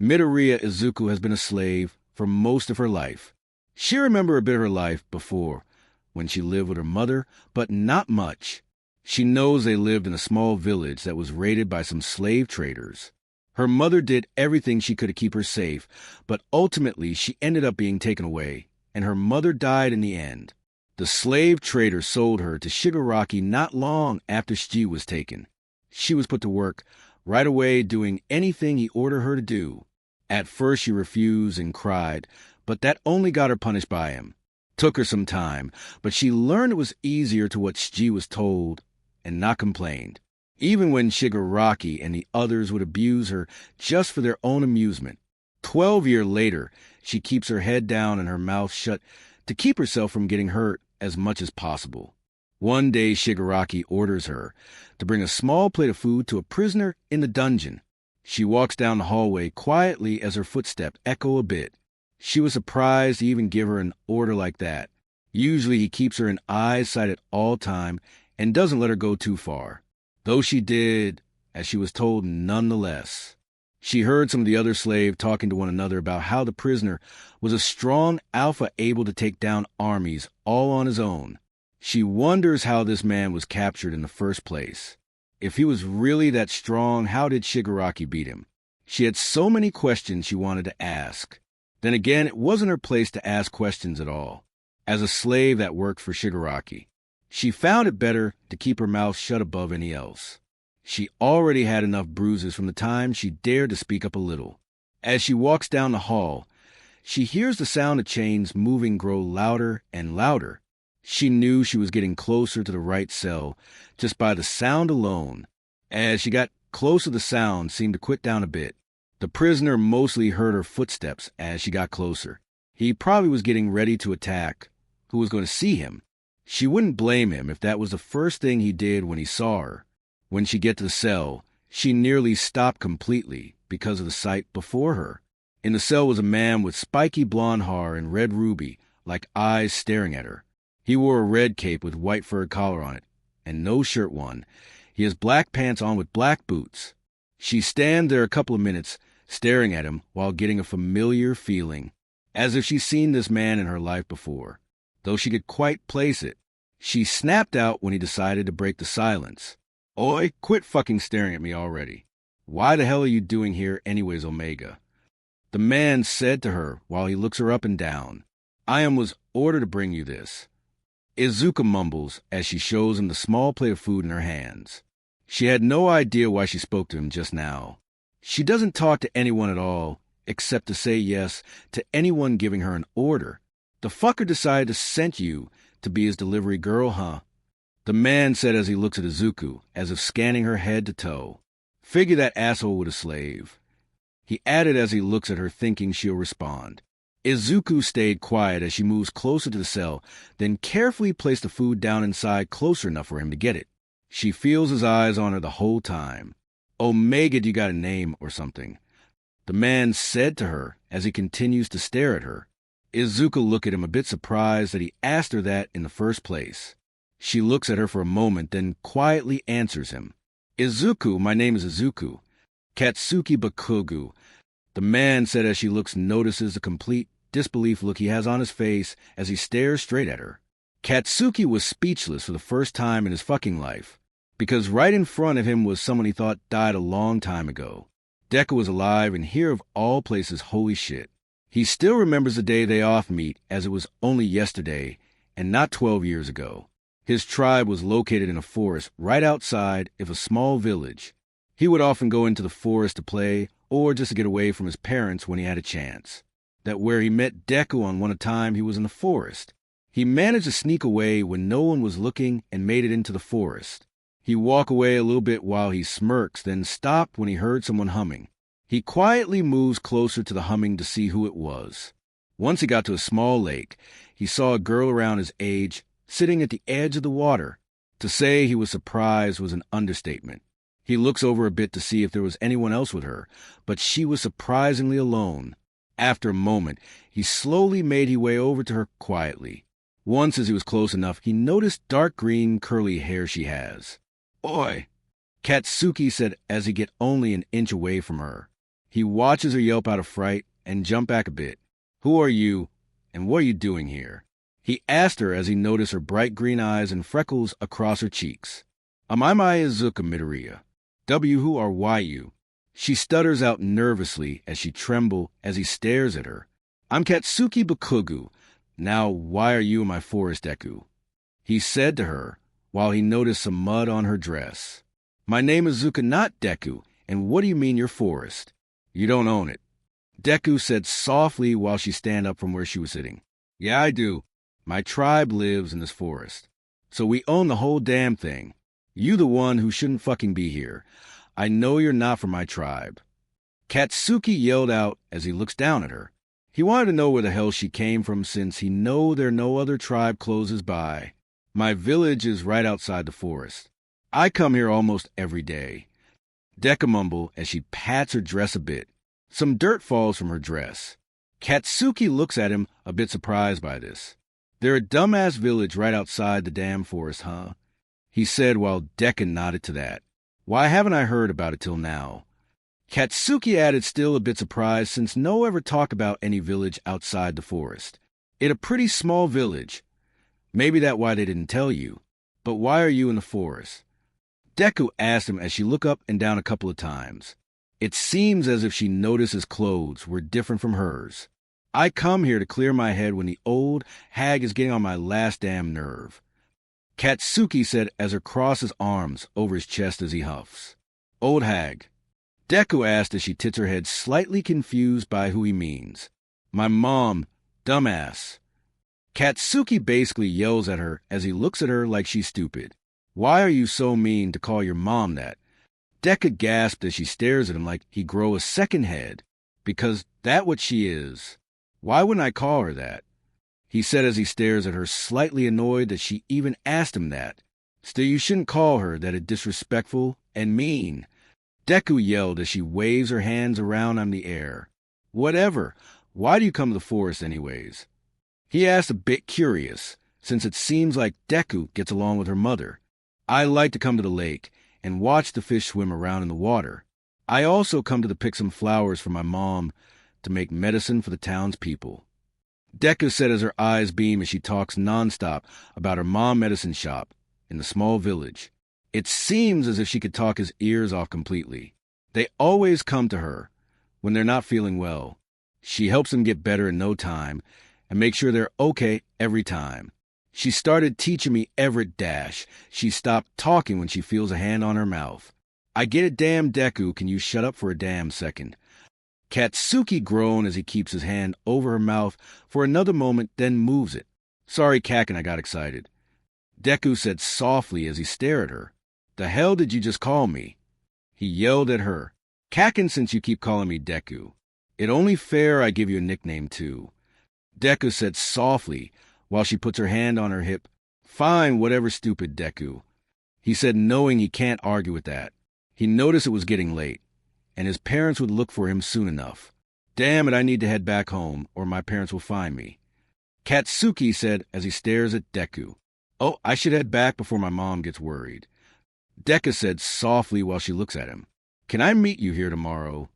Midoriya Izuku has been a slave for most of her life. She remembers a bit of her life before, when she lived with her mother, but not much. She knows they lived in a small village that was raided by some slave traders. Her mother did everything she could to keep her safe, but ultimately she ended up being taken away, and her mother died in the end. The slave trader sold her to Shigaraki not long after she was taken. She was put to work right away doing anything he ordered her to do. At first she refused and cried, but that only got her punished by him. Took her some time, but she learned it was easier to what she was told and not complained. Even when Shigaraki and the others would abuse her just for their own amusement. 12 years later, she keeps her head down and her mouth shut to keep herself from getting hurt as much as possible. One day Shigaraki orders her to bring a small plate of food to a prisoner in the dungeon. She walks down the hallway quietly as her footsteps echo a bit. She was surprised to even give her an order like that. Usually he keeps her in eyesight at all time and doesn't let her go too far. Though she did, as she was told nonetheless. She heard some of the other slaves talking to one another about how the prisoner was a strong alpha able to take down armies all on his own. She wonders how this man was captured in the first place. If he was really that strong, how did Shigaraki beat him? She had so many questions she wanted to ask. Then again, it wasn't her place to ask questions at all. As a slave that worked for Shigaraki, she found it better to keep her mouth shut above any else. She already had enough bruises from the time she dared to speak up a little. As she walks down the hall, she hears the sound of chains moving grow louder and louder. She knew she was getting closer to the right cell just by the sound alone. As she got closer, the sound seemed to quit down a bit. The prisoner mostly heard her footsteps as she got closer. He probably was getting ready to attack. Who was going to see him? She wouldn't blame him if that was the first thing he did when he saw her. When she get to the cell, she nearly stopped completely because of the sight before her. In the cell was a man with spiky blonde hair and red ruby, like eyes staring at her. He wore a red cape with white fur collar on it, and no shirt one. He has black pants on with black boots. She stands there a couple of minutes, staring at him while getting a familiar feeling, as if she's seen this man in her life before. Though she could quite place it. She snapped out when he decided to break the silence. "Oi, quit fucking staring at me already. Why the hell are you doing here anyways, Omega?" The man said to her while he looks her up and down. "I was ordered to bring you this." Izuku mumbles as she shows him the small plate of food in her hands. She had no idea why she spoke to him just now. She doesn't talk to anyone at all, except to say yes to anyone giving her an order. The fucker decided to send you to be his delivery girl, huh? The man said as he looks at Izuku, as if scanning her head to toe. Figure that asshole with a slave. He added as he looks at her, thinking she'll respond. Izuku stayed quiet as she moves closer to the cell, then carefully placed the food down inside closer enough for him to get it. She feels his eyes on her the whole time. "Omega, do you got a name or something?" The man said to her as he continues to stare at her. Izuku looked at him a bit surprised that he asked her that in the first place. She looks at her for a moment, then quietly answers him. "Izuku, my name is Izuku. Katsuki Bakugu." The man said as she notices the complete disbelief look he has on his face as he stares straight at her. Katsuki was speechless for the first time in his fucking life, because right in front of him was someone he thought died a long time ago. Deku was alive, and here of all places, holy shit. He still remembers the day they off meet as it was only yesterday and not 12 years ago. His tribe was located in a forest right outside of a small village. He would often go into the forest to play or just to get away from his parents when he had a chance. That where he met Deku on one time he was in the forest. He managed to sneak away when no one was looking and made it into the forest. He walked away a little bit while he smirks, then stopped when he heard someone humming. He quietly moves closer to the humming to see who it was. Once he got to a small lake, he saw a girl around his age sitting at the edge of the water. To say he was surprised was an understatement. He looks over a bit to see if there was anyone else with her, but she was surprisingly alone. After a moment, he slowly made his way over to her quietly. Once as he was close enough, he noticed dark green curly hair she has. "Oi," Katsuki said as he get only an inch away from her. He watches her yelp out of fright and jump back a bit. Who are you, and what are you doing here? He asked her as he noticed her bright green eyes and freckles across her cheeks. Am I Izuku Midoriya? Who are you? She stutters out nervously as she trembles as he stares at her. I'm Katsuki Bakugu. Now, why are you in my forest, Deku? He said to her, while he noticed some mud on her dress. My name is Izuku, not Deku, and what do you mean your forest? You don't own it. Deku said softly while she stand up from where she was sitting. Yeah, I do. My tribe lives in this forest. So we own the whole damn thing. You the one who shouldn't fucking be here. I know you're not from my tribe. Katsuki yelled out as he looks down at her. He wanted to know where the hell she came from since he know there no other tribe closes by. My village is right outside the forest. I come here almost every day. Deku mumbled as she pats her dress a bit. Some dirt falls from her dress. Katsuki looks at him, a bit surprised by this. They're a dumbass village right outside the damn forest, huh? He said while Deku nodded to that. Why haven't I heard about it till now? Katsuki added, still a bit surprised since no ever talk about any village outside the forest. It a pretty small village. Maybe that's why they didn't tell you. But why are you in the forest? Deku asked him as she looked up and down a couple of times. It seems as if she noticed his clothes were different from hers. I come here to clear my head when the old hag is getting on my last damn nerve. Katsuki said as her crosses arms over his chest as he huffs. Old hag. Deku asked as she tilts her head, slightly confused by who he means. My mom, dumbass. Katsuki basically yells at her as he looks at her like she's stupid. Why are you so mean to call your mom that? Deku gasped as she stares at him like he grow a second head. Because that what she is. Why wouldn't I call her that? He said as he stares at her, slightly annoyed that she even asked him that. Still, you shouldn't call her that. It's disrespectful and mean. Deku yelled as she waves her hands around in the air. Whatever. Why do you come to the forest anyways? He asked, a bit curious, since it seems like Deku gets along with her mother. I like to come to the lake and watch the fish swim around in the water. I also come to pick some flowers for my mom to make medicine for the townspeople. Deku said as her eyes beam as she talks nonstop about her mom medicine shop in the small village. It seems as if she could talk his ears off completely. They always come to her when they're not feeling well. She helps them get better in no time and makes sure they're okay every time. She started teaching me Everett Dash. She stopped talking when she feels a hand on her mouth. I get it, damn Deku, can you shut up for a damn second? Katsuki groaned as he keeps his hand over her mouth for another moment, then moves it. Sorry, Kakin, I got excited. Deku said softly as he stared at her. The hell did you just call me? He yelled at her. Kakin, since you keep calling me Deku. It only fair I give you a nickname too. Deku said softly while she puts her hand on her hip. Fine, whatever, stupid Deku. He said, knowing he can't argue with that. He noticed it was getting late, and his parents would look for him soon enough. Damn it, I need to head back home, or my parents will find me. Katsuki said as he stares at Deku. Oh, I should head back before my mom gets worried. Deku said softly while she looks at him. Can I meet you here tomorrow?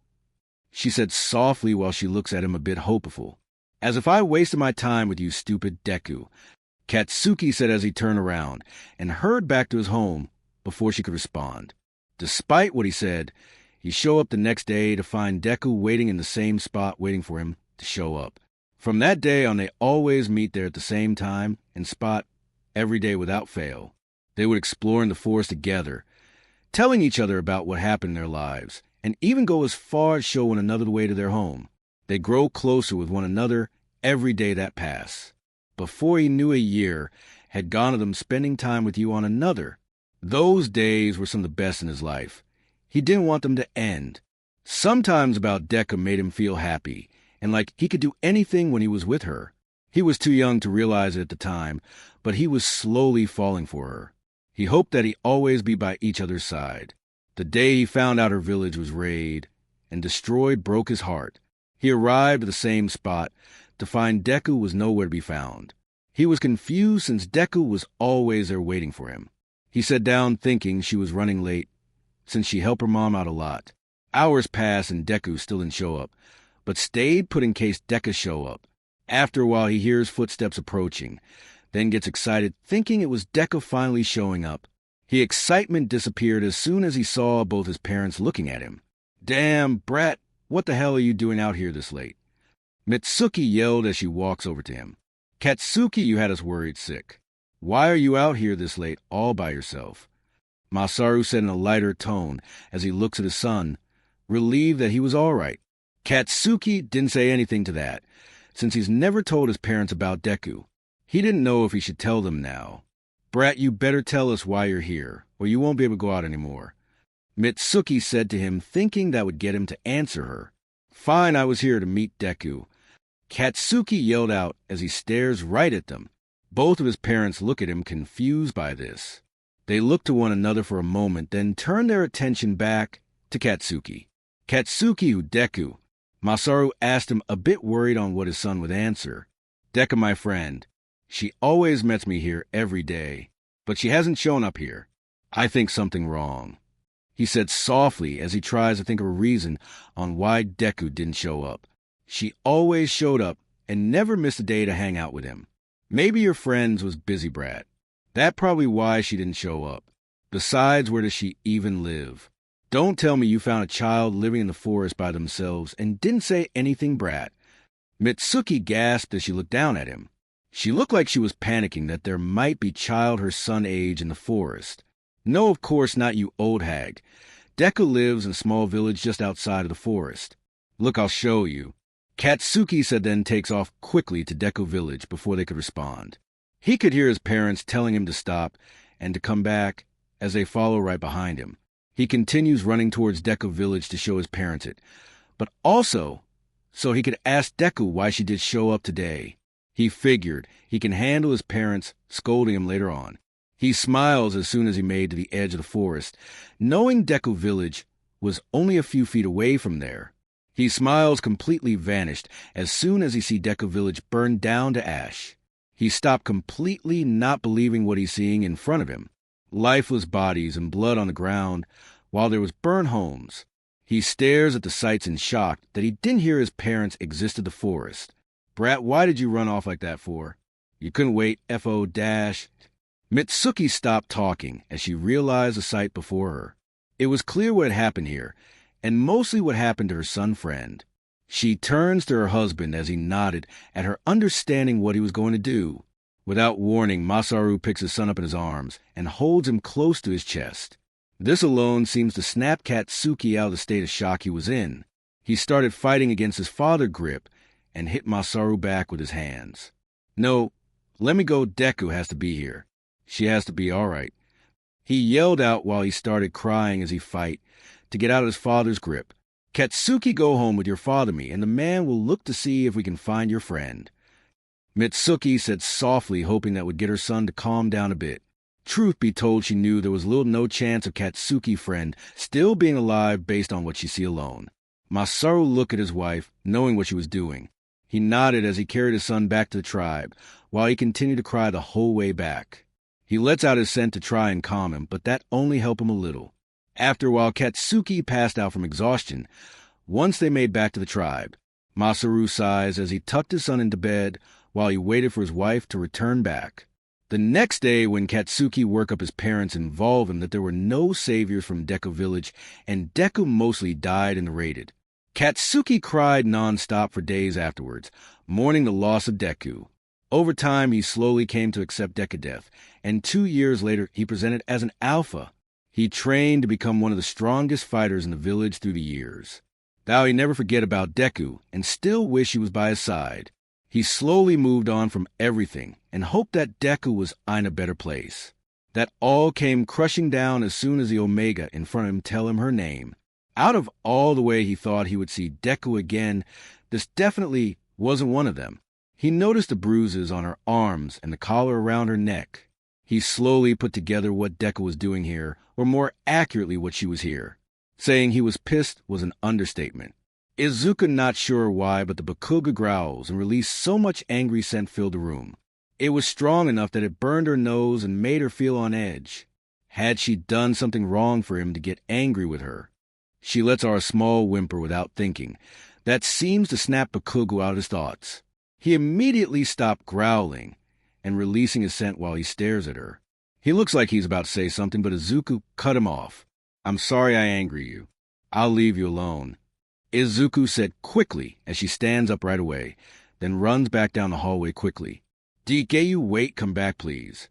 She said softly while she looks at him, a bit hopeful. As if I wasted my time with you, stupid Deku. Katsuki said as he turned around and hurried back to his home before she could respond. Despite what he said, he showed up the next day to find Deku waiting in the same spot waiting for him to show up. From that day on, they always meet there at the same time and spot every day without fail. They would explore in the forest together, telling each other about what happened in their lives, and even go as far as show one another the way to their home. They grow closer with one another every day that passed. Before he knew, a year had gone of them spending time with you on another. Those days were some of the best in his life. He didn't want them to end. Sometimes about Deku made him feel happy, and like he could do anything when he was with her. He was too young to realize it at the time, but he was slowly falling for her. He hoped that he'd always be by each other's side. The day he found out her village was raided and destroyed broke his heart. He arrived at the same spot to find Deku was nowhere to be found. He was confused since Deku was always there waiting for him. He sat down thinking she was running late since she helped her mom out a lot. Hours pass and Deku still didn't show up, but stayed put in case Deku show up. After a while, he hears footsteps approaching, then gets excited, thinking it was Deku finally showing up. His excitement disappeared as soon as he saw both his parents looking at him. "Damn, brat, what the hell are you doing out here this late?" Mitsuki yelled as she walks over to him. "Katsuki, you had us worried sick. Why are you out here this late all by yourself?" Masaru said in a lighter tone as he looks at his son, relieved that he was all right. Katsuki didn't say anything to that, since he's never told his parents about Deku. He didn't know if he should tell them now. "Brat, you better tell us why you're here, or you won't be able to go out anymore," Mitsuki said to him, thinking that would get him to answer her. "Fine, I was here to meet Deku," Katsuki yelled out as he stares right at them. Both of his parents look at him, confused by this. They look to one another for a moment, then turn their attention back to Katsuki. "Katsuki, who Deku?" Masaru asked him, a bit worried on what his son would answer. "Deku, my friend. She always meets me here every day, but she hasn't shown up here. I think something wrong," he said softly as he tries to think of a reason on why Deku didn't show up. "She always showed up and never missed a day to hang out with him. Maybe your friends was busy, brat. That probably why she didn't show up. Besides, where does she even live? Don't tell me you found a child living in the forest by themselves and didn't say anything, brat." Mitsuki gasped as she looked down at him. She looked like she was panicking that there might be child her son age in the forest. "No, of course not, you old hag. Deku lives in a small village just outside of the forest. Look, I'll show you." Katsuki said, then takes off quickly to Deku village before they could respond. He could hear his parents telling him to stop and to come back as they follow right behind him. He continues running towards Deku village to show his parents it, but also so he could ask Deku why she did show up today. He figured he can handle his parents scolding him later on. He smiles as soon as he made to the edge of the forest, knowing Deku village was only a few feet away from there. His smiles completely vanished as soon as he see Deku village burned down to ash. He stopped completely, not believing what he's seeing in front of him. Lifeless bodies and blood on the ground, while there was burned homes. He stares at the sights in shock that he didn't hear his parents existed the forest. "Brat, why did you run off like that for? You couldn't wait, F.O. dash." Mitsuki stopped talking as she realized the sight before her. It was clear what had happened here, and mostly what happened to her son friend. She turns to her husband as he nodded at her, understanding what he was going to do. Without warning, Masaru picks his son up in his arms and holds him close to his chest. This alone seems to snap Katsuki out of the state of shock he was in. He started fighting against his father's grip and hit Masaru back with his hands. "No, let me go. Deku has to be here. She has to be all right," he yelled out while he started crying as he fight to get out of his father's grip. "Katsuki, go home with your father me, and the man will look to see if we can find your friend," Mitsuki said softly, hoping that would get her son to calm down a bit. Truth be told, she knew there was little no chance of Katsuki's friend still being alive based on what she see alone. Masaru looked at his wife, knowing what she was doing. He nodded as he carried his son back to the tribe, while he continued to cry the whole way back. He lets out his scent to try and calm him, but that only helped him a little. After a while, Katsuki passed out from exhaustion. Once they made back to the tribe, Masaru sighs as he tucked his son into bed while he waited for his wife to return back. The next day, when Katsuki woke up his parents, involved him that there were no saviors from Deku village, and Deku mostly died and raided. Katsuki cried non-stop for days afterwards, mourning the loss of Deku. Over time, he slowly came to accept Deku death, and 2 years later, he presented as an alpha. He trained to become one of the strongest fighters in the village through the years. Thou he never forget about Deku, and still wish he was by his side. He slowly moved on from everything, and hoped that Deku was in a better place. That all came crushing down as soon as the Omega in front of him tell him her name. Out of all the way he thought he would see Deku again, this definitely wasn't one of them. He noticed the bruises on her arms and the collar around her neck. He slowly put together what Deku was doing here, or more accurately what she was here. Saying he was pissed was an understatement. Izuku not sure why, but the Bakuga growls and released so much angry scent filled the room. It was strong enough that it burned her nose and made her feel on edge. Had she done something wrong for him to get angry with her? She lets out a small whimper without thinking. That seems to snap Bakugo out of his thoughts. He immediately stopped growling and releasing his scent while he stares at her. He looks like he's about to say something, but Izuku cut him off. "I'm sorry I anger you. I'll leave you alone," Izuku said quickly as she stands up right away, then runs back down the hallway quickly. "DKU, wait, come back, please."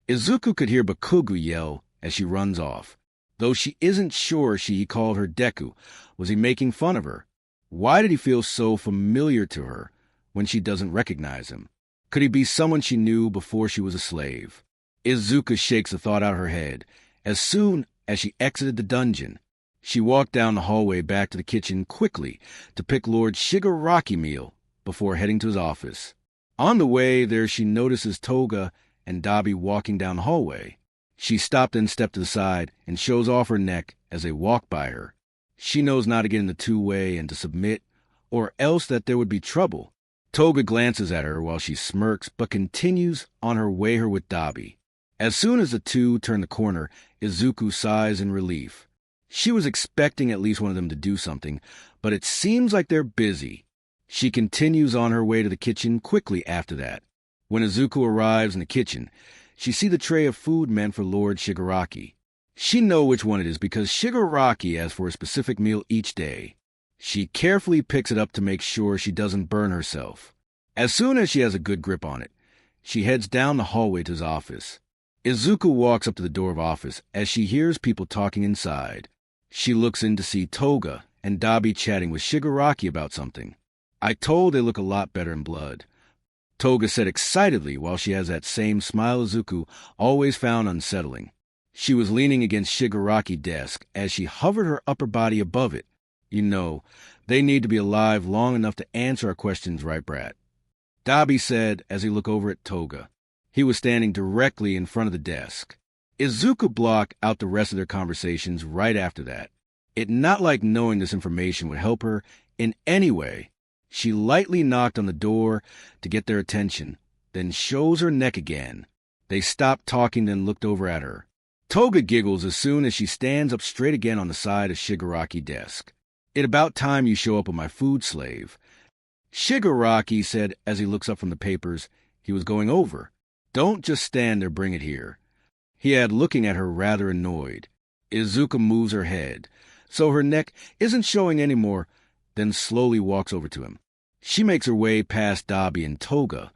Izuku could hear Bakugo yell as she runs off. Though she isn't sure he called her Deku. Was he making fun of her? Why did he feel so familiar to her when she doesn't recognize him? Could he be someone she knew before she was a slave? Izuku shakes the thought out of her head. As soon as she exited the dungeon, she walked down the hallway back to the kitchen quickly to pick Lord Shigaraki meal before heading to his office. On the way there, she notices Toga and Dabi walking down the hallway. She stopped and stepped to the side and shows off her neck as they walk by her. She knows not to get in the two-way and to submit, or else that there would be trouble. Toga glances at her while she smirks, but continues on her way with Dabi. As soon as the two turn the corner, Izuku sighs in relief. She was expecting at least one of them to do something, but it seems like they're busy. She continues on her way to the kitchen quickly after that. When Izuku arrives in the kitchen, she sees the tray of food meant for Lord Shigaraki. She knows which one it is because Shigaraki asks for a specific meal each day. She carefully picks it up to make sure she doesn't burn herself. As soon as she has a good grip on it, she heads down the hallway to his office. Izuku walks up to the door of office as she hears people talking inside. She looks in to see Toga and Dabi chatting with Shigaraki about something. "I told they look a lot better in blood," Toga said excitedly while she has that same smile Izuku always found unsettling. She was leaning against Shigaraki's desk as she hovered her upper body above it. "You know, they need to be alive long enough to answer our questions, right, Brat?" Dabi said as he looked over at Toga. He was standing directly in front of the desk. Izuku blocked out the rest of their conversations right after that. It not like knowing this information would help her in any way. She lightly knocked on the door to get their attention, then shows her neck again. They stopped talking, then looked over at her. Toga giggles as soon as she stands up straight again on the side of Shigaraki's desk. "It's about time you show up with my food, slave," Shigaraki said as he looks up from the papers he was going over. "Don't just stand there, bring it here," he had, looking at her rather annoyed. Izuku moves her head, so her neck isn't showing anymore, then slowly walks over to him. She makes her way past Dabi and Toga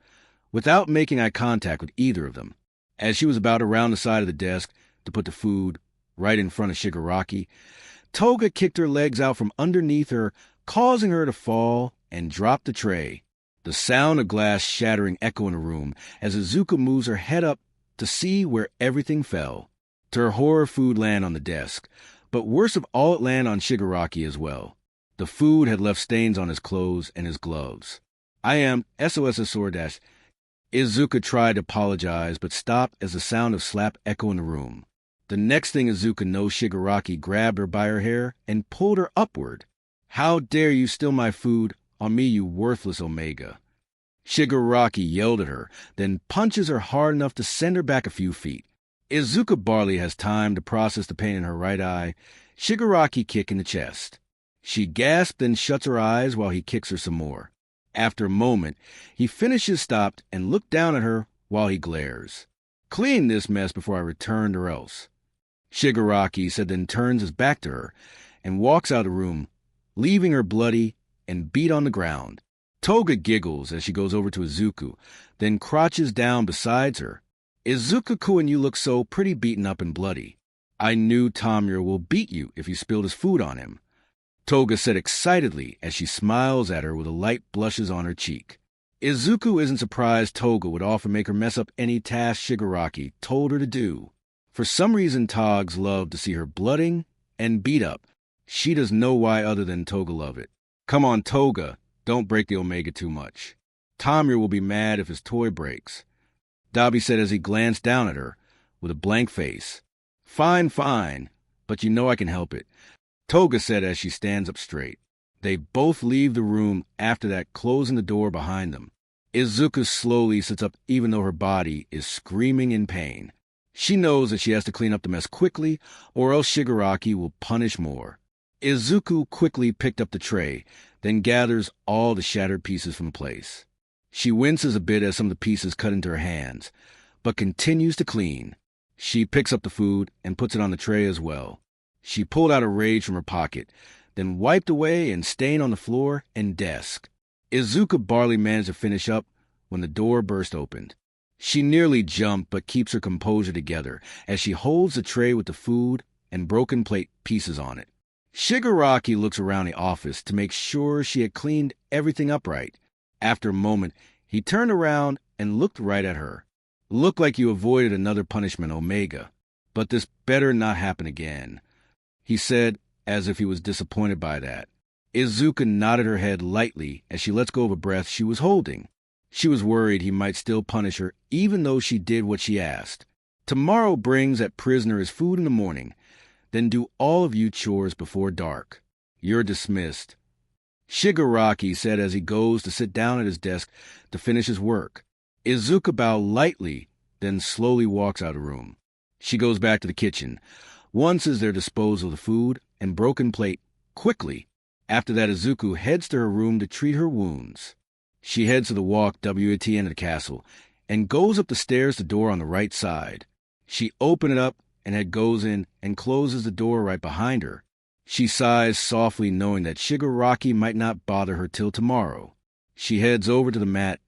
without making eye contact with either of them. As she was about to round the side of the desk to put the food right in front of Shigaraki, Toga kicked her legs out from underneath her, causing her to fall and drop the tray. The sound of glass shattering echo in the room as Izuku moves her head up to see where everything fell. To her horror, food landed on the desk, but worst of all, it landed on Shigaraki as well. The food had left stains on his clothes and his gloves. "I am SOS Sword Izuku tried to apologize, but stopped as the sound of slap echoed in the room. The next thing Izuku knows, Shigaraki grabbed her by her hair and pulled her upward. "How dare you steal my food on me, you worthless Omega!" Shigaraki yelled at her, then punches her hard enough to send her back a few feet. Izuku barely has time to process the pain in her right eye. Shigaraki kick in the chest. She gasps, then shuts her eyes while he kicks her some more. After a moment, he finishes, stopped, and looked down at her while he glares. "Clean this mess before I return or else," Shigaraki said, then turns his back to her and walks out of the room, leaving her bloody and beat on the ground. Toga giggles as she goes over to Izuku, then crouches down beside her. "Izuku-kun, you look so pretty beaten up and bloody. I knew Tamura will beat you if you spilled his food on him," Toga said excitedly as she smiles at her with a light blushes on her cheek. Izuku isn't surprised Toga would often make her mess up any task Shigaraki told her to do. For some reason, Togs love to see her blooding and beat up. She doesn't know why other than Toga love it. "Come on, Toga, don't break the Omega too much. Tamura will be mad if his toy breaks," Dabi said as he glanced down at her with a blank face. Fine, but you know I can help it," Toga said as she stands up straight. They both leave the room after that, closing the door behind them. Izuku slowly sits up even though her body is screaming in pain. She knows that she has to clean up the mess quickly or else Shigaraki will punish more. Izuku quickly picked up the tray, then gathers all the shattered pieces from the place. She winces a bit as some of the pieces cut into her hands, but continues to clean. She picks up the food and puts it on the tray as well. She pulled out a rage from her pocket, then wiped away and stain on the floor and desk. Izuku barely managed to finish up when the door burst open. She nearly jumped but keeps her composure together as she holds the tray with the food and broken plate pieces on it. Shigaraki looks around the office to make sure she had cleaned everything up right. After a moment, he turned around and looked right at her. "Looked like you avoided another punishment, Omega, but this better not happen again," he said, as if he was disappointed by that. Izuku nodded her head lightly as she lets go of a breath she was holding. She was worried he might still punish her even though she did what she asked. "Tomorrow brings that prisoner his food in the morning. Then do all of you chores before dark. You're dismissed," Shigaraki said as he goes to sit down at his desk to finish his work. Izuku bows lightly, then slowly walks out of the room. She goes back to the kitchen. Once is their disposal of the food and broken plate quickly. After that, Izuku heads to her room to treat her wounds. She heads to the walk at the end of the castle and goes up the stairs to the door on the right side. She opens it up and head goes in and closes the door right behind her. She sighs softly knowing that Shigaraki might not bother her till tomorrow. She heads over to the mat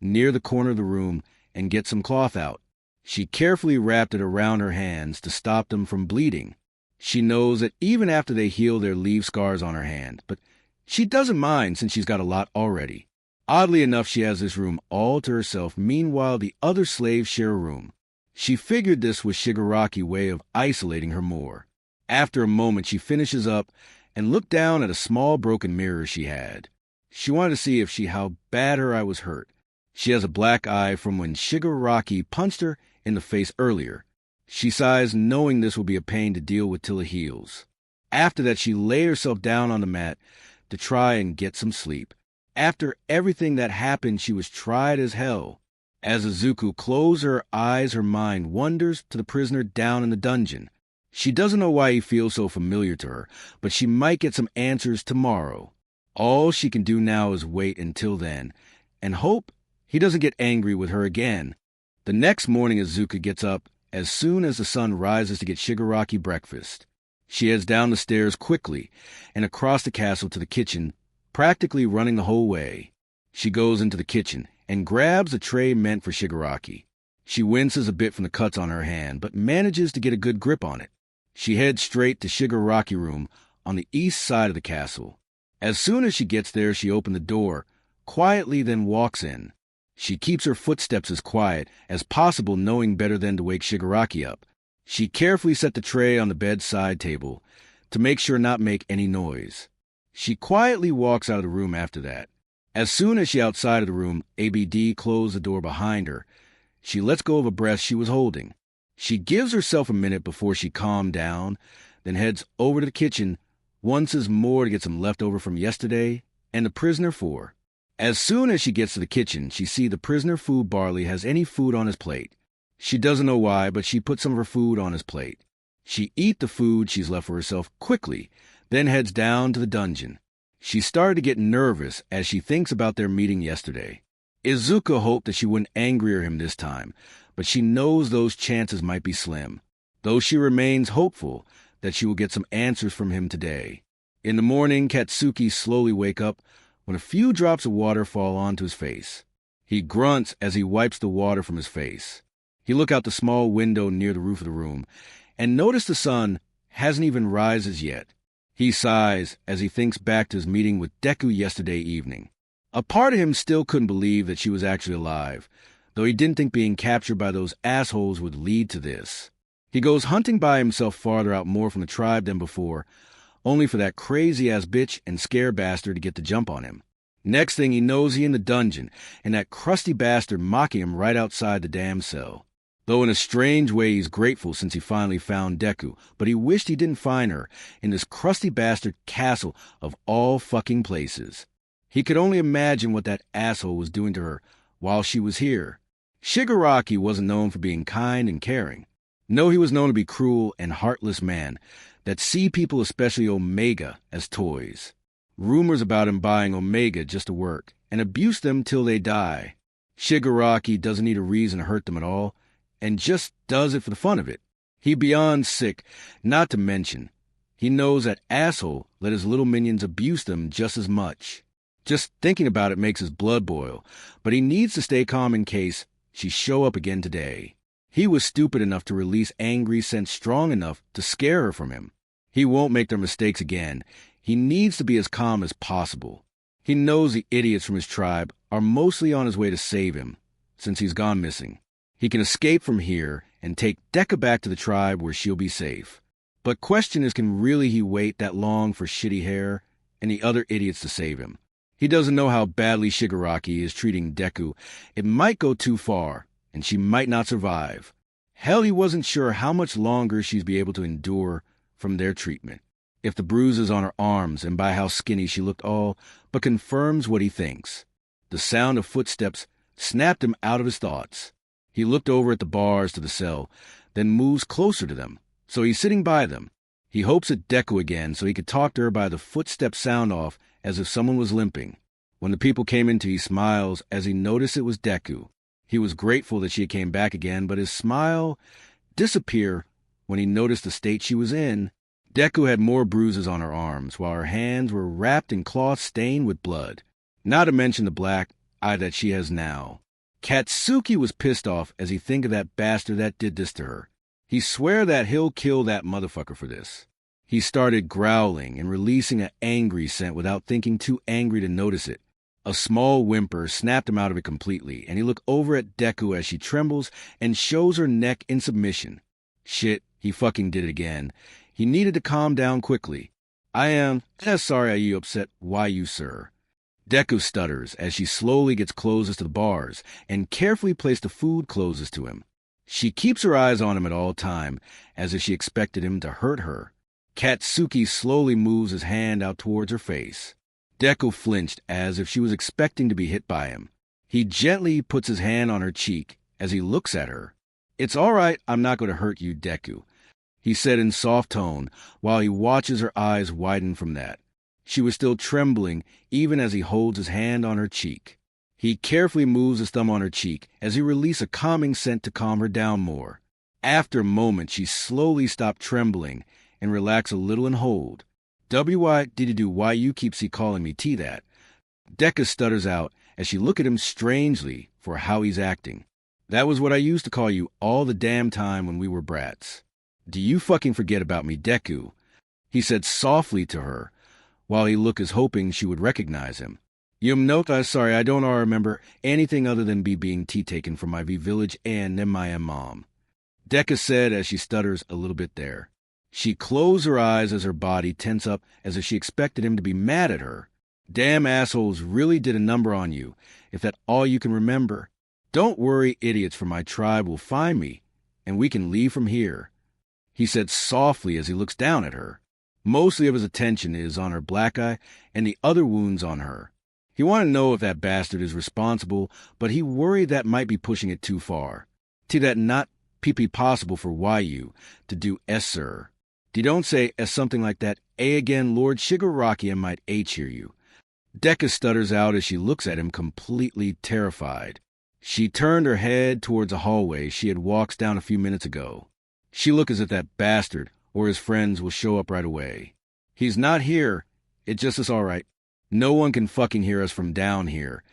near the corner of the room and gets some cloth out. She carefully wrapped it around her hands to stop them from bleeding. She knows that even after they heal, they'll leave scars on her hand, but she doesn't mind since she's got a lot already. Oddly enough, she has this room all to herself. Meanwhile, the other slaves share a room. She figured this was Shigaraki's way of isolating her more. After a moment, she finishes up and looked down at a small broken mirror she had. She wanted to see how bad her eye was hurt. She has a black eye from when Shigaraki punched her in the face earlier. She sighs, knowing this will be a pain to deal with till it heals. After that, she lay herself down on the mat to try and get some sleep. After everything that happened, she was tried as hell. As Izuku closes her eyes, her mind wanders to the prisoner down in the dungeon. She doesn't know why he feels so familiar to her, but she might get some answers tomorrow. All she can do now is wait until then, and hope he doesn't get angry with her again. The next morning, Izuku gets up as soon as the sun rises to get Shigaraki breakfast. She heads down the stairs quickly and across the castle to the kitchen, practically running the whole way. She goes into the kitchen and grabs a tray meant for Shigaraki. She winces a bit from the cuts on her hand, but manages to get a good grip on it. She heads straight to Shigaraki's room on the east side of the castle. As soon as she gets there, she opens the door, quietly then walks in. She keeps her footsteps as quiet as possible, knowing better than to wake Shigaraki up. She carefully set the tray on the bedside table to make sure not make any noise. She quietly walks out of the room after that. As soon as she outside of the room, ABD closed the door behind her. She lets go of a breath she was holding. She gives herself a minute before she calmed down, then heads over to the kitchen once more to get some leftover from yesterday and the prisoner for. As soon as she gets to the kitchen, she sees the prisoner food barley has any food on his plate. She doesn't know why, but she puts some of her food on his plate. She eats the food she's left for herself quickly, then heads down to the dungeon. She started to get nervous as she thinks about their meeting yesterday. Izuku hoped that she wouldn't anger him this time, but she knows those chances might be slim, though she remains hopeful that she will get some answers from him today. In the morning, Katsuki slowly wakes up when a few drops of water fall onto his face. He grunts as he wipes the water from his face. He looks out the small window near the roof of the room and notices the sun hasn't even rises yet. He sighs as he thinks back to his meeting with Deku yesterday evening. A part of him still couldn't believe that she was actually alive, though he didn't think being captured by those assholes would lead to this. He goes hunting by himself farther out more from the tribe than before, only for that crazy-ass bitch and scare bastard to get the jump on him. Next thing he knows, he in the dungeon, and that crusty bastard mocking him right outside the damn cell. Though in a strange way he's grateful since he finally found Deku, but he wished he didn't find her in this crusty bastard castle of all fucking places. He could only imagine what that asshole was doing to her while she was here. Shigaraki wasn't known for being kind and caring. No, he was known to be cruel and heartless man that see people, especially Omega, as toys. Rumors about him buying Omega just to work and abuse them till they die. Shigaraki doesn't need a reason to hurt them at all and just does it for the fun of it. He beyond sick, not to mention, he knows that asshole let his little minions abuse them just as much. Just thinking about it makes his blood boil, but he needs to stay calm in case she show up again today. He was stupid enough to release angry scent strong enough to scare her from him. He won't make their mistakes again. He needs to be as calm as possible. He knows the idiots from his tribe are mostly on his way to save him, since he's gone missing. He can escape from here and take Deku back to the tribe where she'll be safe. But question is, can really he wait that long for Shitty Hair and the other idiots to save him? He doesn't know how badly Shigaraki is treating Deku. It might go too far, and she might not survive. Hell, he wasn't sure how much longer she'd be able to endure from their treatment. If the bruises on her arms and by how skinny she looked all but confirms what he thinks. The sound of footsteps snapped him out of his thoughts. He looked over at the bars to the cell, then moves closer to them, so he's sitting by them. He hopes at Deku again so he could talk to her by the footstep sound off as if someone was limping. When the people came in, he smiles as he noticed it was Deku. He was grateful that she came back again, but his smile disappeared when he noticed the state she was in. Deku had more bruises on her arms, while her hands were wrapped in cloth stained with blood, not to mention the black eye that she has now. Katsuki was pissed off as he think of that bastard that did this to her. He swear that he'll kill that motherfucker for this. He started growling and releasing an angry scent without thinking too angry to notice it. A small whimper snapped him out of it completely, and he looked over at Deku as she trembles and shows her neck in submission. Shit, he fucking did it again. He needed to calm down quickly. I am sorry are you upset. Why you, sir? Deku stutters as she slowly gets closest to the bars and carefully places the food closest to him. She keeps her eyes on him at all time, as if she expected him to hurt her. Katsuki slowly moves his hand out towards her face. Deku flinched as if she was expecting to be hit by him. He gently puts his hand on her cheek as he looks at her. It's all right, I'm not going to hurt you, Deku, he said in soft tone while he watches her eyes widen from that. She was still trembling even as he holds his hand on her cheek. He carefully moves his thumb on her cheek as he releases a calming scent to calm her down more. After a moment, she slowly stopped trembling and relaxed a little and hold. Why you keep calling me T that? Deku stutters out as she look at him strangely for how he's acting. That was what I used to call you all the damn time when we were brats. Do you fucking forget about me, Deku? He said softly to her, while he looked as hoping she would recognize him. Sorry, I don't remember anything other than being taken from my village and then my mom. Deku said as she stutters a little bit there. She closed her eyes as her body tense up as if she expected him to be mad at her. Damn assholes really did a number on you, if that's all you can remember. Don't worry, idiots from my tribe will find me, and we can leave from here, he said softly as he looks down at her. Mostly of his attention is on her black eye and the other wounds on her. He wanted to know if that bastard is responsible, but he worried that might be pushing it too far. That not possible for YU to do sir. Don't say something like that. Again, Lord Shigaraki might hear you. Deku stutters out as she looks at him completely terrified. She turned her head towards a hallway she had walked down a few minutes ago. She looked as if that bastard or his friends will show up right away. He's not here. It just is all right. No one can fucking hear us from down here.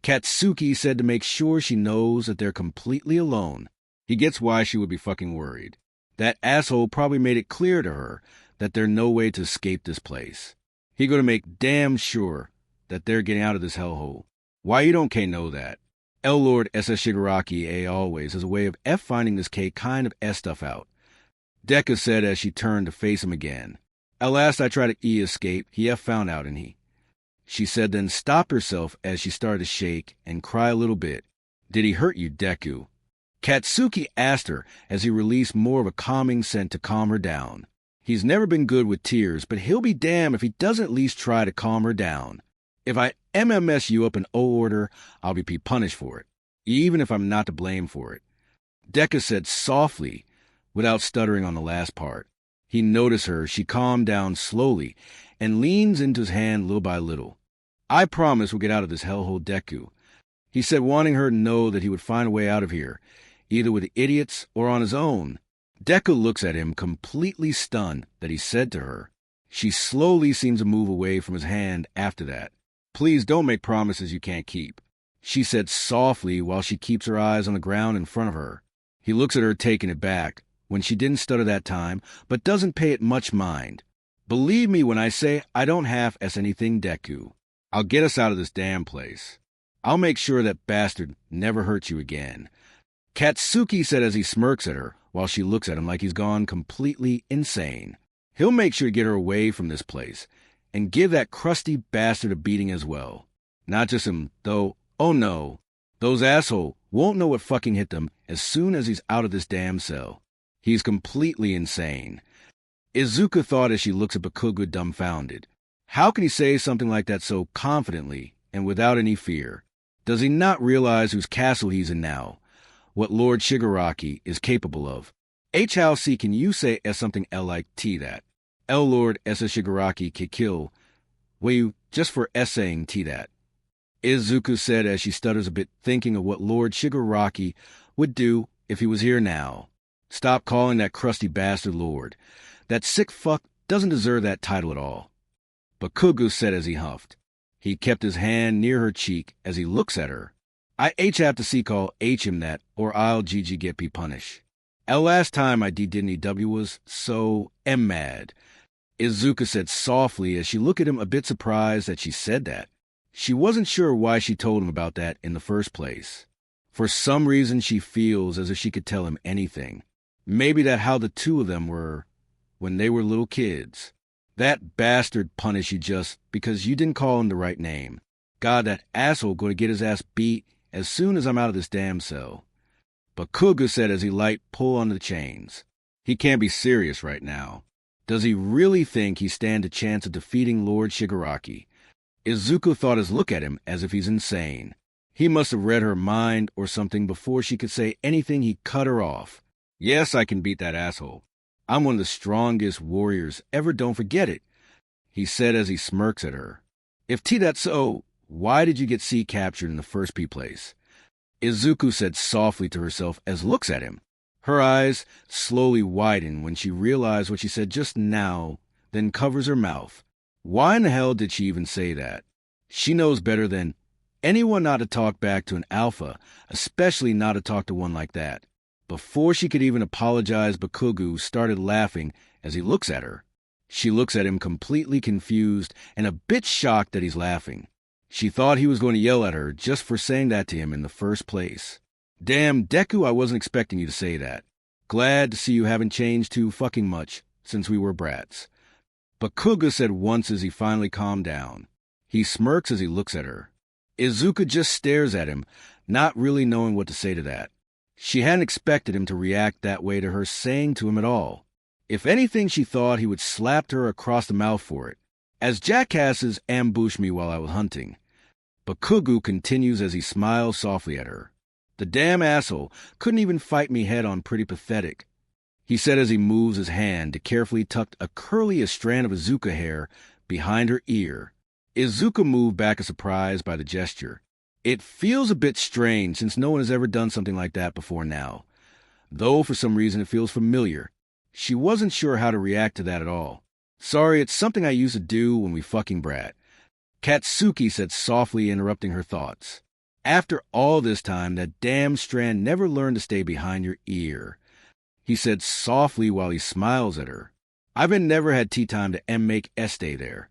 Katsuki said to make sure she knows that they're completely alone. He gets why she would be fucking worried. That asshole probably made it clear to her that there's no way to escape this place. He gonna make damn sure that they're getting out of this hellhole. Why you don't know that? Lord SS Shigaraki always has a way of finding this kind of stuff out. Deku said as she turned to face him again. At last I tried to escape, he found out and he. She said, then stopped herself as she started to shake and cry a little bit. Did he hurt you, Deku? Katsuki asked her as he released more of a calming scent to calm her down. He's never been good with tears, but he'll be damned if he doesn't at least try to calm her down. If I MMS you up in order, I'll be punished for it, even if I'm not to blame for it. Deku said softly, without stuttering on the last part. He noticed her. She calmed down slowly and leans into his hand little by little. "I promise we'll get out of this hellhole, Deku," he said, wanting her to know that he would find a way out of here, either with the idiots or on his own. Deku looks at him, completely stunned that he said to her. She slowly seems to move away from his hand after that. "Please don't make promises you can't keep," she said softly while she keeps her eyes on the ground in front of her. He looks at her, taken aback, when she didn't stutter that time, but doesn't pay it much mind. "Believe me when I say I don't half-ass anything, Deku. I'll get us out of this damn place. I'll make sure that bastard never hurts you again," Katsuki said as he smirks at her, while she looks at him like he's gone completely insane. "He'll make sure to get her away from this place, and give that crusty bastard a beating as well. Not just him, though. Oh no. Those assholes won't know what fucking hit them as soon as he's out of this damn cell. He's completely insane." Izuku thought as she looks at Bakugo dumbfounded. How can he say something like that so confidently and without any fear? Does he not realize whose castle he's in now? What Lord Shigaraki is capable of? How C can you say as something L like T that? L Lord S Shigaraki can kill. Will you just for saying T that? Izuku said as she stutters a bit, thinking of what Lord Shigaraki would do if he was here now. Stop calling that crusty bastard Lord. That sick fuck doesn't deserve that title at all. Bakugo said as he huffed. He kept his hand near her cheek as he looks at her. "I have to see call him that, or I'll GG get be punish. Last time I did any W was so mad," Izuku said softly as she looked at him, a bit surprised that she said that. She wasn't sure why she told him about that in the first place. For some reason she feels as if she could tell him anything. Maybe that how the two of them were when they were little kids. "That bastard punish you just because you didn't call him the right name. God, that asshole going to get his ass beat as soon as I'm out of this damn cell," Bakugo said as he light pull on the chains. He can't be serious right now. Does he really think he stand a chance of defeating Lord Shigaraki? Izuku thought his look at him as if he's insane. He must have read her mind or something before she could say anything. He cut her off. "Yes, I can beat that asshole. I'm one of the strongest warriors ever, don't forget it," he said as he smirks at her. "If that's so, why did you get C captured in the first place?" Izuku said softly to herself as looks at him. Her eyes slowly widen when she realized what she said just now, then covers her mouth. Why in the hell did she even say that? She knows better than anyone not to talk back to an alpha, especially not to talk to one like that. Before she could even apologize, Bakugo started laughing as he looks at her. She looks at him completely confused and a bit shocked that he's laughing. She thought he was going to yell at her just for saying that to him in the first place. "Damn, Deku, I wasn't expecting you to say that. Glad to see you haven't changed too fucking much since we were brats," Bakugo said once as he finally calmed down. He smirks as he looks at her. Izuku just stares at him, not really knowing what to say to that. She hadn't expected him to react that way to her saying to him at all. If anything, she thought he would slap her across the mouth for it. "As jackasses ambushed me while I was hunting," Bakugo continues as he smiles softly at her. "The damn asshole couldn't even fight me head on. Pretty pathetic," he said as he moves his hand to carefully tuck a curly strand of Izuku hair behind her ear. Izuku moved back, surprised by the gesture. It feels a bit strange since no one has ever done something like that before now. Though for some reason it feels familiar. She wasn't sure how to react to that at all. "Sorry, it's something I used to do when we fucking brat," Katsuki said softly, interrupting her thoughts. "After all this time, that damn strand never learned to stay behind your ear," he said softly while he smiles at her. "I've been never had tea time to make stay there."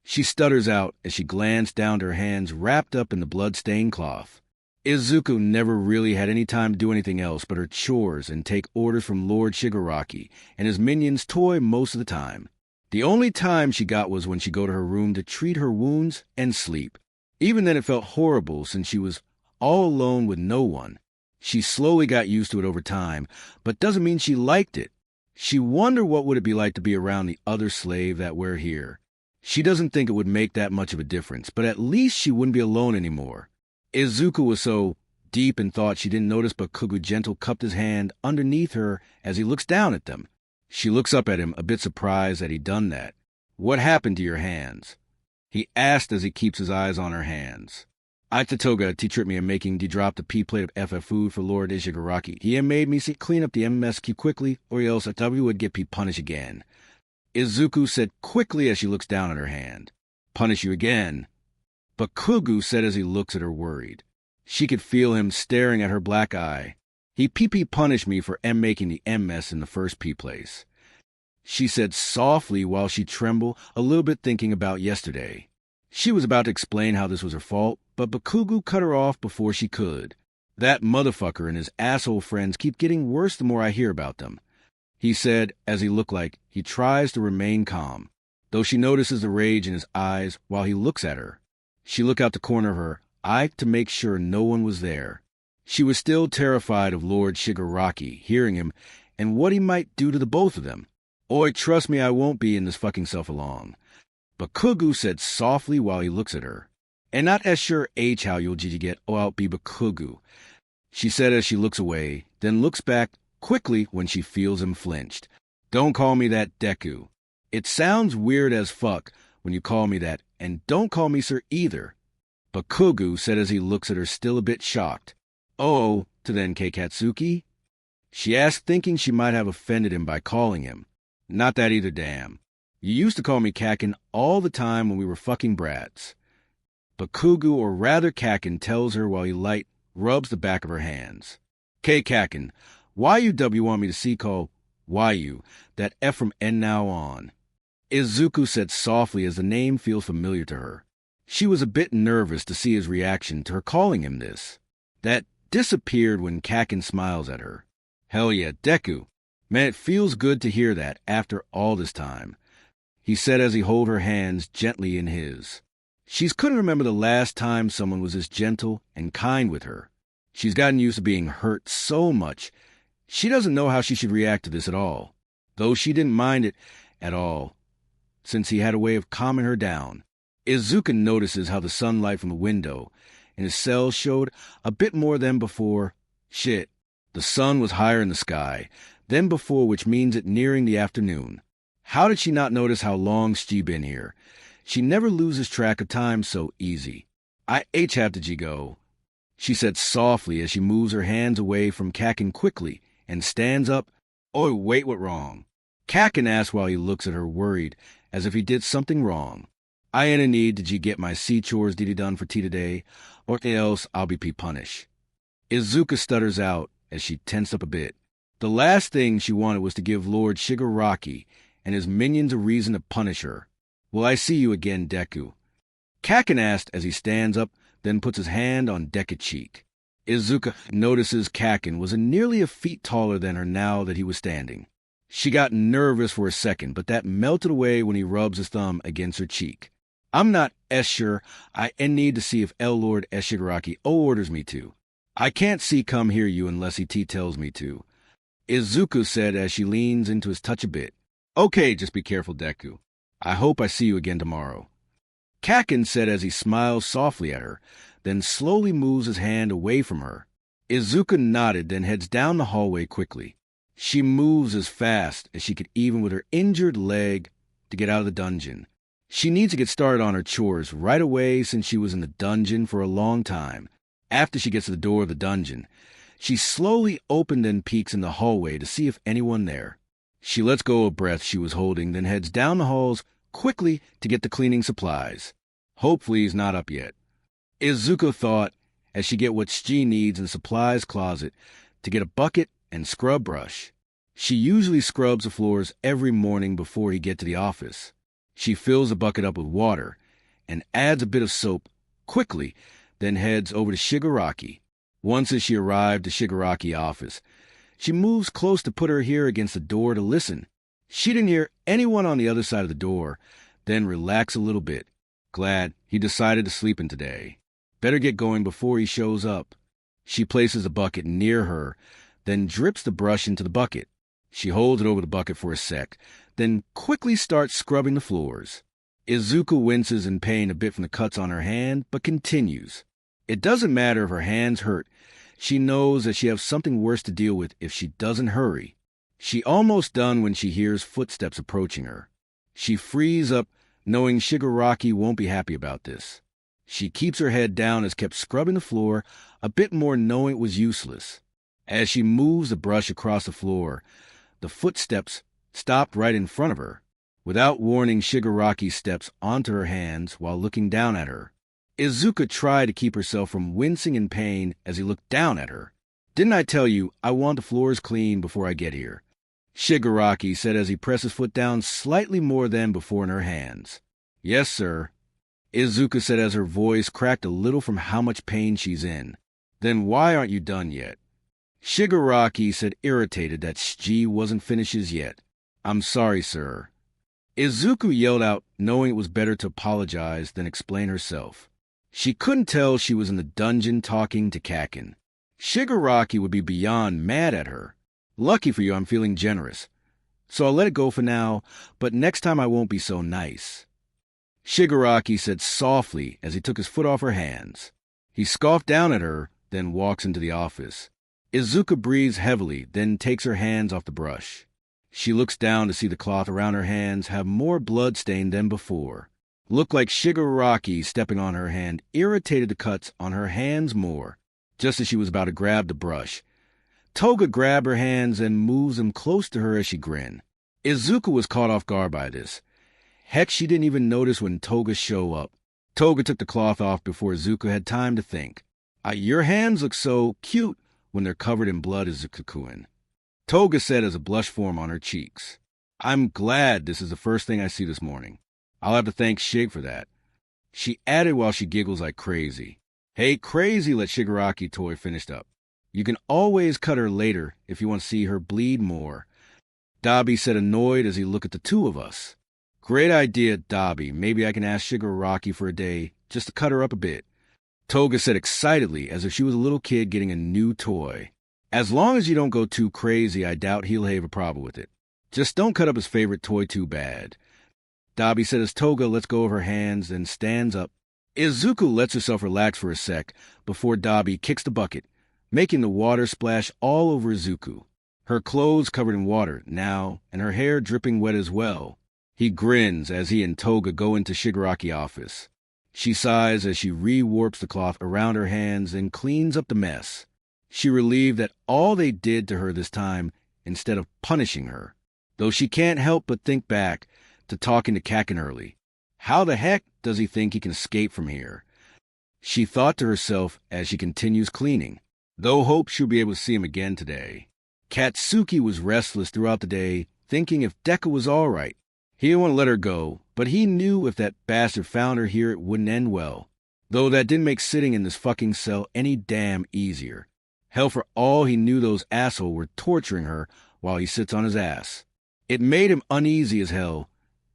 She stutters out as she glanced down to her hands wrapped up in the blood-stained cloth. Izuku never really had any time to do anything else but her chores and take orders from Lord Shigaraki and his minions toy most of the time. The only time she got was when she'd go to her room to treat her wounds and sleep. Even then it felt horrible since she was all alone with no one. She slowly got used to it over time, but doesn't mean she liked it. She wondered what would it be like to be around the other slave that were here. She doesn't think it would make that much of a difference, but at least she wouldn't be alone anymore. Izuku was so deep in thought she didn't notice, but Kugu gentle cupped his hand underneath her as he looks down at them. She looks up at him, a bit surprised that he'd done that. "What happened to your hands?" he asked as he keeps his eyes on her hands. "Aitatoga tripped me in making drop the plate of FF food for Lord Shigaraki. He made me clean up the mess quickly, or else I would get punished again," Izuku said quickly as she looks down at her hand. "Punish you again?" But Kugu said as he looks at her worried. She could feel him staring at her black eye. "He punished me for making the mess in the first place," she said softly while she trembled a little bit thinking about yesterday. She was about to explain how this was her fault, but Bakugu cut her off before she could. "That motherfucker and his asshole friends keep getting worse the more I hear about them," he said as he looked like he tries to remain calm, though she notices the rage in his eyes while he looks at her. She looked out the corner of her eye to make sure no one was there. She was still terrified of Lord Shigaraki hearing him and what he might do to the both of them. "Oi, trust me, I won't be in this fucking self along," but Kugu said softly while he looks at her. "And not as sure how you'll get out be Bakugu," she said as she looks away, then looks back quickly when she feels him flinched. "Don't call me that, Deku. It sounds weird as fuck when you call me that, and don't call me sir either," but Kugu said as he looks at her still a bit shocked. "Oh, to then Keikatsuki?" she asked, thinking she might have offended him by calling him. "Not that either, damn. You used to call me Kakin all the time when we were fucking brats." But Kugu, or rather Kakin, tells her while he light rubs the back of her hands. "K Kakin, why you want me to see call why you that F from N now on?" Izuku said softly as the name feels familiar to her. She was a bit nervous to see his reaction to her calling him this. That disappeared when Kakin smiles at her. "Hell yeah, Deku. Man, it feels good to hear that after all this time," he said as he held her hands gently in his. She couldn't remember the last time someone was this gentle and kind with her. She's gotten used to being hurt so much, she doesn't know how she should react to this at all, though she didn't mind it at all, since he had a way of calming her down. Izuku notices how the sunlight from the window in his cell showed a bit more than before. Shit, the sun was higher in the sky than before, which means it nearing the afternoon. How did she not notice how long she been here? She never loses track of time so easy. "I have to go," she said softly as she moves her hands away from Kakin quickly and stands up. "Oh, wait, what wrong?" Kakin asks while he looks at her worried, as if he did something wrong. "I ain't in need did you get my sea chores done for tea today, or else I'll be punished." Izuku stutters out as she tensed up a bit. The last thing she wanted was to give Lord Shigaraki and his minions a reason to punish her. "Will I see you again, Deku?" Kakin asked as he stands up, then puts his hand on Deku's cheek. Izuku notices Kakin was nearly a feet taller than her now that he was standing. She got nervous for a second, but that melted away when he rubs his thumb against her cheek. "I'm not sure I need to see if Lord Shigaraki orders me to. I can't see come hear you unless he tells me to," Izuku said as she leans into his touch a bit. "Okay, just be careful, Deku. I hope I see you again tomorrow," Kakin said as he smiles softly at her, then slowly moves his hand away from her. Izuku nodded, then heads down the hallway quickly. She moves as fast as she could, even with her injured leg, to get out of the dungeon. She needs to get started on her chores right away since she was in the dungeon for a long time. After she gets to the door of the dungeon, she slowly opens and peeks in the hallway to see if anyone there. She lets go of breath she was holding, then heads down the halls quickly to get the cleaning supplies. Hopefully he's not up yet, Izuku thought as she get what she needs in the supplies closet to get a bucket and scrub brush. She usually scrubs the floors every morning before he get to the office. She fills the bucket up with water and adds a bit of soap quickly, then heads over to Shigaraki. Once as she arrived at Shigaraki office, she moves close to put her ear against the door to listen. She didn't hear anyone on the other side of the door, then relax a little bit. Glad he decided to sleep in today. Better get going before he shows up. She places a bucket near her, then drips the brush into the bucket. She holds it over the bucket for a sec, then quickly starts scrubbing the floors. Izuku winces in pain a bit from the cuts on her hand, but continues. It doesn't matter if her hands hurt. She knows that she has something worse to deal with if she doesn't hurry. She almost done when she hears footsteps approaching her. She frees up, knowing Shigaraki won't be happy about this. She keeps her head down as kept scrubbing the floor, a bit more knowing it was useless. As she moves the brush across the floor, the footsteps stopped right in front of her. Without warning, Shigaraki steps onto her hands while looking down at her. Izuku tried to keep herself from wincing in pain as he looked down at her. "Didn't I tell you I want the floors clean before I get here?" Shigaraki said as he pressed his foot down slightly more than before in her hands. "Yes, sir," Izuku said as her voice cracked a little from how much pain she's in. "Then why aren't you done yet?" Shigaraki said, irritated that she wasn't finished yet. "I'm sorry, sir." Izuku yelled out, knowing it was better to apologize than explain herself. She couldn't tell she was in the dungeon talking to Kakin. Shigaraki would be beyond mad at her. "Lucky for you, I'm feeling generous. So I'll let it go for now, but next time I won't be so nice." Shigaraki said softly as he took his foot off her hands. He scoffed down at her, then walks into the office. Izuku breathes heavily, then takes her hands off the brush. She looks down to see the cloth around her hands have more blood stain than before. Looked like Shigaraki stepping on her hand irritated the cuts on her hands more. Just as she was about to grab the brush, Toga grabbed her hands and moves them close to her as she grinned. Izuku was caught off guard by this. Heck, she didn't even notice when Toga showed up. Toga took the cloth off before Izuku had time to think. Your hands look so cute when they're covered in blood, Izuku-kun," Toga said as a blush formed on her cheeks. "I'm glad this is the first thing I see this morning. I'll have to thank Shig for that." She added while she giggles like crazy. "Hey, crazy, let Shigaraki toy finished up. You can always cut her later if you want to see her bleed more." Dabi said, annoyed as he looked at the two of us. "Great idea, Dabi. Maybe I can ask Shigaraki for a day, just to cut her up a bit." Toga said excitedly, as if she was a little kid getting a new toy. "As long as you don't go too crazy, I doubt he'll have a problem with it. Just don't cut up his favorite toy too bad." Dabi said as Toga lets go of her hands and stands up. Izuku lets herself relax for a sec before Dabi kicks the bucket, making the water splash all over Izuku. Her clothes covered in water now, and her hair dripping wet as well. He grins as he and Toga go into Shigaraki's office. She sighs as she re-warps the cloth around her hands and cleans up the mess. She relieved that all they did to her this time instead of punishing her. Though she can't help but think back to talking to Kakin early. How the heck does he think he can escape from here? She thought to herself as she continues cleaning, though hoped she'll be able to see him again today. Katsuki was restless throughout the day, thinking if Deku was all right. He didn't want to let her go, but he knew if that bastard found her here it wouldn't end well. Though that didn't make sitting in this fucking cell any damn easier. Hell, for all he knew those assholes were torturing her while he sits on his ass. It made him uneasy as hell,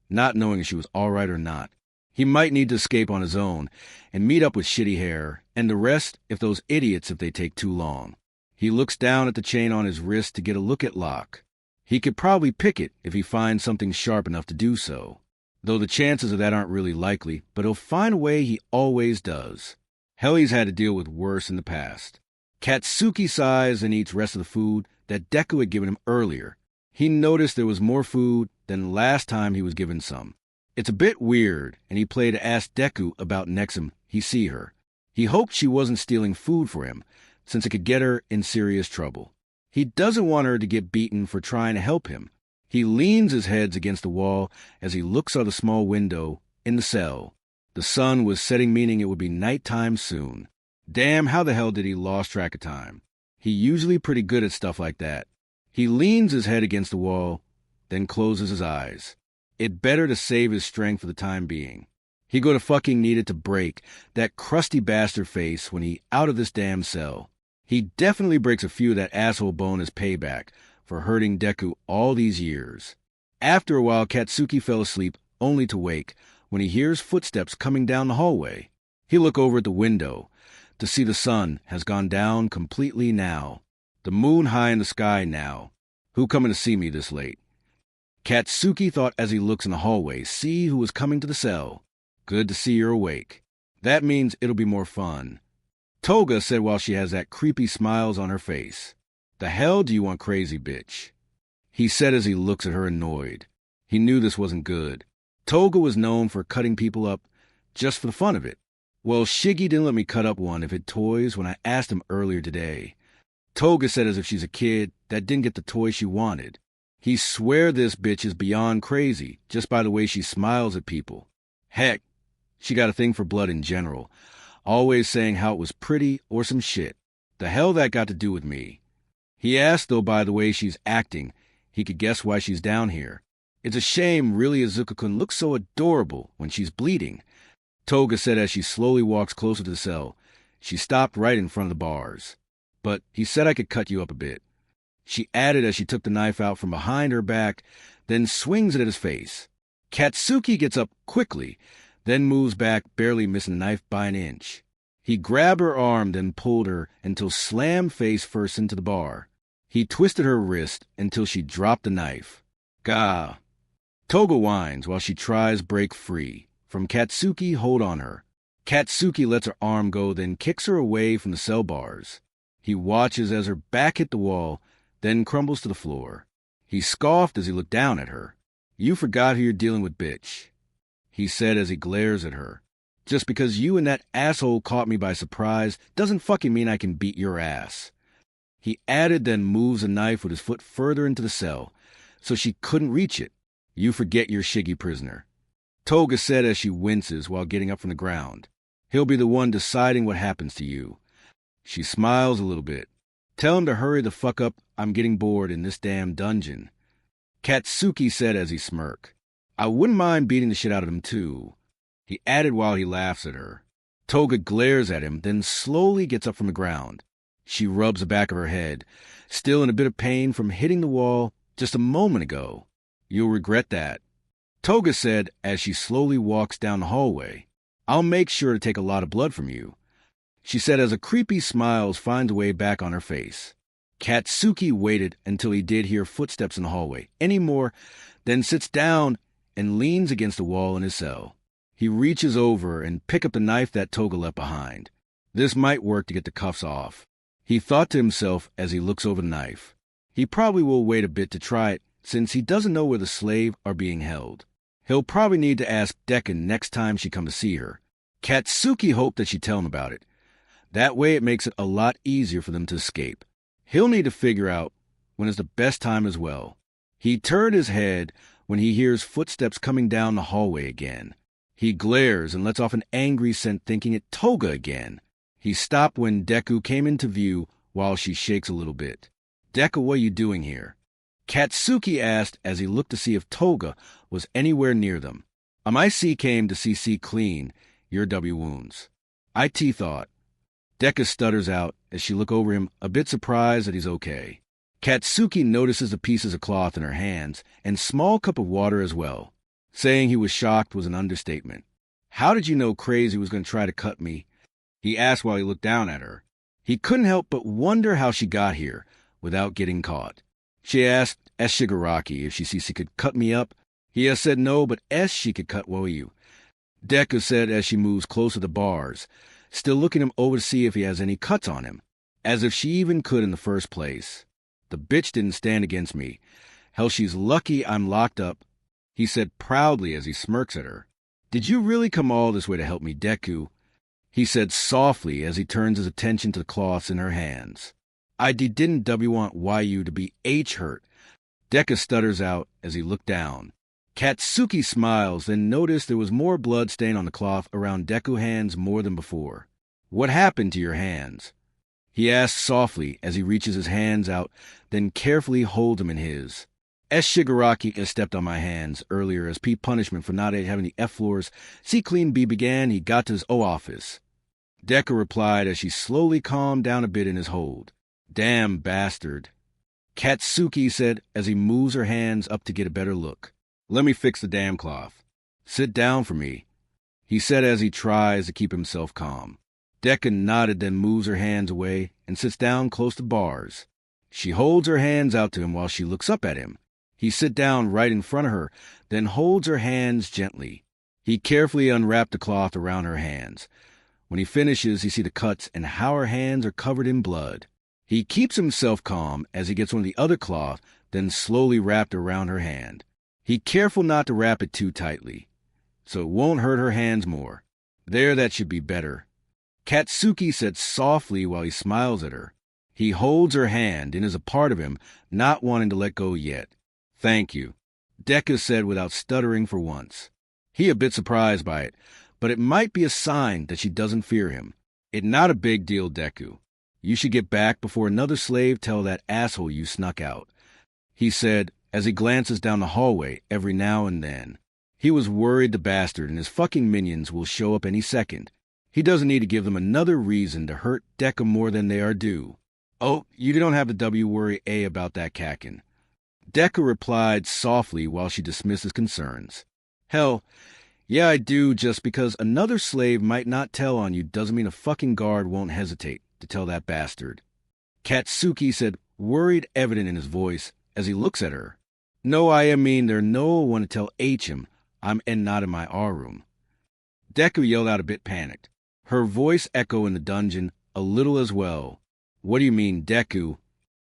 not knowing if she was all right or not. He might need to escape on his own and meet up with Shitty Hair, and the rest if they take too long. He looks down at the chain on his wrist to get a look at Locke. He could probably pick it if he finds something sharp enough to do so. Though the chances of that aren't really likely, but he'll find a way, he always does. Hell, he's had to deal with worse in the past. Katsuki sighs and eats rest of the food that Deku had given him earlier. He noticed there was more food than last time he was given some. It's a bit weird, and he played to ask Deku about next time he see her. He hoped she wasn't stealing food for him, since it could get her in serious trouble. He doesn't want her to get beaten for trying to help him. He leans his head against the wall as he looks out the small window in the cell. The sun was setting, meaning it would be nighttime soon. Damn, how the hell did he lose track of time? He usually pretty good at stuff like that. He leans his head against the wall, then closes his eyes. It better to save his strength for the time being. He go to fucking needed to break that crusty bastard face when he out of this damn cell. He definitely breaks a few of that asshole bone as payback for hurting Deku all these years. After a while, Katsuki fell asleep, only to wake when he hears footsteps coming down the hallway. He look over at the window to see the sun has gone down completely now. The moon high in the sky now. Who coming to see me this late? Katsuki thought as he looks in the hallway, see who was coming to the cell. Good to see you're awake. That means it'll be more fun. Toga said while she has that creepy smiles on her face. The hell do you want, crazy bitch? He said as he looks at her annoyed. He knew this wasn't good. Toga was known for cutting people up just for the fun of it. Well, Shiggy didn't let me cut up one of his toys when I asked him earlier today. Toga said as if she's a kid that didn't get the toy she wanted. He swear this bitch is beyond crazy just by the way she smiles at people. Heck, she got a thing for blood in general, always saying how it was pretty or some shit. The hell that got to do with me? He asked, though, by the way she's acting, he could guess why she's down here. It's a shame, really, Izuku-kun looks so adorable when she's bleeding. Toga said as she slowly walks closer to the cell. She stopped right in front of the bars. But he said I could cut you up a bit. She added as she took the knife out from behind her back, then swings it at his face. Katsuki gets up quickly, then moves back, barely missing the knife by an inch. He grabbed her arm, then pulled her until slammed face first into the bar. He twisted her wrist until she dropped the knife. Gah! Toga whines while she tries break free. From Katsuki, hold on her. Katsuki lets her arm go, then kicks her away from the cell bars. He watches as her back hit the wall, then crumbles to the floor. He scoffed as he looked down at her. You forgot who you're dealing with, bitch, he said as he glares at her. Just because you and that asshole caught me by surprise doesn't fucking mean I can beat your ass. He added, then moves a knife with his foot further into the cell, so she couldn't reach it. You forget you're Shiggy prisoner, Toga said as she winces while getting up from the ground. He'll be the one deciding what happens to you. She smiles a little bit. Tell him to hurry the fuck up, I'm getting bored in this damn dungeon. Katsuki said as he smirked. I wouldn't mind beating the shit out of him too, he added while he laughs at her. Toga glares at him, then slowly gets up from the ground. She rubs the back of her head, still in a bit of pain from hitting the wall just a moment ago. You'll regret that, Toga said as she slowly walks down the hallway. I'll make sure to take a lot of blood from you, she said as a creepy smile finds a way back on her face. Katsuki waited until he did hear footsteps in the hallway anymore, then sits down and leans against the wall in his cell. He reaches over and picks up the knife that Toga left behind. This might work to get the cuffs off, he thought to himself as he looks over the knife. He probably will wait a bit to try it since he doesn't know where the slaves are being held. He'll probably need to ask Deku next time she comes to see her. Katsuki hoped that she'd tell him about it. That way it makes it a lot easier for them to escape. He'll need to figure out when is the best time as well. He turned his head when he hears footsteps coming down the hallway again. He glares and lets off an angry scent, thinking it Toga again. He stopped when Deku came into view while she shakes a little bit. Deku, what are you doing here? Katsuki asked as he looked to see if Toga was anywhere near them. MIC came to see clean your W wounds, IT thought. Deku stutters out as she looks over him, a bit surprised that he's okay. Katsuki notices the pieces of cloth in her hands and small cup of water as well. Saying he was shocked was an understatement. How did you know Crazy was going to try to cut me? He asked while he looked down at her. He couldn't help but wonder how she got here without getting caught. She asked shigaraki if she could cut me up. He has said no, but she could cut you. Deku said as she moves closer to the bars, still looking him over to see if he has any cuts on him, as if she even could in the first place. The bitch didn't stand against me. Hell, she's lucky I'm locked up, he said proudly as he smirks at her. Did you really come all this way to help me, Deku? He said softly as he turns his attention to the cloths in her hands. I didn't want you to be hurt. Deku stutters out as he looked down. Katsuki smiles, then noticed there was more blood stain on the cloth around Deku's hands more than before. What happened to your hands? He asks softly as he reaches his hands out, then carefully holds them in his. Shigaraki has stepped on my hands earlier as punishment for not having the F floors. Clean B began, he got to his office. Deku replied as she slowly calmed down a bit in his hold. Damn bastard, Katsuki said as he moves her hands up to get a better look. Let me fix the damn cloth. Sit down for me, he said as he tries to keep himself calm. Deku nodded, then moves her hands away and sits down close to bars. She holds her hands out to him while she looks up at him. He sits down right in front of her, then holds her hands gently. He carefully unwrapped the cloth around her hands. When he finishes, you see the cuts and how her hands are covered in blood. He keeps himself calm as he gets one of the other cloth, then slowly wrapped around her hand. He careful not to wrap it too tightly, so it won't hurt her hands more. There, that should be better. Katsuki said softly while he smiles at her. He holds her hand and is a part of him, not wanting to let go yet. Thank you, Deku said without stuttering for once. He a bit surprised by it, but it might be a sign that she doesn't fear him. It not a big deal, Deku. You should get back before another slave tell that asshole you snuck out, he said as he glances down the hallway every now and then. He was worried the bastard and his fucking minions will show up any second. He doesn't need to give them another reason to hurt Deku more than they are due. Oh, you don't have the W worry A about that Kakin. Deku replied softly while she dismissed his concerns. Hell, yeah I do, just because another slave might not tell on you doesn't mean a fucking guard won't hesitate to tell that bastard. Katsuki said, worried evident in his voice as he looks at her. No, I mean there no one to tell him I'm not in my R room. Deku yelled out a bit panicked. Her voice echoed in the dungeon a little as well. What do you mean, Deku?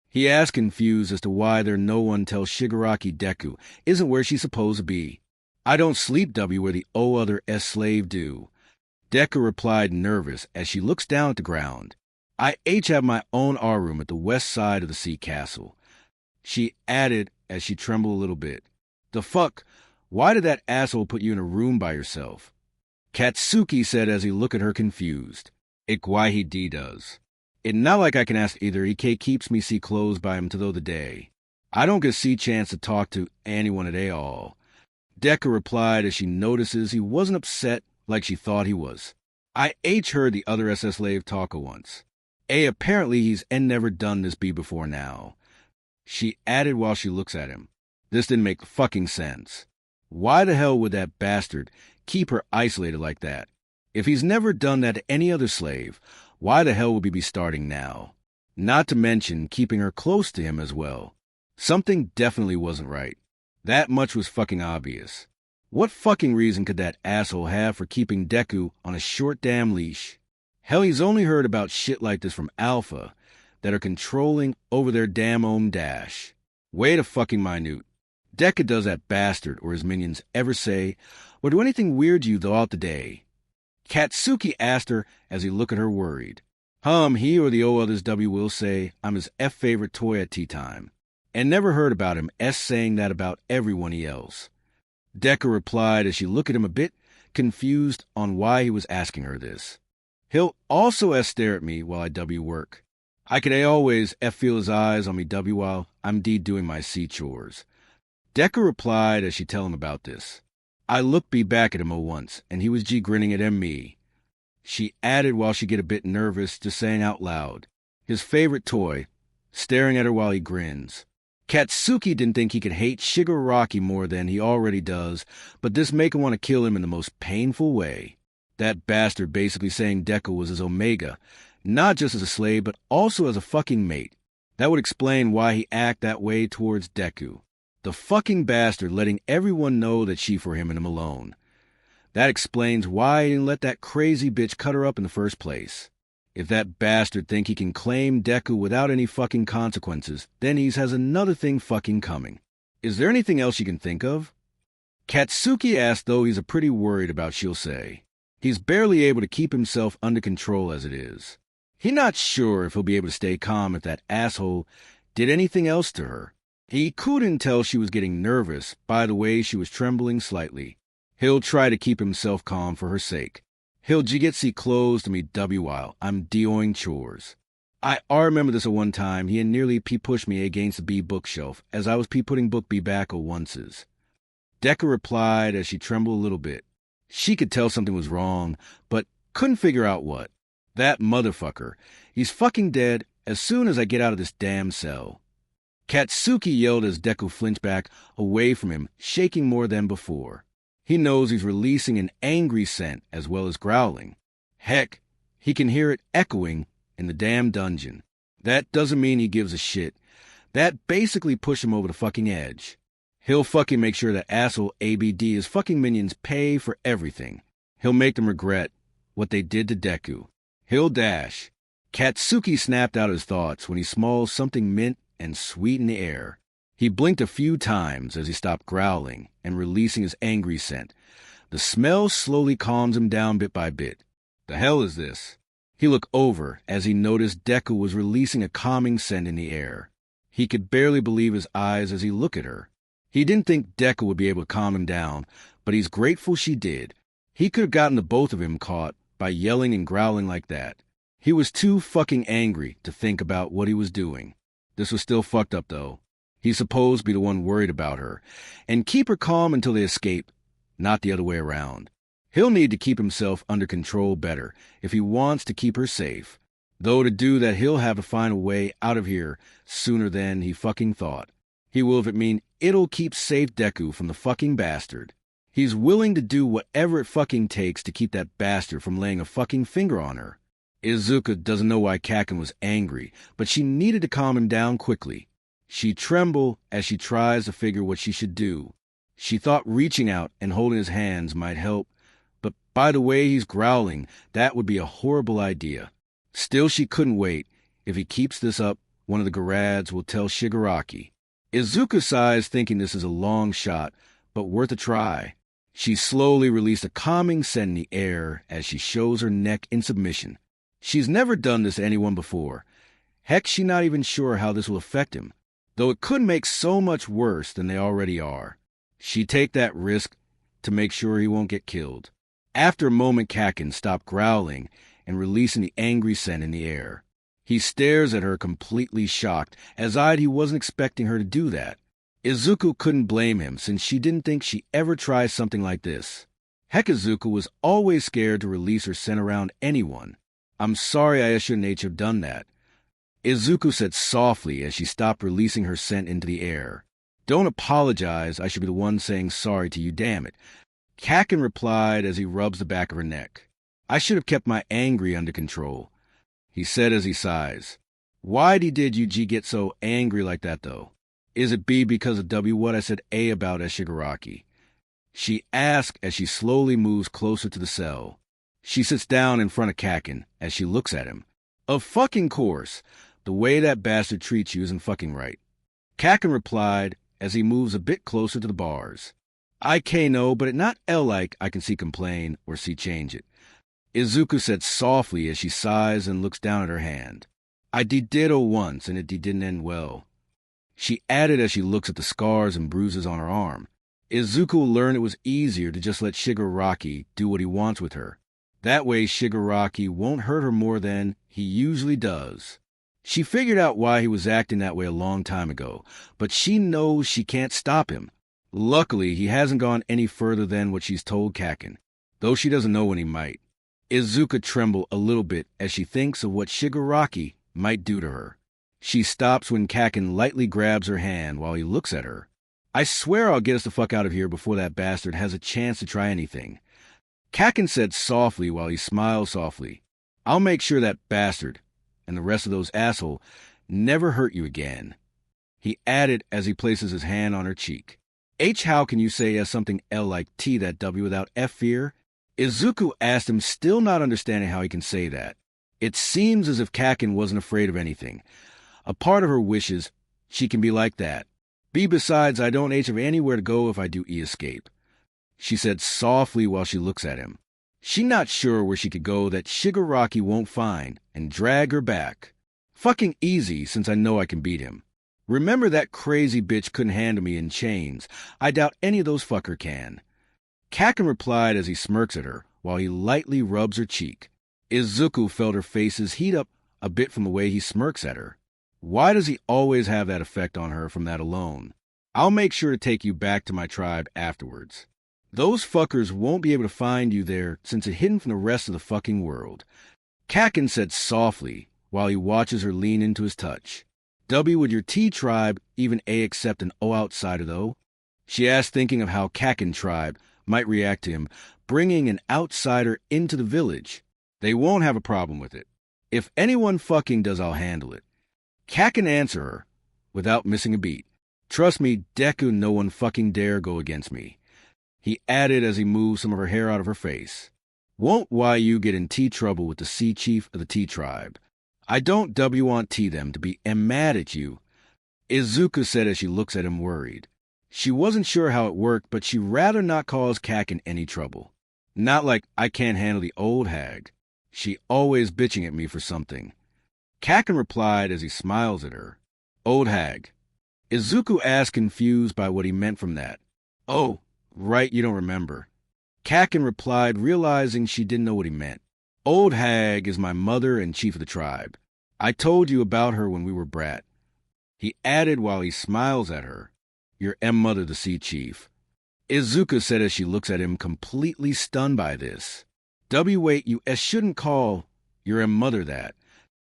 He asked, confused as to why there no one tells Shigaraki Deku isn't where she's supposed to be. I don't sleep W where the other slave do. Deku replied, nervous as she looks down at the ground. I have my own R room at the west side of the sea castle. She added as she trembled a little bit. The fuck? Why did that asshole put you in a room by yourself? Katsuki said as he looked at her confused. Why he does. It not like I can ask either. He keeps me see clothes by him to the day. I don't get see chance to talk to anyone at all. Deku replied as she notices he wasn't upset like she thought he was. I heard the other SS slave talk once. Apparently he's never done this before now. She added while she looks at him. This didn't make fucking sense. Why the hell would that bastard keep her isolated like that? If he's never done that to any other slave, why the hell would he be starting now? Not to mention keeping her close to him as well. Something definitely wasn't right. That much was fucking obvious. What fucking reason could that asshole have for keeping Deku on a short damn leash? Hell, he's only heard about shit like this from Alpha that are controlling over their damn own dash. Way to fucking minute. Deku does that bastard or his minions ever say or do anything weird to you throughout the day? Katsuki asked her as he looked at her worried. He or the others W will say I'm his favorite toy at tea time. And never heard about him saying that about everyone else. Deku replied as she looked at him a bit confused on why he was asking her this. He'll also stare at me while I W work. I could always feel his eyes on me W while I'm doing my sea chores. Deku replied as she tell him about this. I looked back at him once, and he was grinning at me. She added while she get a bit nervous, just saying out loud. His favorite toy, staring at her while he grins. Katsuki didn't think he could hate Shigaraki more than he already does, but this make him want to kill him in the most painful way. That bastard basically saying Deku was his omega, not just as a slave, but also as a fucking mate. That would explain why he act that way towards Deku. The fucking bastard letting everyone know that she for him and him alone. That explains why he didn't let that crazy bitch cut her up in the first place. If that bastard think he can claim Deku without any fucking consequences, then he has another thing fucking coming. Is there anything else you can think of? Katsuki asked, though he's pretty worried about she'll say. He's barely able to keep himself under control as it is. He's not sure if he'll be able to stay calm if that asshole did anything else to her. He couldn't tell she was getting nervous by the way she was trembling slightly. He'll try to keep himself calm for her sake. He'll get see clothes to me W while I'm doing chores. I remember this one time he had nearly pushed me against the B bookshelf as I was putting book B back onces. Deku replied as she trembled a little bit. She could tell something was wrong, but couldn't figure out what. That motherfucker. He's fucking dead as soon as I get out of this damn cell. Katsuki yelled as Deku flinched back away from him, shaking more than before. He knows he's releasing an angry scent as well as growling. Heck, he can hear it echoing in the damn dungeon. That doesn't mean he gives a shit. That basically pushed him over the fucking edge. He'll fucking make sure that asshole ABD his fucking minions pay for everything. He'll make them regret what they did to Deku. He'll dash. Katsuki snapped out his thoughts when he smelled something mint and sweet in the air. He blinked a few times as he stopped growling and releasing his angry scent. The smell slowly calms him down bit by bit. The hell is this? He looked over as he noticed Deku was releasing a calming scent in the air. He could barely believe his eyes as he looked at her. He didn't think Deku would be able to calm him down, but he's grateful she did. He could have gotten the both of them caught by yelling and growling like that. He was too fucking angry to think about what he was doing. This was still fucked up, though. He's supposed to be the one worried about her, and keep her calm until they escape, not the other way around. He'll need to keep himself under control better if he wants to keep her safe. Though to do that, he'll have to find a way out of here sooner than he fucking thought. He will if it mean it'll keep safe Deku from the fucking bastard. He's willing to do whatever it fucking takes to keep that bastard from laying a fucking finger on her. Izuku doesn't know why Kaken was angry, but she needed to calm him down quickly. She trembled as she tries to figure what she should do. She thought reaching out and holding his hands might help, but by the way he's growling, that would be a horrible idea. Still, she couldn't wait. If he keeps this up, one of the Garads will tell Shigaraki. Izuku sighs, thinking this is a long shot, but worth a try. She slowly released a calming scent in the air as she shows her neck in submission. She's never done this to anyone before. Heck, she's not even sure how this will affect him, though it could make so much worse than they already are. She'd take that risk to make sure he won't get killed. After a moment, Kaken stopped growling and releasing the angry scent in the air. He stares at her completely shocked, as eyed he wasn't expecting her to do that. Izuku couldn't blame him since she didn't think she ever try something like this. Heck, Izuku was always scared to release her scent around anyone. I'm sorry I shouldn't have done that, Izuku said softly as she stopped releasing her scent into the air. Don't apologize, I should be the one saying sorry to you, damn it. Kaken replied as he rubs the back of her neck. I should have kept my anger under control, he said as he sighs. Why did you get so angry like that, though? Is it B because of W what I said A about as Shigaraki? She asked as she slowly moves closer to the cell. She sits down in front of Kaken as she looks at him. Of fucking course. The way that bastard treats you isn't fucking right. Kaken replied as he moves a bit closer to the bars. I know, but it not L-like I can see complain or see change it. Izuku said softly as she sighs and looks down at her hand. I did ditto once, and it didn't end well. She added as she looks at the scars and bruises on her arm. Izuku learned it was easier to just let Shigaraki do what he wants with her. That way Shigaraki won't hurt her more than he usually does. She figured out why he was acting that way a long time ago, but she knows she can't stop him. Luckily, he hasn't gone any further than what she's told Kaken, though she doesn't know when he might. Izuku trembles a little bit as she thinks of what Shigaraki might do to her. She stops when Kaken lightly grabs her hand while he looks at her. I swear I'll get us the fuck out of here before that bastard has a chance to try anything. Kaken said softly while he smiled softly. I'll make sure that bastard and the rest of those assholes never hurt you again. He added as he places his hand on her cheek. How can you say as something L like T that W without F fear? Izuku asked him, still not understanding how he can say that. It seems as if Kaken wasn't afraid of anything. A part of her wishes she can be like that. B besides, I don't have anywhere to go if I do escape, she said softly while she looks at him. She not sure where she could go that Shigaraki won't find and drag her back. Fucking easy, since I know I can beat him. Remember that crazy bitch couldn't handle me in chains. I doubt any of those fucker can. Kaken replied as he smirks at her while he lightly rubs her cheek. Izuku felt her faces heat up a bit from the way he smirks at her. Why does he always have that effect on her from that alone? I'll make sure to take you back to my tribe afterwards. Those fuckers won't be able to find you there since it's hidden from the rest of the fucking world, Kaken said softly while he watches her lean into his touch. W, would your T tribe even A accept an O outsider, though? She asked, thinking of how Kaken tribe might react to him bringing an outsider into the village. They won't have a problem with it. If anyone fucking does, I'll handle it. Kaken answered her without missing a beat. Trust me, Deku, no one fucking dare go against me, he added as he moved some of her hair out of her face. Won't YU get in tea trouble with the sea chief of the tea tribe? I don't want them to be mad at you, Izuku said as she looks at him worried. She wasn't sure how it worked, but she'd rather not cause Kakin any trouble. Not like I can't handle the old hag. She always bitching at me for something. Kakin replied as he smiles at her. Old hag. Izuku asked, confused by what he meant from that. Oh, right, you don't remember. Kakin replied, realizing she didn't know what he meant. Old hag is my mother and chief of the tribe. I told you about her when we were brat. He added while he smiles at her. Your mother, the sea chief. Izuku said as she looks at him, completely stunned by this. Wait, you shouldn't call your mother that.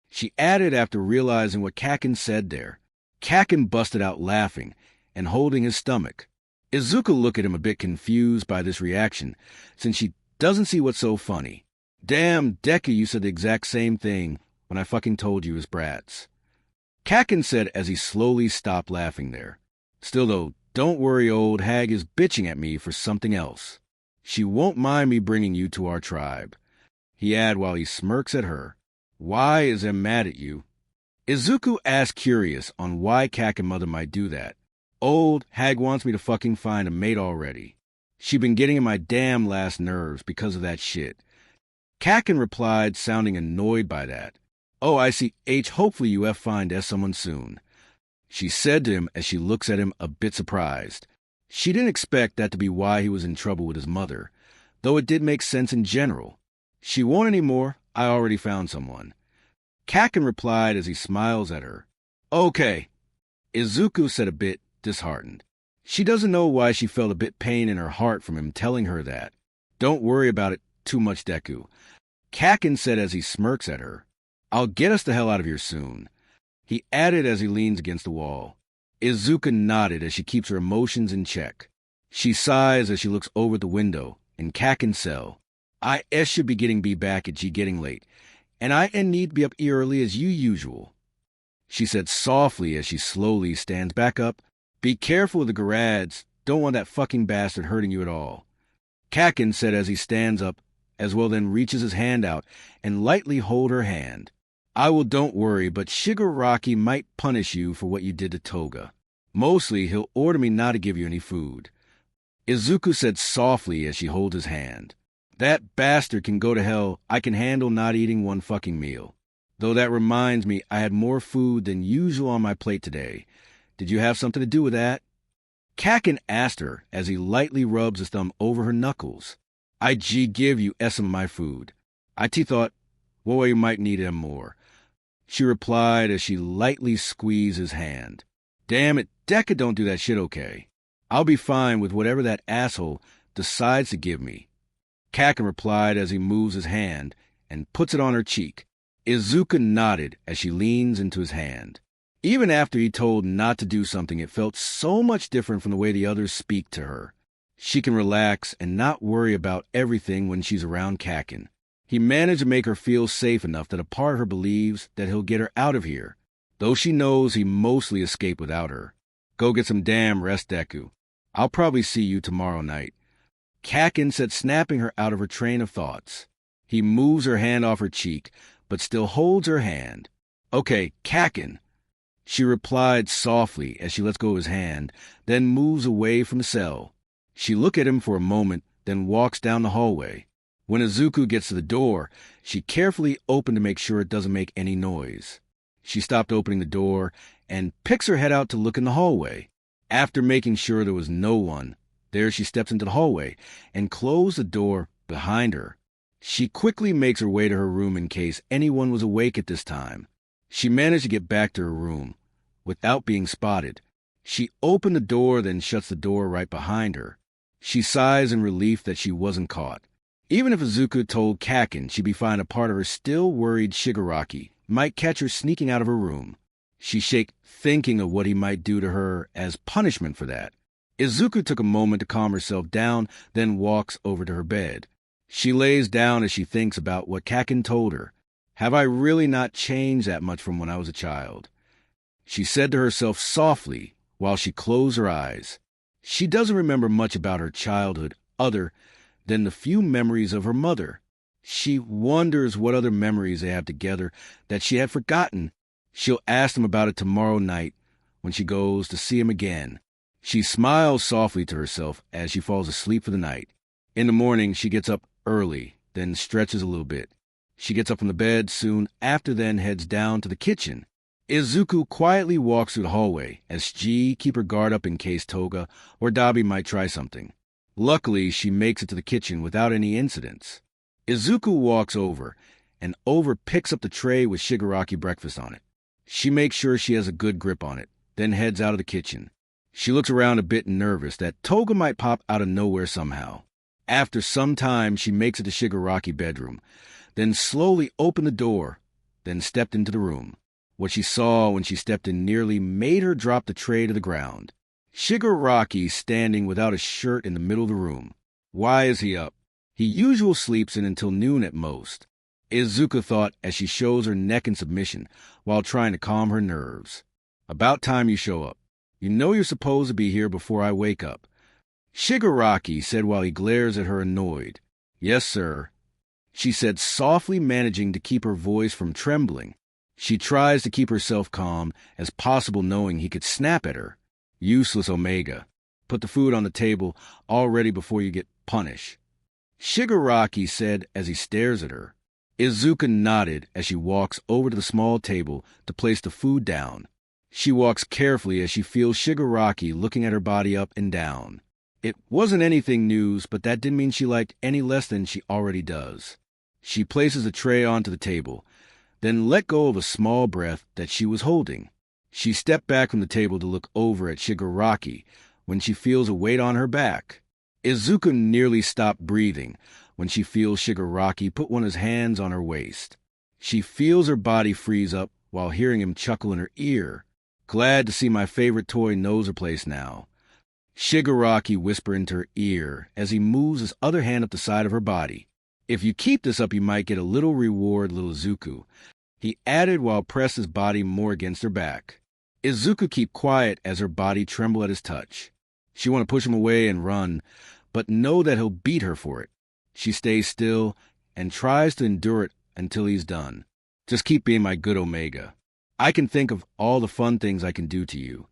She added after realizing what Kakin said there. Kakin busted out laughing and holding his stomach. Izuku looked at him a bit confused by this reaction, since she doesn't see what's so funny. Damn, Deku, you said the exact same thing when I fucking told you as brats. Kakin said as he slowly stopped laughing there. Still though, don't worry, old hag is bitching at me for something else. She won't mind me bringing you to our tribe. He added while he smirks at her. Why is em mad at you? Izuku asked, curious on why Kakin mother might do that. Old hag wants me to fucking find a mate already. She been getting in my damn last nerves because of that shit. Kakin replied, sounding annoyed by that. Oh, I see. Hopefully you find someone soon. She said to him as she looks at him a bit surprised. She didn't expect that to be why he was in trouble with his mother, though it did make sense in general. She won't anymore. I already found someone. Kakin replied as he smiles at her. Okay. Izuku said a bit disheartened. She doesn't know why she felt a bit pain in her heart from him telling her that. Don't worry about it too much, Deku. Kakin said as he smirks at her. I'll get us the hell out of here soon. He added as he leans against the wall. Izuku nodded as she keeps her emotions in check. She sighs as she looks over the window in Kakin's cell. I should be getting back at G getting late, and I need to be up early as usual. She said softly as she slowly stands back up. Be careful of the Garads. Don't want that fucking bastard hurting you at all. Kakin said as he stands up, as well then reaches his hand out and lightly hold her hand. I will, don't worry, but Shigaraki might punish you for what you did to Toga. Mostly, he'll order me not to give you any food. Izuku said softly as she holds his hand. That bastard can go to hell. I can handle not eating one fucking meal. Though that reminds me, I had more food than usual on my plate today. Did you have something to do with that? Kakin asked her as he lightly rubs his thumb over her knuckles. I give you some of my food. I thought, well, you might need him more. She replied as she lightly squeezed his hand. Damn it, Deku don't do that shit okay. I'll be fine with whatever that asshole decides to give me. Kakin replied as he moves his hand and puts it on her cheek. Izuku nodded as she leans into his hand. Even after he told not to do something, it felt so much different from the way the others speak to her. She can relax and not worry about everything when she's around Kakin. He managed to make her feel safe enough that a part of her believes that he'll get her out of here, though she knows he mostly escaped without her. Go get some damn rest, Deku. I'll probably see you tomorrow night. Kakin said, snapping her out of her train of thoughts. He moves her hand off her cheek, but still holds her hand. Okay, Kakin. She replied softly as she lets go of his hand, then moves away from the cell. She looks at him for a moment, then walks down the hallway. When Izuku gets to the door, she carefully opened to make sure it doesn't make any noise. She stopped opening the door and picks her head out to look in the hallway. After making sure there was no one, there she steps into the hallway and closed the door behind her. She quickly makes her way to her room in case anyone was awake at this time. She managed to get back to her room without being spotted. She opened the door, then shuts the door right behind her. She sighs in relief that she wasn't caught. Even if Izuku told Kakin she'd be fine, a part of her still worried Shigaraki might catch her sneaking out of her room. She shakes, thinking of what he might do to her as punishment for that. Izuku took a moment to calm herself down, then walks over to her bed. She lays down as she thinks about what Kakin told her. Have I really not changed that much from when I was a child? She said to herself softly while she closed her eyes. She doesn't remember much about her childhood other than the few memories of her mother. She wonders what other memories they have together that she had forgotten. She'll ask them about it tomorrow night when she goes to see him again. She smiles softly to herself as she falls asleep for the night. In the morning, she gets up early, then stretches a little bit. She gets up from the bed soon after, then heads down to the kitchen. Izuku quietly walks through the hallway as she keeps her guard up in case Toga or Dabi might try something. Luckily, she makes it to the kitchen without any incidents. Izuku walks over and picks up the tray with shigaraki breakfast on it. She makes sure she has a good grip on it, then heads out of the kitchen. She looks around a bit nervous that Toga might pop out of nowhere somehow. After some time, she makes it to Shigaraki bedroom, then slowly opened the door, then stepped into the room. What she saw when she stepped in nearly made her drop the tray to the ground. Shigaraki standing without a shirt in the middle of the room. Why is he up? He usually sleeps in until noon at most, Izuku thought as she shows her neck in submission while trying to calm her nerves. About time you show up. You know you're supposed to be here before I wake up. Shigaraki said while he glares at her annoyed. Yes, sir, she said softly, managing to keep her voice from trembling. She tries to keep herself calm as possible, knowing he could snap at her. Useless Omega. Put the food on the table all ready before you get punished, Shigaraki said as he stares at her. Izuku nodded as she walks over to the small table to place the food down. She walks carefully as she feels Shigaraki looking at her body up and down. It wasn't anything news, but that didn't mean she liked any less than she already does. She places a tray onto the table, then let go of a small breath that she was holding. She stepped back from the table to look over at Shigaraki when she feels a weight on her back. Izuku nearly stopped breathing when she feels Shigaraki put one of his hands on her waist. She feels her body freeze up while hearing him chuckle in her ear. Glad to see my favorite toy knows her place now, Shigaraki whispered into her ear as he moves his other hand up the side of her body. If you keep this up, you might get a little reward, little Izuku, he added while pressed his body more against her back. Izuku keep quiet as her body trembled at his touch. She want to push him away and run, but know that he'll beat her for it. She stays still and tries to endure it until he's done. Just keep being my good Omega. I can think of all the fun things I can do to you,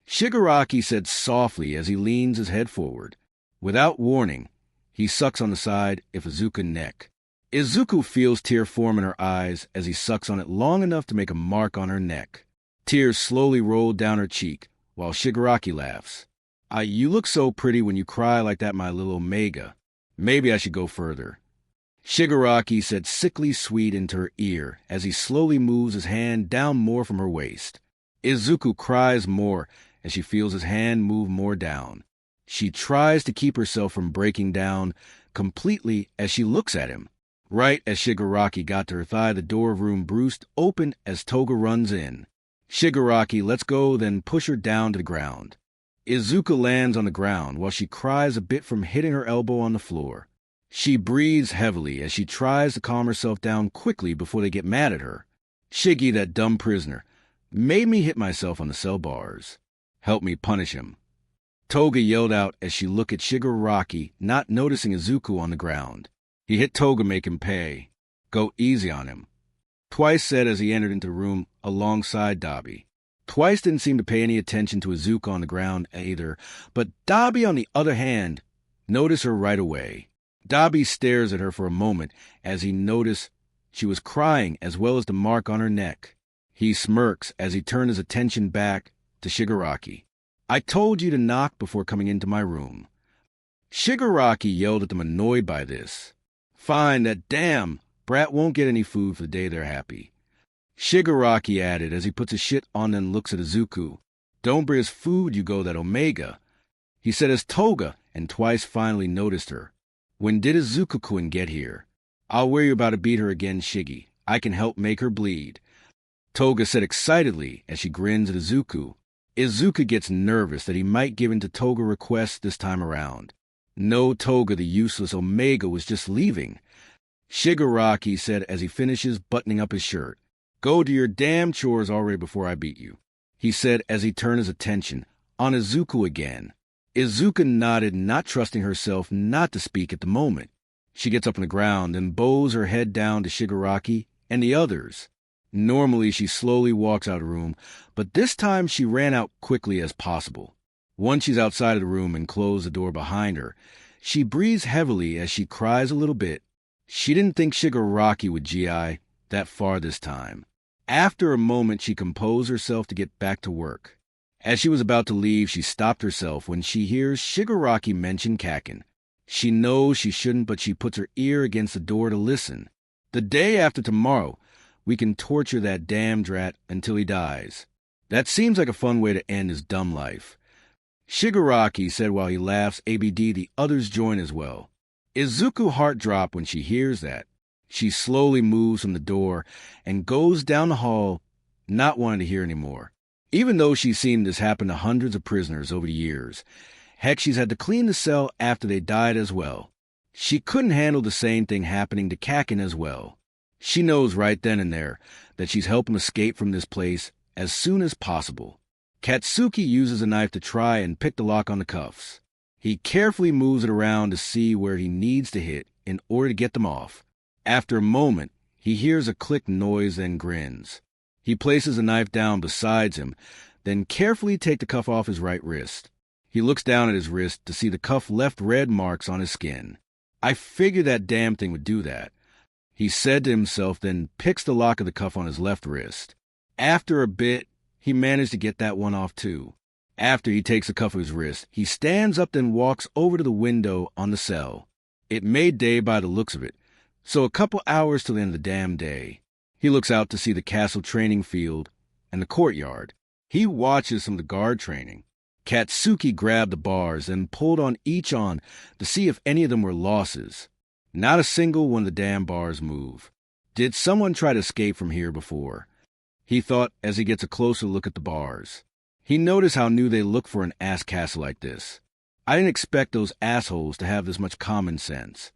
Shigaraki said softly as he leans his head forward. Without warning, he sucks on the side of Izuku's neck. Izuku feels tear form in her eyes as he sucks on it long enough to make a mark on her neck. Tears slowly roll down her cheek while Shigaraki laughs. You look so pretty when you cry like that, my little Omega. Maybe I should go further, Shigaraki said sickly sweet into her ear as he slowly moves his hand down more from her waist. Izuku cries more as she feels his hand move more down. She tries to keep herself from breaking down completely as she looks at him. Right as Shigaraki got to her thigh, the door of room Bruce opened as Toga runs in. Shigaraki lets go, then push her down to the ground. Izuku lands on the ground while she cries a bit from hitting her elbow on the floor. She breathes heavily as she tries to calm herself down quickly before they get mad at her. Shiggy, that dumb prisoner, made me hit myself on the cell bars. Help me punish him, Toga yelled out as she looked at Shigaraki, not noticing Izuku on the ground. He hit Toga, make him pay. Go easy on him, Twice said as he entered into the room alongside Dabi. Twice didn't seem to pay any attention to Izuku on the ground either, but Dabi, on the other hand, noticed her right away. Dabi stares at her for a moment as he noticed she was crying as well as the mark on her neck. He smirks as he turned his attention back to Shigaraki. I told you to knock before coming into my room. Shigaraki yelled at them, annoyed by this. Fine, that damn brat won't get any food for the day they're happy, Shigaraki added as he puts his shit on and looks at Izuku. Don't bring us food, you go, that Omega, he said as Toga and Twice finally noticed her. When did Izuku-kun get here? I'll worry about to beat her again, Shiggy. I can help make her bleed, Toga said excitedly as she grins at Izuku. Izuku gets nervous that he might give in to Toga's request this time around. No, Toga, the useless Omega, was just leaving, Shigaraki said as he finishes buttoning up his shirt. Go do your damn chores already before I beat you, he said as he turned his attention on Izuku again. Izuku nodded, not trusting herself not to speak at the moment. She gets up on the ground and bows her head down to Shigaraki and the others. Normally, she slowly walks out of the room, but this time she ran out quickly as possible. Once she's outside of the room and closed the door behind her, she breathes heavily as she cries a little bit. She didn't think Shigaraki would GI that far this time. After a moment, she composed herself to get back to work. As she was about to leave, she stopped herself when she hears Shigaraki mention Kakin. She knows she shouldn't, but she puts her ear against the door to listen. The day after tomorrow, we can torture that damn drat until he dies. That seems like a fun way to end his dumb life. Shigaraki said while he laughs. ABD, the others join as well. Izuku heart drop when she hears that. She slowly moves from the door and goes down the hall, not wanting to hear anymore. Even though she's seen this happen to hundreds of prisoners over the years. Heck, she's had to clean the cell after they died as well. She couldn't handle the same thing happening to Kakin as well. She knows right then and there that she's helped him escape from this place as soon as possible. Katsuki uses a knife to try and pick the lock on the cuffs. He carefully moves it around to see where he needs to hit in order to get them off. After a moment, he hears a click noise and grins. He places the knife down beside him, then carefully takes the cuff off his right wrist. He looks down at his wrist to see the cuff left red marks on his skin. I figured that damn thing would do that, he said to himself, then picks the lock of the cuff on his left wrist. After a bit, he managed to get that one off too. After he takes the cuff of his wrist, he stands up then walks over to the window on the cell. It made day by the looks of it, so a couple hours till the end of the damn day. He looks out to see the castle training field and the courtyard. He watches some of the guard training. Katsuki grabbed the bars and pulled on each to see if any of them were losses. Not a single one of the damn bars move. Did someone try to escape from here before? He thought as he gets a closer look at the bars. He noticed how new they look for an ass castle like this. I didn't expect those assholes to have this much common sense.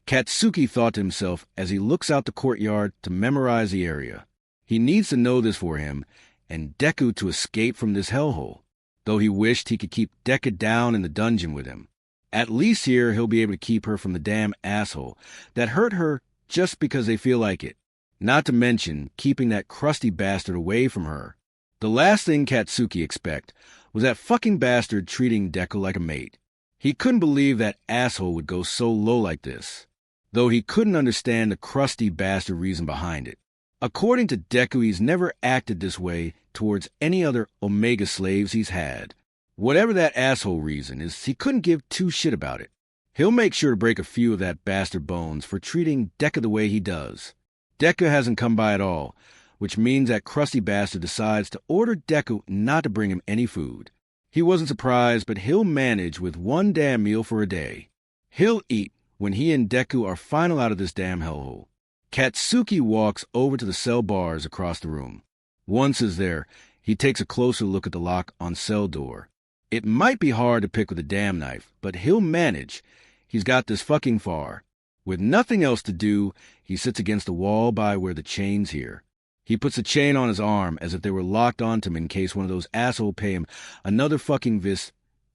Katsuki thought to himself as he looks out the courtyard to memorize the area. He needs to know this for him and Deku to escape from this hellhole, though he wished he could keep Deku down in the dungeon with him. At least here he'll be able to keep her from the damn asshole that hurt her just because they feel like it. Not to mention keeping that crusty bastard away from her. The last thing Katsuki expected was that fucking bastard treating Deku like a mate. He couldn't believe that asshole would go so low like this, though he couldn't understand the crusty bastard reason behind it. According to Deku, he's never acted this way towards any other Omega slaves he's had. Whatever that asshole reason is, he couldn't give two shit about it. He'll make sure to break a few of that bastard bones for treating Deku the way he does. Deku hasn't come by at all, which means that crusty bastard decides to order Deku not to bring him any food. He wasn't surprised, but he'll manage with one damn meal for a day. He'll eat when he and Deku are final out of this damn hellhole. Katsuki walks over to the cell bars across the room. Once he's there, he takes a closer look at the lock on cell door. It might be hard to pick with a damn knife, but he'll manage. He's got this fucking far. With nothing else to do, he sits against the wall by where the chain's here. He puts a chain on his arm as if they were locked onto him in case one of those assholes pay him another fucking vis.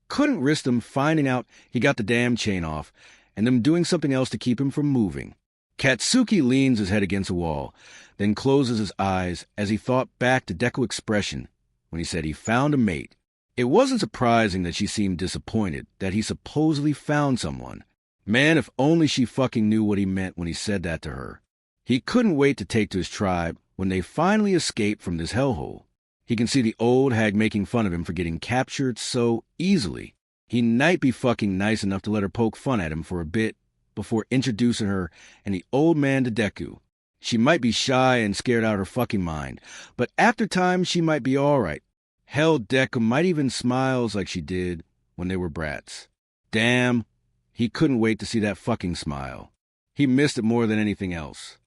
Couldn't risk them finding out he got the damn chain off and them doing something else to keep him from moving. Katsuki leans his head against the wall, then closes his eyes as he thought back to Deku's expression when he said he found a mate. It wasn't surprising that she seemed disappointed that he supposedly found someone. Man, if only she fucking knew what he meant when he said that to her. He couldn't wait to take to his tribe when they finally escape from this hellhole. He can see the old hag making fun of him for getting captured so easily. He might be fucking nice enough to let her poke fun at him for a bit before introducing her and the old man to Deku. She might be shy and scared out of her fucking mind, but after time she might be all right. Hell, Deku might even smiles like she did when they were brats. Damn, he couldn't wait to see that fucking smile. He missed it more than anything else.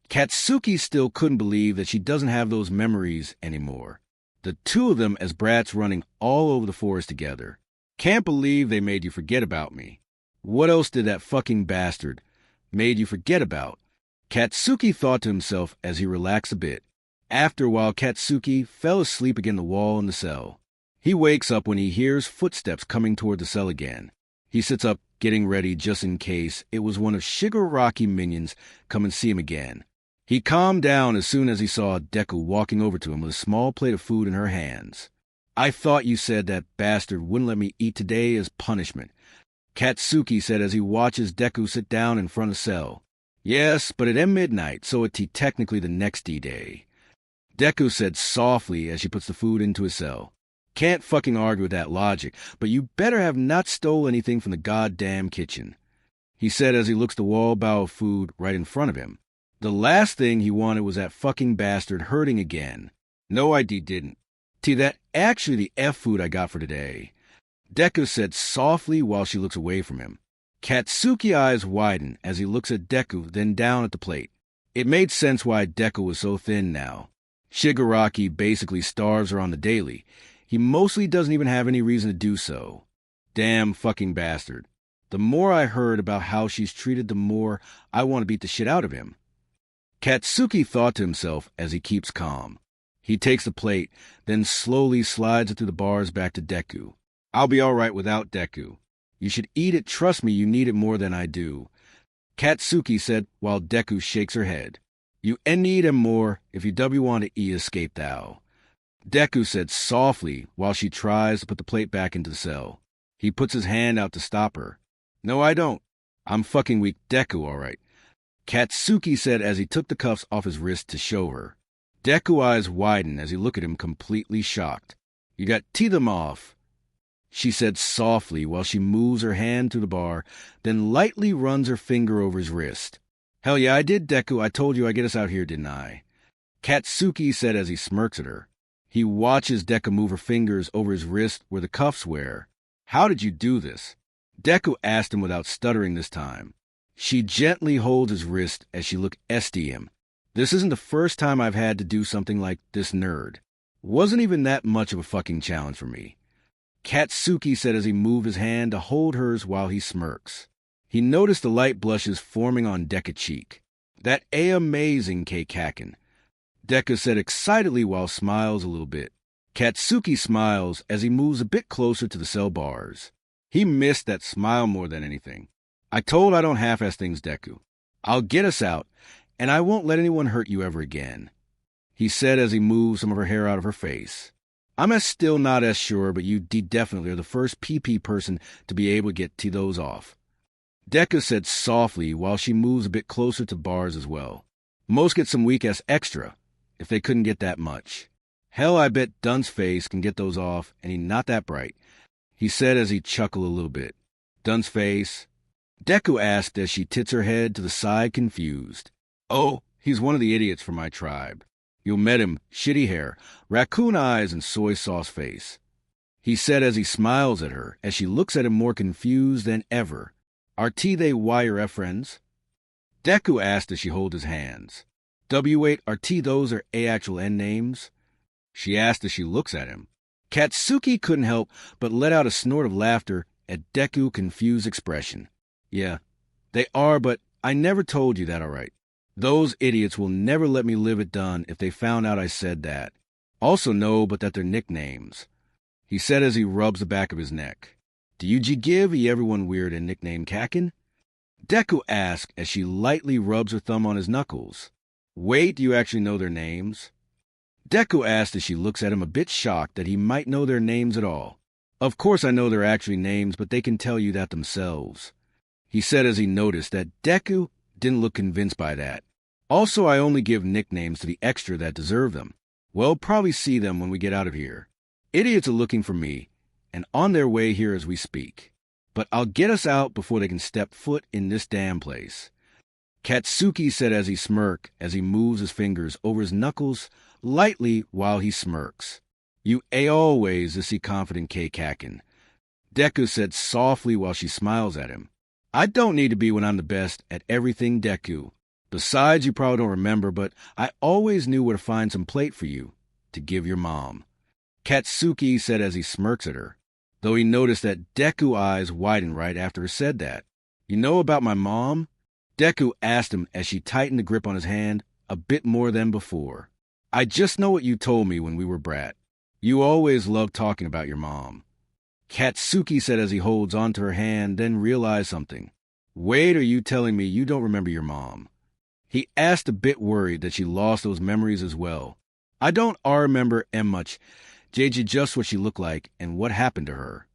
Katsuki still couldn't believe that she doesn't have those memories anymore. The two of them as brats running all over the forest together. Can't believe they made you forget about me. What else did that fucking bastard made you forget about? Katsuki thought to himself as he relaxed a bit. After a while, Katsuki fell asleep against the wall in the cell. He wakes up when he hears footsteps coming toward the cell again. He sits up getting ready just in case it was one of Shigaraki minions come and see him again. He calmed down as soon as he saw Deku walking over to him with a small plate of food in her hands. "I thought you said that bastard wouldn't let me eat today as punishment," Katsuki said as he watches Deku sit down in front of cell. "Yes, but it am midnight, so it's technically the next D-Day," Deku said softly as she puts the food into his cell. "Can't fucking argue with that logic, but you better have not stole anything from the goddamn kitchen," he said as he looks the wall bow of food right in front of him. The last thing he wanted was that fucking bastard hurting again. "No, I didn't. That actually the F food I got for today," Deku said softly while she looks away from him. Katsuki's eyes widen as he looks at Deku, then down at the plate. It made sense why Deku was so thin now. Shigaraki basically starves her on the daily. He mostly doesn't even have any reason to do so. Damn fucking bastard. The more I heard about how she's treated, the more I want to beat the shit out of him. Katsuki thought to himself as he keeps calm. He takes the plate, then slowly slides it through the bars back to Deku. "I'll be all right without Deku. You should eat it. Trust me, you need it more than I do," Katsuki said while Deku shakes her head. "You need him more if you want to escape thou," Deku said softly while she tries to put the plate back into the cell. He puts his hand out to stop her. "No, I don't. I'm fucking weak Deku, all right," Katsuki said as he took the cuffs off his wrist to show her. Deku's eyes widen as he looked at him completely shocked. "You got them off," she said softly while she moves her hand through the bar, then lightly runs her finger over his wrist. "Hell yeah, I did, Deku. I told you I'd get us out here, didn't I?" Katsuki said as he smirks at her. He watches Deku move her fingers over his wrist where the cuffs were. "How did you do this?" Deku asked him without stuttering this time. She gently holds his wrist as she looked at him. "This isn't the first time I've had to do something like this, nerd. Wasn't even that much of a fucking challenge for me," Katsuki said as he moved his hand to hold hers while he smirks. He noticed the light blushes forming on Deku's cheek. "That amazing, Kaken," Deku said excitedly while smiles a little bit. Katsuki smiles as he moves a bit closer to the cell bars. He missed that smile more than anything. "I told I don't half-ass things, Deku. I'll get us out, and I won't let anyone hurt you ever again," he said as he moved some of her hair out of her face. "I'm still not as sure, but you definitely are the first PP person to be able to get those off," Deku said softly while she moves a bit closer to bars as well. "Most get some weak-ass extra, if they couldn't get that much. Hell, I bet Dun's face can get those off, and he's not that bright," he said as he chuckled a little bit. "Dun's face?" Deku asked as she tilts her head to the side confused. "Oh, he's one of the idiots from my tribe. You'll met him, shitty hair, raccoon eyes, and soy sauce face," he said as he smiles at her as she looks at him more confused than ever. "Are they YRF friends?" Deku asked as she holds his hands. "W8, are those or actual N names?" she asked as she looks at him. Katsuki couldn't help but let out a snort of laughter at Deku's confused expression. "Yeah, they are, but I never told you that, all right. Those idiots will never let me live it done if they found out I said that. Also know but that they're nicknames," he said as he rubs the back of his neck. "Do you give everyone weird and nickname Kaken?" Deku asked as she lightly rubs her thumb on his knuckles. "Wait, do you actually know their names?" Deku asked as she looks at him a bit shocked that he might know their names at all. "Of course I know their actual names, but they can tell you that themselves," he said as he noticed that Deku didn't look convinced by that. "Also, I only give nicknames to the extra that deserve them. We'll probably see them when we get out of here. Idiots are looking for me, and on their way here as we speak. But I'll get us out before they can step foot in this damn place," Katsuki said as he smirked as he moves his fingers over his knuckles lightly while he smirks. "You always is confident, Kaken," Deku said softly while she smiles at him. "I don't need to be when I'm the best at everything, Deku. Besides, you probably don't remember, but I always knew where to find some plate for you to give your mom," Katsuki said as he smirks at her, though he noticed that Deku's eyes widened right after he said that. "You know about my mom?" Deku asked him as she tightened the grip on his hand a bit more than before. "I just know what you told me when we were brat. You always loved talking about your mom," Katsuki said as he holds onto her hand, then realized something. Wait, are you telling me you don't remember your mom? He asked, a bit worried that she lost those memories as well. I don't remember much, JJ, just what she looked like and what happened to her.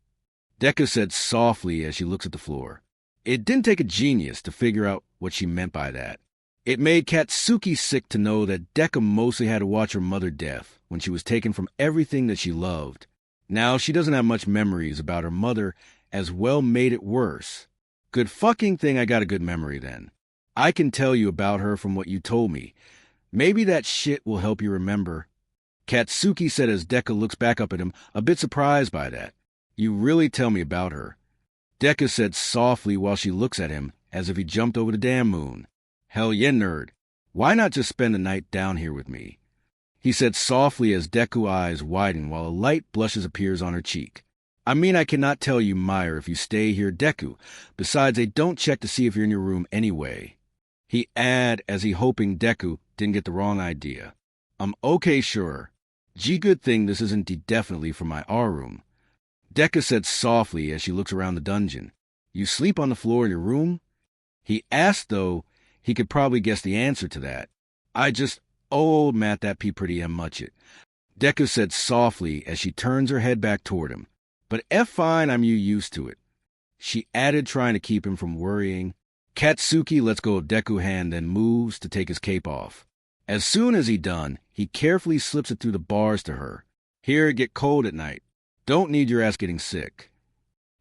Deku said softly as she looks at the floor. It didn't take a genius to figure out what she meant by that. It made Katsuki sick to know that Deku mostly had to watch her mother death when she was taken from everything that she loved. Now she doesn't have much memories about her mother, as well made it worse. Good fucking thing I got a good memory then. I can tell you about her from what you told me. Maybe that shit will help you remember. Katsuki said as Deku looks back up at him, a bit surprised by that. You really tell me about her. Deku said softly while she looks at him, as if he jumped over the damn moon. Hell yeah, nerd. Why not just spend the night down here with me? He said softly as Deku's eyes widen while a light blushes appears on her cheek. I mean, I cannot tell you Meyer if you stay here, Deku. Besides, they don't check to see if you're in your room anyway. He added as he hoping Deku didn't get the wrong idea. Okay, sure. Gee, good thing this isn't definitely from my R room. Deku said softly as she looks around the dungeon. You sleep on the floor in your room? He asked, though he could probably guess the answer to that. Old Matt, that pee pretty much it. Deku said softly as she turns her head back toward him. But fine, I'm used to it. She added, trying to keep him from worrying. Katsuki lets go of Deku's hand, then moves to take his cape off. As soon as he done, he carefully slips it through the bars to her. Here, it get cold at night. Don't need your ass getting sick,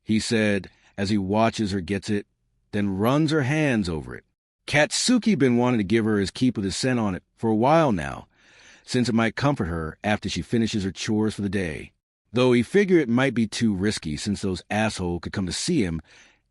he said as he watches her gets it, then runs her hands over it. Katsuki been wanting to give her his keep with his scent on it for a while now, since it might comfort her after she finishes her chores for the day. Though he figured it might be too risky since those assholes could come to see him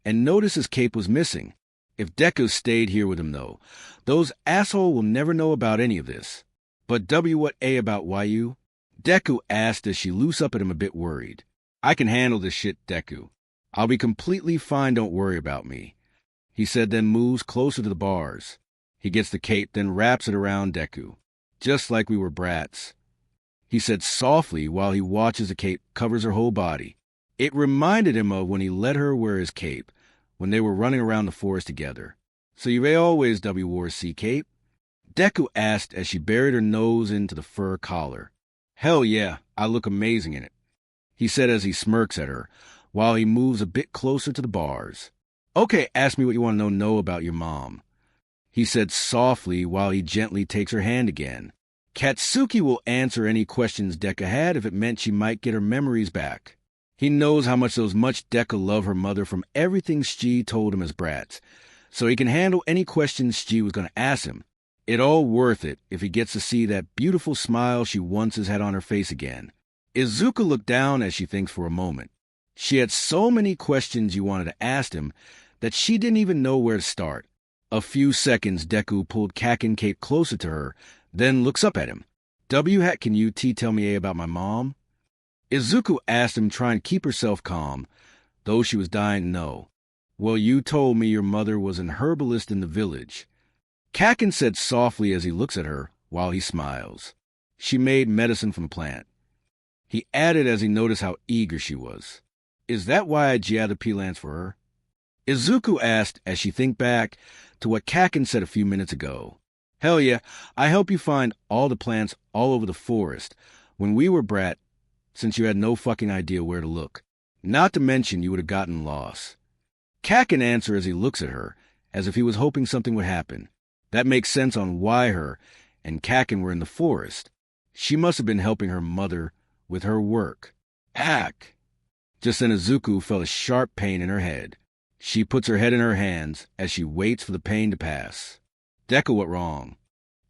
and notice his cape was missing. If Deku stayed here with him, though, those assholes will never know about any of this. But what about YU? Deku asked as she loosed up at him, a bit worried. I can handle this shit, Deku. I'll be completely fine, don't worry about me. He said, then moves closer to the bars. He gets the cape, then wraps it around Deku. Just like we were brats, he said softly while he watches the cape covers her whole body. It reminded him of when he let her wear his cape, when they were running around the forest together. So you've always wore a sea cape? Deku asked as she buried her nose into the fur collar. Hell yeah, I look amazing in it, he said as he smirks at her, while he moves a bit closer to the bars. Okay, ask me what you want to know about your mom, he said softly while he gently takes her hand again. Katsuki will answer any questions Deku had if it meant she might get her memories back. He knows how much Deku loved her mother from everything she told him as brats, so he can handle any questions she was going to ask him. It all worth it if he gets to see that beautiful smile she once has had on her face again. Izuku looked down as she thinks for a moment. She had so many questions you wanted to ask him that she didn't even know where to start. A few seconds, Deku pulled Kakin cape closer to her, then looks up at him. Hat, can you tell me about my mom? Izuku asked him, trying to keep herself calm, though she was dying to know. Well, you told me your mother was an herbalist in the village. Kakin said softly as he looks at her, while he smiles. She made medicine from a plant. He added as he noticed how eager she was. Is that why I gathered plants for her? Izuku asked as she think back to what Kakin said a few minutes ago. Hell yeah, I help you find all the plants all over the forest when we were brat, since you had no fucking idea where to look. Not to mention you would have gotten lost. Kakin answered as he looks at her, as if he was hoping something would happen. That makes sense on why her and Kakin were in the forest. She must have been helping her mother with her work. Ack! Just then Izuku felt a sharp pain in her head. She puts her head in her hands as she waits for the pain to pass. Deku, what wrong?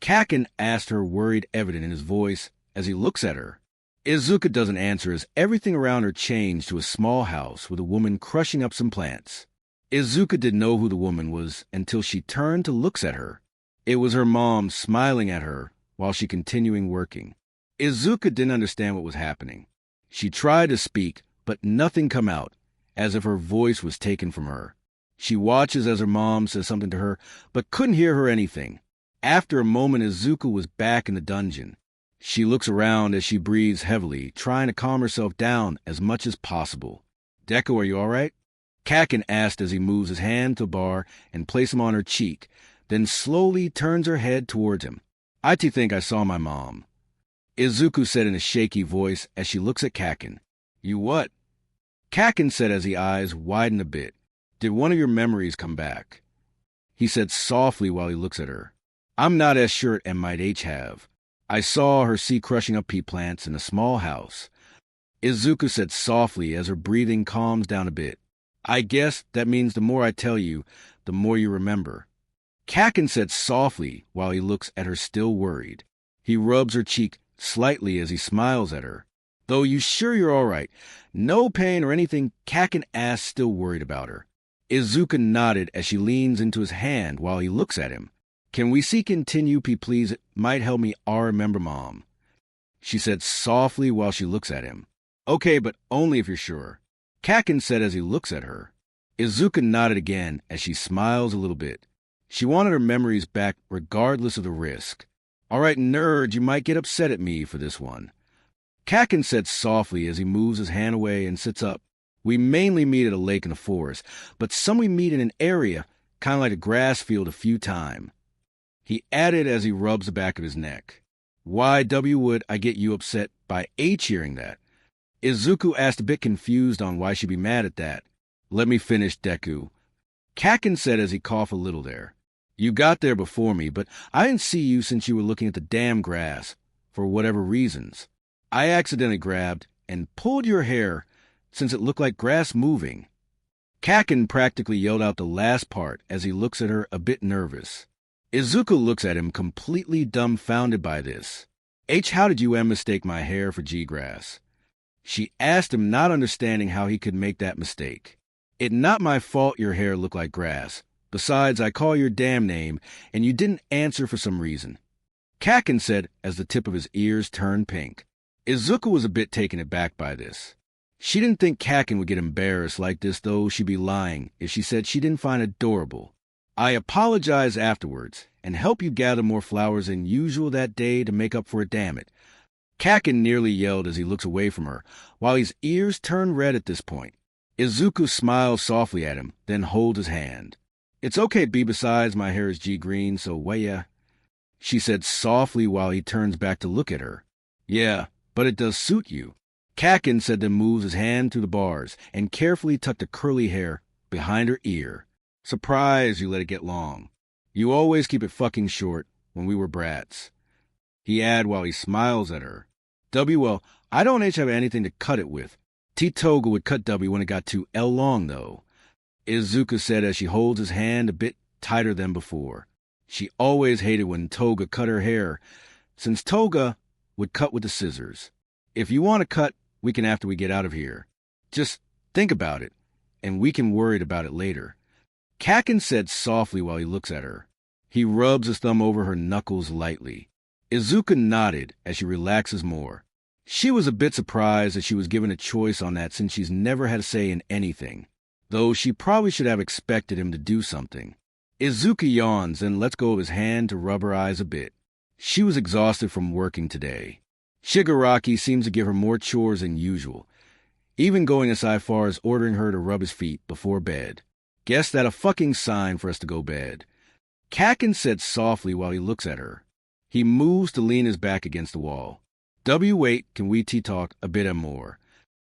Kakin asked her, worried evident in his voice as he looks at her. Izuku doesn't answer as everything around her changed to a small house with a woman crushing up some plants. Izuku didn't know who the woman was until she turned to look at her. It was her mom smiling at her while she continuing working. Izuku didn't understand what was happening. She tried to speak, but nothing come out, as if her voice was taken from her. She watches as her mom says something to her, but couldn't hear her anything. After a moment, Izuku was back in the dungeon. She looks around as she breathes heavily, trying to calm herself down as much as possible. Deku, are you all right? Kakin asked as he moves his hand to the bar and places him on her cheek, then slowly turns her head towards him. I think I saw my mom. Izuku said in a shaky voice as she looks at Kakin. You what? Kakin said as his eyes widen a bit. Did one of your memories come back? He said softly while he looks at her. I'm not as sure it might have. I saw her see crushing up pea plants in a small house. Izuku said softly as her breathing calms down a bit. I guess that means the more I tell you, the more you remember. Kakin said softly while he looks at her still worried. He rubs her cheek slightly as he smiles at her. Though you sure you're all right? No pain or anything? Kakin asked, still worried about her. Izuku nodded as she leans into his hand while he looks at him. Can we see continue, please? It might help me remember Mom. She said softly while she looks at him. Okay, but only if you're sure. Kakin said as he looks at her. Izuku nodded again as she smiles a little bit. She wanted her memories back regardless of the risk. All right, nerd, you might get upset at me for this one. Kakin said softly as he moves his hand away and sits up. We mainly meet at a lake in the forest, but some we meet in an area, kind of like a grass field a few times. He added as he rubs the back of his neck. Why would I get you upset by H hearing that? Izuku asked, a bit confused on why she'd be mad at that. Let me finish, Deku. Kakin said as he coughed a little there. You got there before me, but I didn't see you since you were looking at the damn grass, for whatever reasons. I accidentally grabbed and pulled your hair since it looked like grass moving. Kakin practically yelled out the last part as he looks at her a bit nervous. Izuku looks at him completely dumbfounded by this. How did you mistake my hair for G-grass? She asked him, not understanding how he could make that mistake. It not my fault your hair looked like grass. Besides, I call your damn name, and you didn't answer for some reason. Kakin said as the tip of his ears turned pink. Izuku was a bit taken aback by this. She didn't think Kakin would get embarrassed like this, though she'd be lying if she said she didn't find it adorable. I apologize afterwards, and help you gather more flowers than usual that day to make up for it, damn it. Kakin nearly yelled as he looks away from her, while his ears turn red at this point. Izuku smiles softly at him, then holds his hand. It's okay, B, besides my hair is G-green, so yeah. She said softly while he turns back to look at her. Yeah, but it does suit you. Kakin said, then moves his hand through the bars and carefully tucked the curly hair behind her ear. Surprise you let it get long. You always keep it fucking short when we were brats. He added while he smiles at her. Well, I don't have anything to cut it with. Toga would cut W when it got too long, though. Izuku said as she holds his hand a bit tighter than before. She always hated when Toga cut her hair, since Toga would cut with the scissors. If you want to cut, we can after we get out of here. Just think about it, and we can worry about it later. Kakin said softly while he looks at her. He rubs his thumb over her knuckles lightly. Izuku nodded as she relaxes more. She was a bit surprised that she was given a choice on that since she's never had a say in anything, though she probably should have expected him to do something. Izuku yawns and lets go of his hand to rub her eyes a bit. She was exhausted from working today. Shigaraki seems to give her more chores than usual, even going as far as ordering her to rub his feet before bed. Guess that a fucking sign for us to go bed. Kakin said softly while he looks at her. He moves to lean his back against the wall. Wait, can we talk a bit more?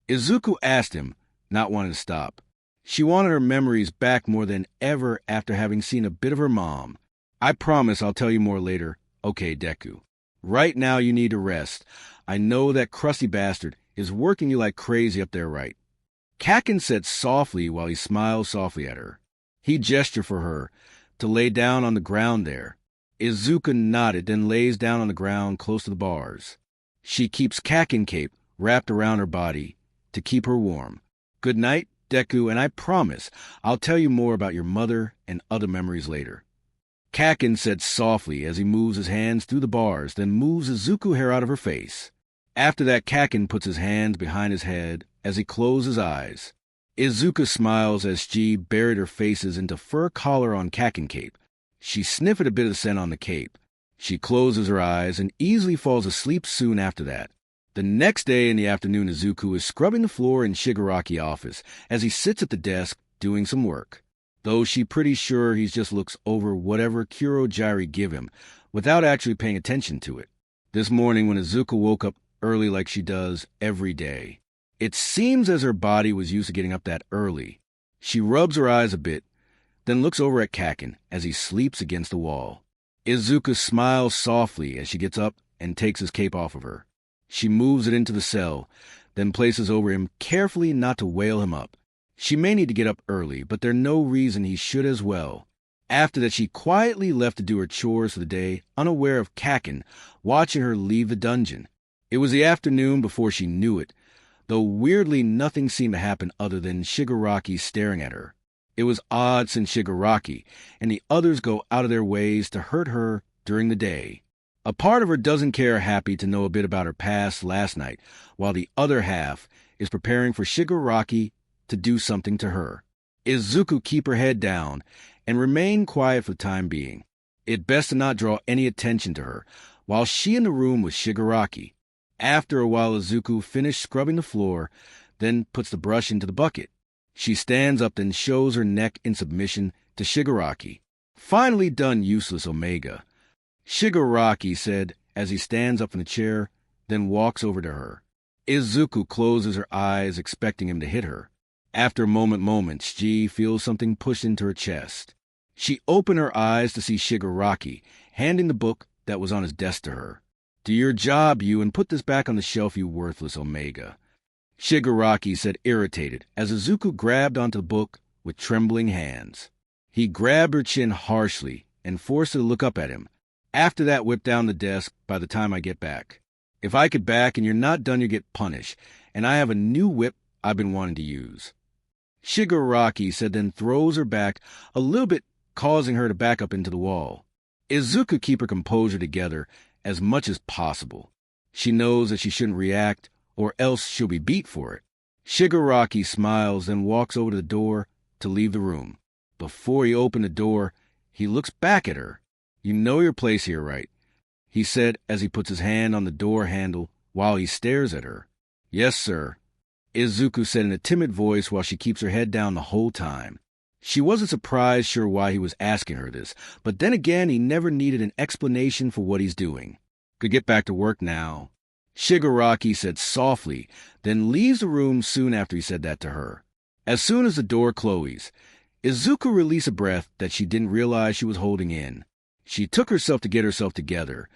Izuku asked him, not wanting to stop. She wanted her memories back more than ever after having seen a bit of her mom. I promise I'll tell you more later. Okay, Deku. Right now you need to rest. I know that crusty bastard is working you like crazy up there, right? Kakin said softly while he smiled softly at her. He gestured for her to lay down on the ground there. Izuku nodded, then lays down on the ground close to the bars. She keeps Kakin cape wrapped around her body to keep her warm. Good night, Deku, and I promise I'll tell you more about your mother and other memories later. Kakin said softly as he moves his hands through the bars, then moves Izuku hair out of her face. After that, Kakin puts his hands behind his head as he closes his eyes. Izuku smiles as she buried her faces into fur collar on Kakin cape. She sniffed a bit of the scent on the cape. She closes her eyes and easily falls asleep soon after that. The next day in the afternoon, Izuku is scrubbing the floor in Shigaraki's office as he sits at the desk doing some work, though she's pretty sure he just looks over whatever Kurogiri give him without actually paying attention to it. This morning when Izuku woke up early like she does every day, it seems as her body was used to getting up that early. She rubs her eyes a bit, then looks over at Kaken as he sleeps against the wall. Izuku smiles softly as she gets up and takes his cape off of her. She moves it into the cell, then places over him carefully not to wail him up. She may need to get up early, but there's no reason he should as well. After that, she quietly left to do her chores for the day, unaware of Kaken watching her leave the dungeon. It was the afternoon before she knew it, though weirdly nothing seemed to happen other than Shigaraki staring at her. It was odd since Shigaraki and the others go out of their ways to hurt her during the day. A part of her doesn't care happy to know a bit about her past last night, while the other half is preparing for Shigaraki to do something to her. Izuku keep her head down and remain quiet for the time being. It best to not draw any attention to her while she in the room with Shigaraki. After a while, Izuku finished scrubbing the floor, then puts the brush into the bucket. She stands up and shows her neck in submission to Shigaraki. Finally done, useless Omega, Shigaraki said as he stands up from the chair, then walks over to her. Izuku closes her eyes, expecting him to hit her. After a moment, she feels something pushed into her chest. She opened her eyes to see Shigaraki handing the book that was on his desk to her. "Do your job, you, and put this back on the shelf, you worthless Omega," Shigaraki said, irritated, as Izuku grabbed onto the book with trembling hands. He grabbed her chin harshly and forced her to look up at him. "After that, whip down the desk by the time I get back. If I get back and you're not done, you get punished, and I have a new whip I've been wanting to use," Shigaraki said, then throws her back a little bit, causing her to back up into the wall. Izuku keep her composure together as much as possible. She knows that she shouldn't react, or else she'll be beat for it. Shigaraki smiles, then walks over to the door to leave the room. Before he opened the door, he looks back at her. "You know your place here, right?" he said as he puts his hand on the door handle while he stares at her. "Yes, sir," Izuku said in a timid voice while she keeps her head down the whole time. She wasn't sure why he was asking her this, but then again he never needed an explanation for what he's doing. "Could get back to work now," Shigaraki said softly, then leaves the room soon after he said that to her. As soon as the door closes, Izuku released a breath that she didn't realize she was holding in. She took herself to get herself together,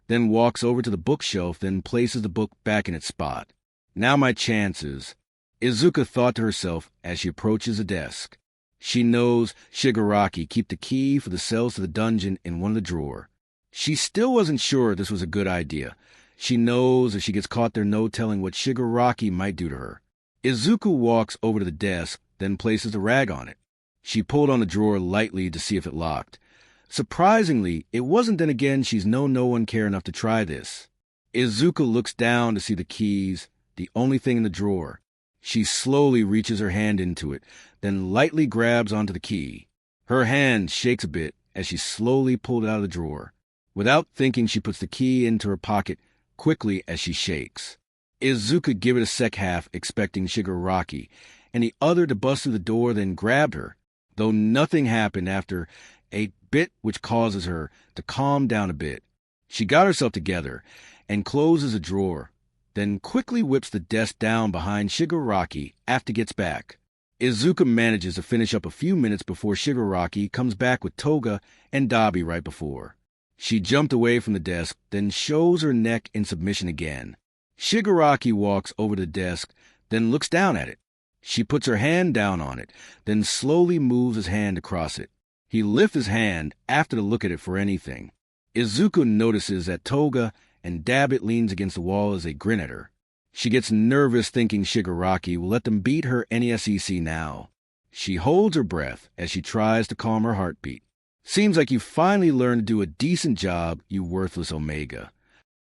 then walks over to the bookshelf, then places the book back in its spot. "Now my chances," Izuku thought to herself as she approaches the desk. She knows Shigaraki keep the key for the cells to the dungeon in one of the drawers. She still wasn't sure this was a good idea. She knows if she gets caught, there's no telling what Shigaraki might do to her. Izuku walks over to the desk, then places the rag on it. She pulled on the drawer lightly to see if it locked. Surprisingly, it wasn't. Then again, she's no one care enough to try this. Izuku looks down to see the keys, the only thing in the drawer. She slowly reaches her hand into it, then lightly grabs onto the key. Her hand shakes a bit as she slowly pulled it out of the drawer. Without thinking, she puts the key into her pocket quickly as she shakes. Izuku gave it a sec half, expecting Shigaraki and the other to bust through the door, then grabbed her, though nothing happened after a bit, which causes her to calm down a bit. She got herself together and closes the drawer, then quickly whips the desk down behind Shigaraki after gets back. Izuku manages to finish up a few minutes before Shigaraki comes back with Toga and Dabi right before. She jumped away from the desk, then shows her neck in submission again. Shigaraki walks over to the desk, then looks down at it. She puts her hand down on it, then slowly moves his hand across it. He lifts his hand after to look at it for anything. Izuku notices that Toga and Dabbit leans against the wall as they grin at her. She gets nervous, thinking Shigaraki will let them beat her NESEC now. She holds her breath as she tries to calm her heartbeat. "Seems like you finally learned to do a decent job, you worthless Omega,"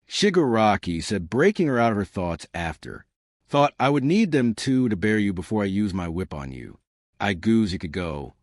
Shigaraki said, breaking her out of her thoughts after. "Thought I would need them two to bear you before I use my whip on you. I goose you could go,"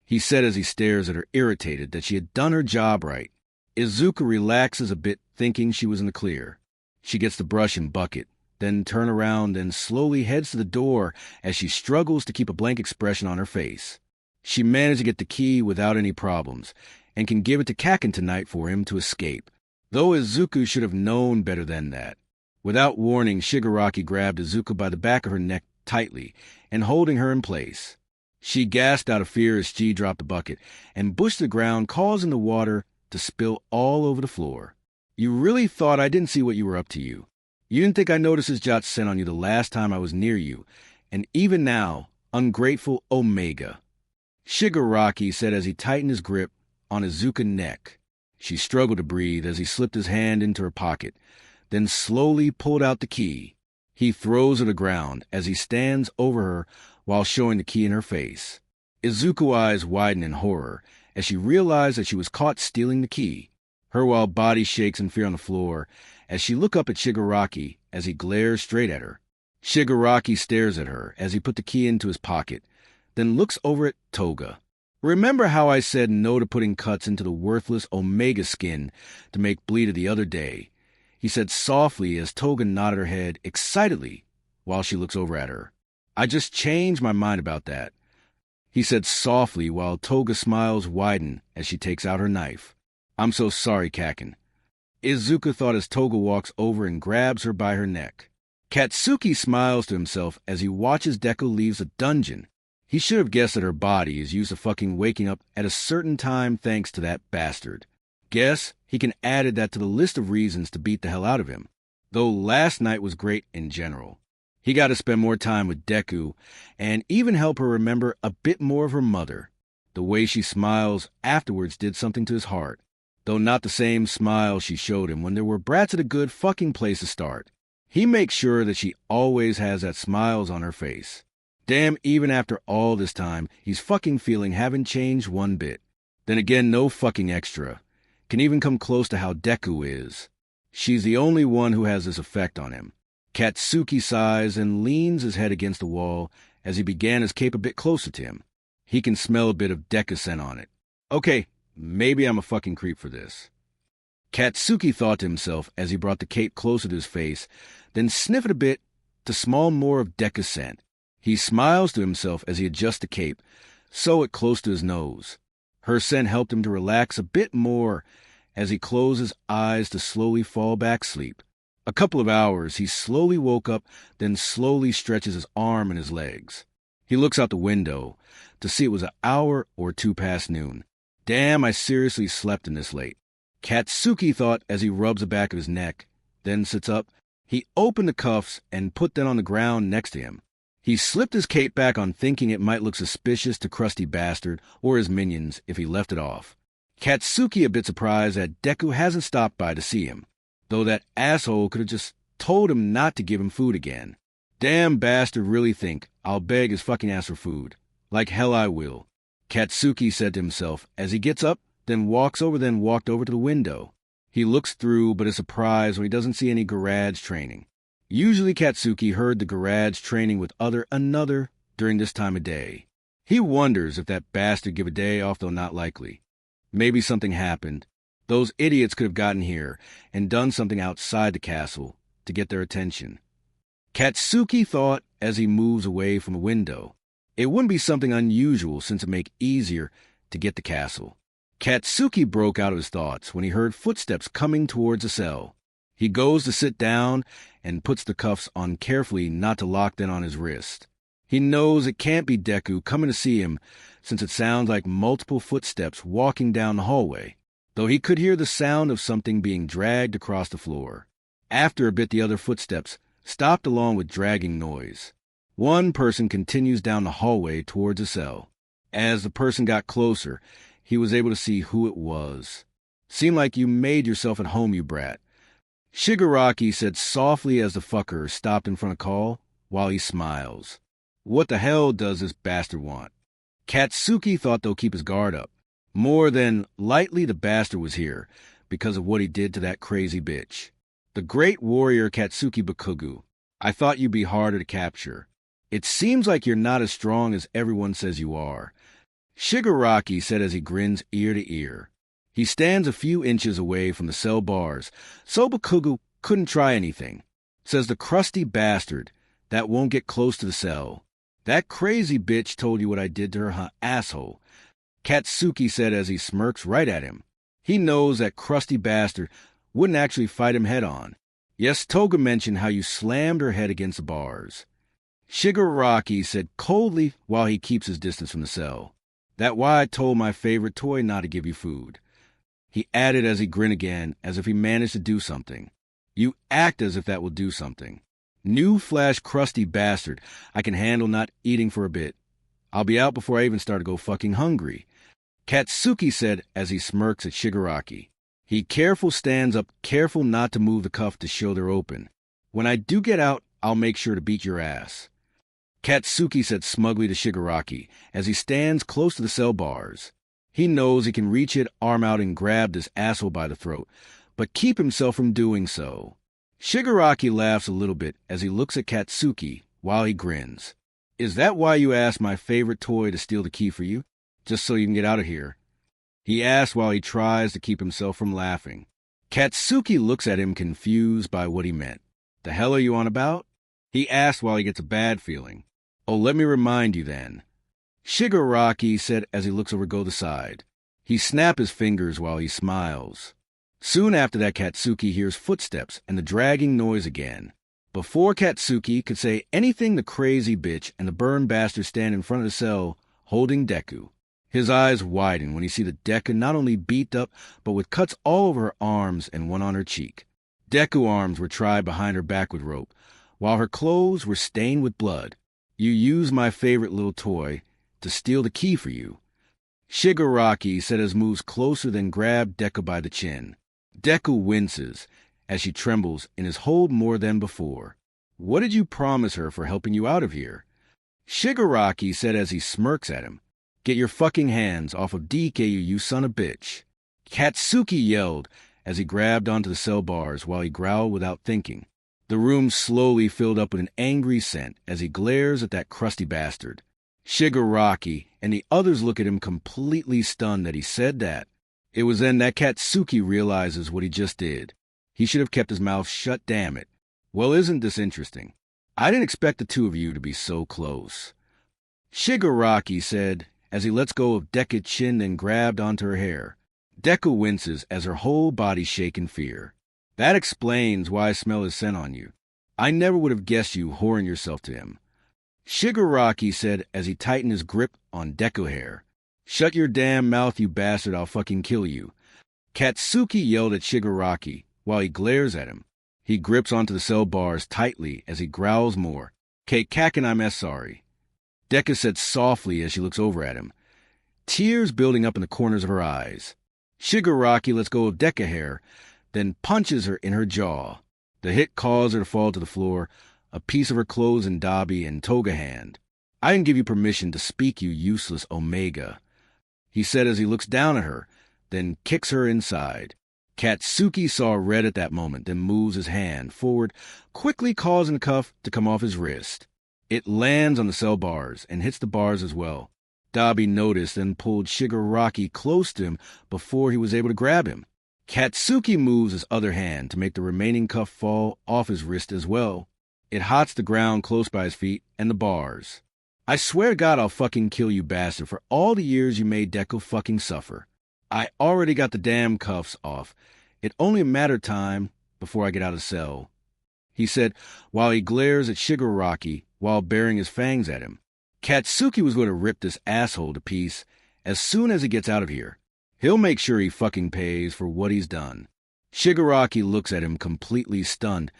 he said as he stares at her, irritated that she had done her job right. Izuku relaxes a bit, thinking she was in the clear. She gets the brush and bucket, then turn around and slowly heads to the door as she struggles to keep a blank expression on her face. She managed to get the key without any problems, and can give it to Kaken tonight for him to escape, though Izuku should have known better than that. Without warning, Shigaraki grabbed Izuku by the back of her neck tightly and holding her in place. She gasped out of fear as she dropped the bucket and pushed the ground, causing the water to spill all over the floor. You really thought I didn't see what you were up to, you? You didn't think I noticed his jot sent on you the last time I was near you, and even now, ungrateful Omega. Shigaraki said as he tightened his grip on Izuku's neck. She struggled to breathe as he slipped his hand into her pocket, then slowly pulled out the key. He throws her to the ground as he stands over her while showing the key in her face. Izuku's eyes widen in horror as she realized that she was caught stealing the key. Her wild body shakes in fear on the floor as she looks up at Shigaraki as he glares straight at her. Shigaraki stares at her as he put the key into his pocket, then looks over at Toga. Remember how I said no to putting cuts into the worthless Omega skin to make bleed the other day? He said softly as Toga nodded her head excitedly while she looks over at her. I just changed my mind about that, he said softly while Toga's smiles widen as she takes out her knife. I'm so sorry, Kaken. Izuku thought as Toga walks over and grabs her by her neck. Katsuki smiles to himself as he watches Deku leaves the dungeon. He should have guessed that her body is used to fucking waking up at a certain time thanks to that bastard. Guess he can added that to the list of reasons to beat the hell out of him, though last night was great in general. He got to spend more time with Deku and even help her remember a bit more of her mother. The way she smiles afterwards did something to his heart, though not the same smile she showed him when there were brats at a good fucking place to start. He makes sure that she always has that smiles on her face. Damn, even after all this time, he's fucking feeling haven't changed one bit. Then again, no fucking extra can even come close to how Deku is. She's the only one who has this effect on him. Katsuki sighs and leans his head against the wall as he began his cape a bit closer to him. He can smell a bit of Deku scent on it. Okay, maybe I'm a fucking creep for this. Katsuki thought to himself as he brought the cape closer to his face, then sniffed a bit to smell more of Deku scent. He smiles to himself as he adjusts the cape, sew it close to his nose. Her scent helped him to relax a bit more as he closed his eyes to slowly fall back asleep. A couple of hours, he slowly woke up, then slowly stretches his arm and his legs. He looks out the window to see it was an hour or two past noon. Damn, I seriously slept in this late. Katsuki thought as he rubs the back of his neck, then sits up. He opened the cuffs and put them on the ground next to him. He slipped his cape back on, thinking it might look suspicious to Krusty Bastard or his minions if he left it off. Katsuki a bit surprised that Deku hasn't stopped by to see him, though that asshole could have just told him not to give him food again. Damn bastard really think I'll beg his fucking ass for food. Like hell I will, Katsuki said to himself as he gets up, then walked over to the window. He looks through but is surprised when he doesn't see any garage training. Usually Katsuki heard the garage training with another during this time of day. He wonders if that bastard give a day off, though not likely. Maybe something happened. Those idiots could have gotten here and done something outside the castle to get their attention. Katsuki thought as he moves away from the window. It wouldn't be something unusual since it make easier to get the castle. Katsuki broke out of his thoughts when he heard footsteps coming towards the cell. He goes to sit down and puts the cuffs on carefully not to lock them on his wrist. He knows it can't be Deku coming to see him since it sounds like multiple footsteps walking down the hallway, though he could hear the sound of something being dragged across the floor. After a bit, the other footsteps stopped along with dragging noise. One person continues down the hallway towards the cell. As the person got closer, he was able to see who it was. Seemed like you made yourself at home, you brat, Shigaraki said softly as the fucker stopped in front of Call while he smiles. What the hell does this bastard want? Katsuki thought they'll keep his guard up. More than likely the bastard was here because of what he did to that crazy bitch. The great warrior Katsuki Bakugu. I thought you'd be harder to capture. It seems like you're not as strong as everyone says you are, Shigaraki said as he grins ear to ear. He stands a few inches away from the cell bars, so Bakugu Couldn't try anything. Says the crusty bastard that won't get close to the cell. That crazy bitch told you what I did to her, huh, asshole. Katsuki said as he smirks right at him. He knows that crusty bastard wouldn't actually fight him head-on. Yes, Toga mentioned how you slammed her head against the bars. Shigaraki said coldly while he keeps his distance from the cell. That why I told my favorite toy not to give you food. He added as he grinned again, as if he managed to do something. You act as if that will do something. New flash crusty bastard, I can handle not eating for a bit. I'll be out before I even start to go fucking hungry. Katsuki said as he smirks at Shigaraki. He careful stands up, careful not to move the cuff to show they're open. When I do get out, I'll make sure to beat your ass. Katsuki said smugly to Shigaraki as he stands close to the cell bars. He knows he can reach it, arm out, and grab this asshole by the throat, but keep himself from doing so. Shigaraki laughs a little bit as he looks at Katsuki while he grins. Is that why you asked my favorite toy to steal the key for you? Just so you can get out of here? He asks while he tries to keep himself from laughing. Katsuki looks at him confused by what he meant. The hell are you on about? He asks while he gets a bad feeling. Oh, let me remind you then. Shigaraki said as he looks over Goda's side. He snaps his fingers while he smiles. Soon after that, Katsuki hears footsteps and the dragging noise again. Before Katsuki could say anything, the crazy bitch and the burned bastard stand in front of the cell, holding Deku. His eyes widen when he sees the Deku not only beat up, but with cuts all over her arms and one on her cheek. Deku arms were tied behind her back with rope, while her clothes were stained with blood. You used my favorite little toy to steal the key for you. Shigaraki said as moves closer, then grabbed Deku by the chin. Deku winces as she trembles in his hold more than before. What did you promise her for helping you out of here? Shigaraki said as he smirks at him. Get your fucking hands off of DK, you son of a bitch. Katsuki yelled as he grabbed onto the cell bars while he growled without thinking. The room slowly filled up with an angry scent as he glares at that crusty bastard. Shigaraki and the others look at him completely stunned that he said that. It was then that Katsuki realizes what he just did. He should have kept his mouth shut, damn it. Well, isn't this interesting? I didn't expect the two of you to be so close. Shigaraki said as he lets go of Deku's chin and grabbed onto her hair. Deku winces as her whole body shakes in fear. That explains why I smell his scent on you. I never would have guessed you whoring yourself to him. Shigaraki said as he tightened his grip on Deku hair. Shut your damn mouth, you bastard, I'll fucking kill you. Katsuki yelled at Shigaraki while he glares at him. He grips onto the cell bars tightly as he growls more. Kaken, I'm sorry. Deku said softly as she looks over at him. Tears building up in the corners of her eyes. Shigaraki lets go of Deku hair, then punches her in her jaw. The hit caused her to fall to the floor, a piece of her clothes in Dabi and Toga hand. I didn't give you permission to speak, you useless Omega, he said as he looks down at her, then kicks her inside. Katsuki saw red at that moment, then moves his hand forward, quickly causing the cuff to come off his wrist. It lands on the cell bars and hits the bars as well. Dabi noticed and pulled Shigaraki close to him before he was able to grab him. Katsuki moves his other hand to make the remaining cuff fall off his wrist as well. It hots the ground close by his feet and the bars. I swear to God I'll fucking kill you, bastard, for all the years you made Deku fucking suffer. I already got the damn cuffs off. It only a matter of time before I get out of the cell, he said while he glares at Shigaraki while baring his fangs at him. Katsuki was going to rip this asshole to pieces as soon as he gets out of here. He'll make sure he fucking pays for what he's done. Shigaraki looks at him completely stunned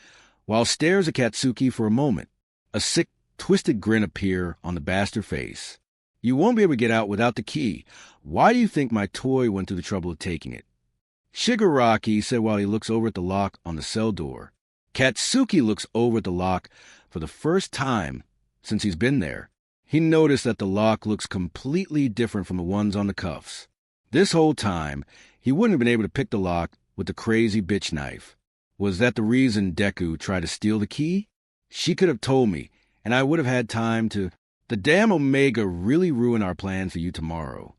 while stares at Katsuki for a moment. A sick, twisted grin appears on the bastard face. You won't be able to get out without the key. Why do you think my toy went through the trouble of taking it? Shigaraki said while he looks over at the lock on the cell door. Katsuki looks over at the lock for the first time since he's been there. He noticed that the lock looks completely different from the ones on the cuffs. This whole time, he wouldn't have been able to pick the lock with the crazy bitch knife. Was that the reason Deku tried to steal the key? She could have told me, and I would have had time to... The damn Omega really ruined our plan for you tomorrow,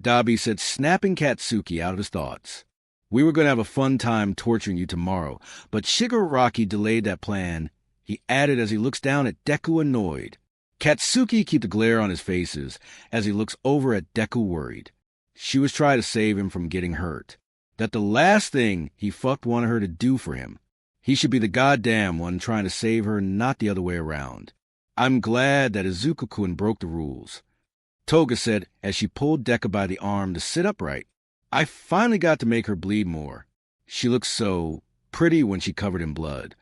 Dabi said, snapping Katsuki out of his thoughts. We were going to have a fun time torturing you tomorrow, but Shigaraki delayed that plan. He added as he looks down at Deku annoyed. Katsuki keeps the glare on his faces as he looks over at Deku worried. She was trying to save him from getting hurt. That the last thing he fucked wanted her to do for him. He should be the goddamn one trying to save her, not the other way around. I'm glad that Izuku-kun broke the rules. Toga said as she pulled Deku by the arm to sit upright. I finally got to make her bleed more. She looked so pretty when she covered in blood.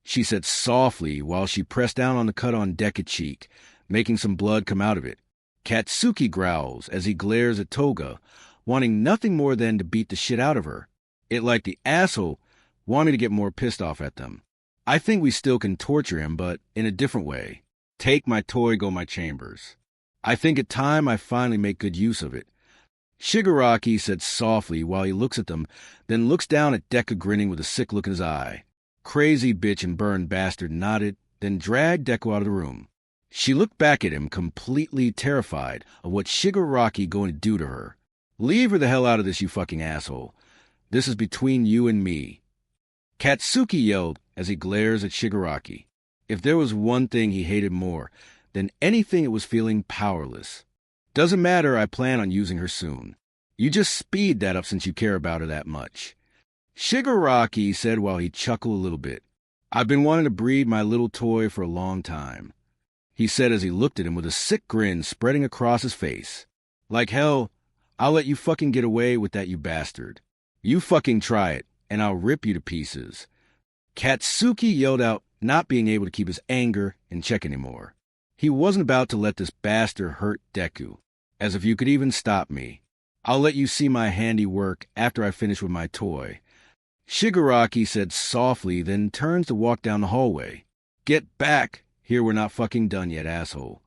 She said softly while she pressed down on the cut on Deku's cheek, making some blood come out of it. Katsuki growls as he glares at Toga, wanting nothing more than to beat the shit out of her. It like the asshole want me to get more pissed off at them. I think we still can torture him, but in a different way. Take my toy, go my chambers. I think it's time I finally make good use of it. Shigaraki said softly while he looks at them, then looks down at Deku grinning with a sick look in his eye. Crazy bitch and burned bastard nodded, then dragged Deku out of the room. She looked back at him, completely terrified of what Shigaraki going to do to her. Leave her the hell out of this, you fucking asshole. This is between you and me. Katsuki yelled as he glares at Shigaraki. If there was one thing he hated more than anything, it was feeling powerless. Doesn't matter, I plan on using her soon. You just speed that up since you care about her that much. Shigaraki said while he chuckled a little bit. I've been wanting to breed my little toy for a long time. He said as he looked at him with a sick grin spreading across his face. Like hell, I'll let you fucking get away with that, you bastard. You fucking try it, and I'll rip you to pieces. Katsuki yelled out, not being able to keep his anger in check anymore. He wasn't about to let this bastard hurt Deku. As if you could even stop me. I'll let you see my handiwork after I finish with my toy. Shigaraki said softly, then turns to walk down the hallway. Get back! Here, we're not fucking done yet, asshole.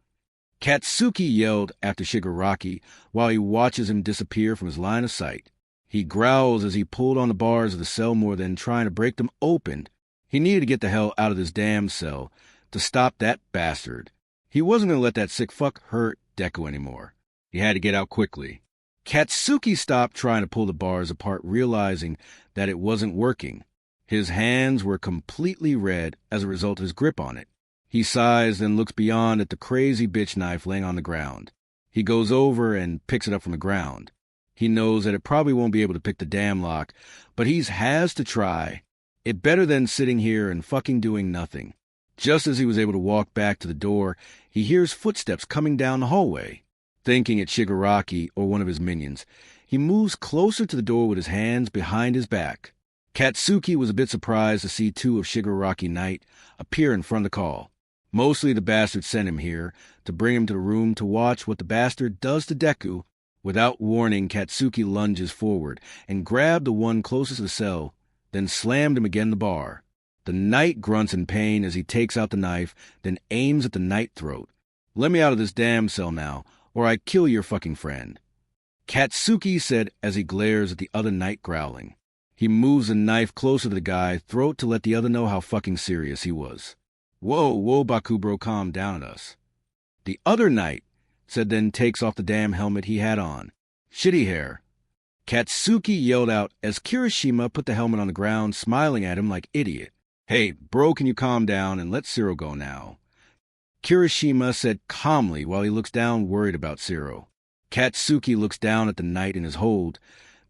Katsuki yelled after Shigaraki while he watches him disappear from his line of sight. He growls as he pulled on the bars of the cell more than trying to break them open. He needed to get the hell out of this damn cell to stop that bastard. He wasn't going to let that sick fuck hurt Deku anymore. He had to get out quickly. Katsuki stopped trying to pull the bars apart, realizing that it wasn't working. His hands were completely red as a result of his grip on it. He sighs and looks beyond at the crazy bitch knife laying on the ground. He goes over and picks it up from the ground. He knows that it probably won't be able to pick the damn lock, but he has to try. It better than sitting here and fucking doing nothing. Just as he was able to walk back to the door, he hears footsteps coming down the hallway. Thinking it's Shigaraki or one of his minions, he moves closer to the door with his hands behind his back. Katsuki was a bit surprised to see two of Shigaraki Knight appear in front of the call. Mostly the bastard sent him here to bring him to the room to watch what the bastard does to Deku. Without warning, Katsuki lunges forward and grabbed the one closest to the cell, then slammed him against the bar. The knight grunts in pain as he takes out the knife, then aims at the knight throat. Let me out of this damn cell now, or I kill your fucking friend. Katsuki said as he glares at the other knight growling. He moves the knife closer to the guy's throat to let the other know how fucking serious he was. Whoa, Bakubro, calm down at us. The other knight said, then takes off the damn helmet he had on. Shitty hair. Katsuki yelled out as Kirishima put the helmet on the ground, smiling at him like idiot. Hey, bro, can you calm down and let Zero go now? Kirishima said calmly while he looks down, worried about Zero. Katsuki looks down at the knight in his hold,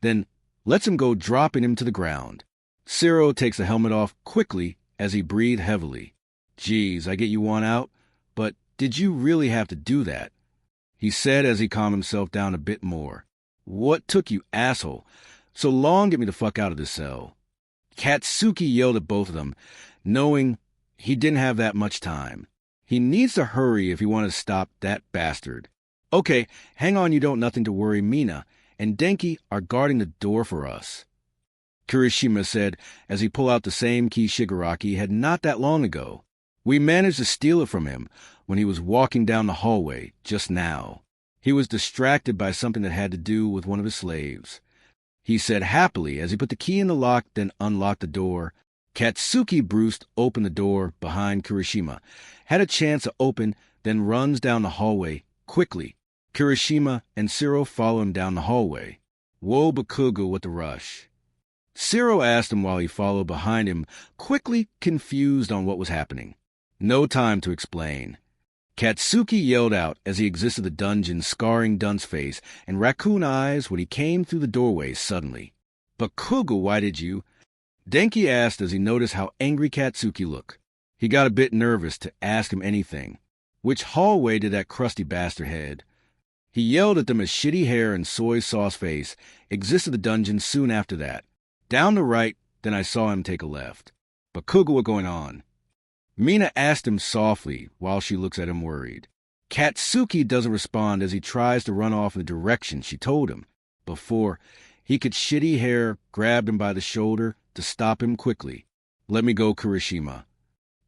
then lets him go, dropping him to the ground. Zero takes the helmet off quickly as he breathed heavily. Geez, I get you one out, but did you really have to do that? He said as he calmed himself down a bit more. What took you, asshole? So long, get me the fuck out of this cell. Katsuki yelled at both of them, knowing he didn't have that much time. He needs to hurry if he wants to stop that bastard. Okay, hang on, you don't nothing to worry. Mina and Denki are guarding the door for us. Kirishima said as he pulled out the same key Shigaraki had not that long ago. We managed to steal it from him when he was walking down the hallway just now. He was distracted by something that had to do with one of his slaves. He said happily as he put the key in the lock, then unlocked the door. Katsuki Brust opened the door behind Kirishima, had a chance to open, then runs down the hallway quickly. Kirishima and Zero follow him down the hallway. Whoa, Bakugo with the rush. Shiro asked him while he followed behind him, quickly confused on what was happening. No time to explain. Katsuki yelled out as he exited the dungeon, scarring Dunce face and raccoon eyes when he came through the doorway suddenly. "Bakugo, why did you?" Denki asked as he noticed how angry Katsuki looked. He got a bit nervous to ask him anything. Which hallway did that crusty bastard head? He yelled at them as shitty hair and soy sauce face exited the dungeon soon after that. Down the right, then I saw him take a left. "Bakugo, what's going on?" Mina asked him softly while she looks at him worried. Katsuki doesn't respond as he tries to run off in the direction she told him. Before he could, shitty hair grabbed him by the shoulder to stop him quickly. "Let me go, Kirishima,"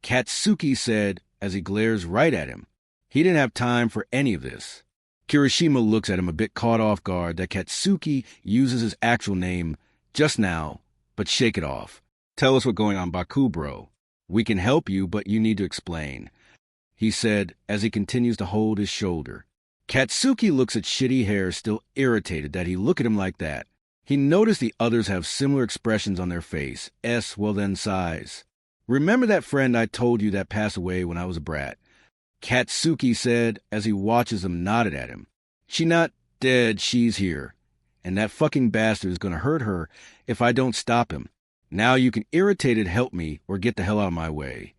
Katsuki said as he glares right at him. He didn't have time for any of this. Kirishima looks at him a bit caught off guard that Katsuki uses his actual name just now, but shake it off. "Tell us what's going on, Baku, bro. We can help you, but you need to explain," he said as he continues to hold his shoulder. Katsuki looks at shitty hair, still irritated that he look at him like that. He noticed the others have similar expressions on their face. Well then sighs. "Remember that friend I told you that passed away when I was a brat?" Katsuki said as he watches them nodded at him. "She not dead, she's here. And that fucking bastard is gonna hurt her if I don't stop him. Now you can irritated help me or get the hell out of my way,"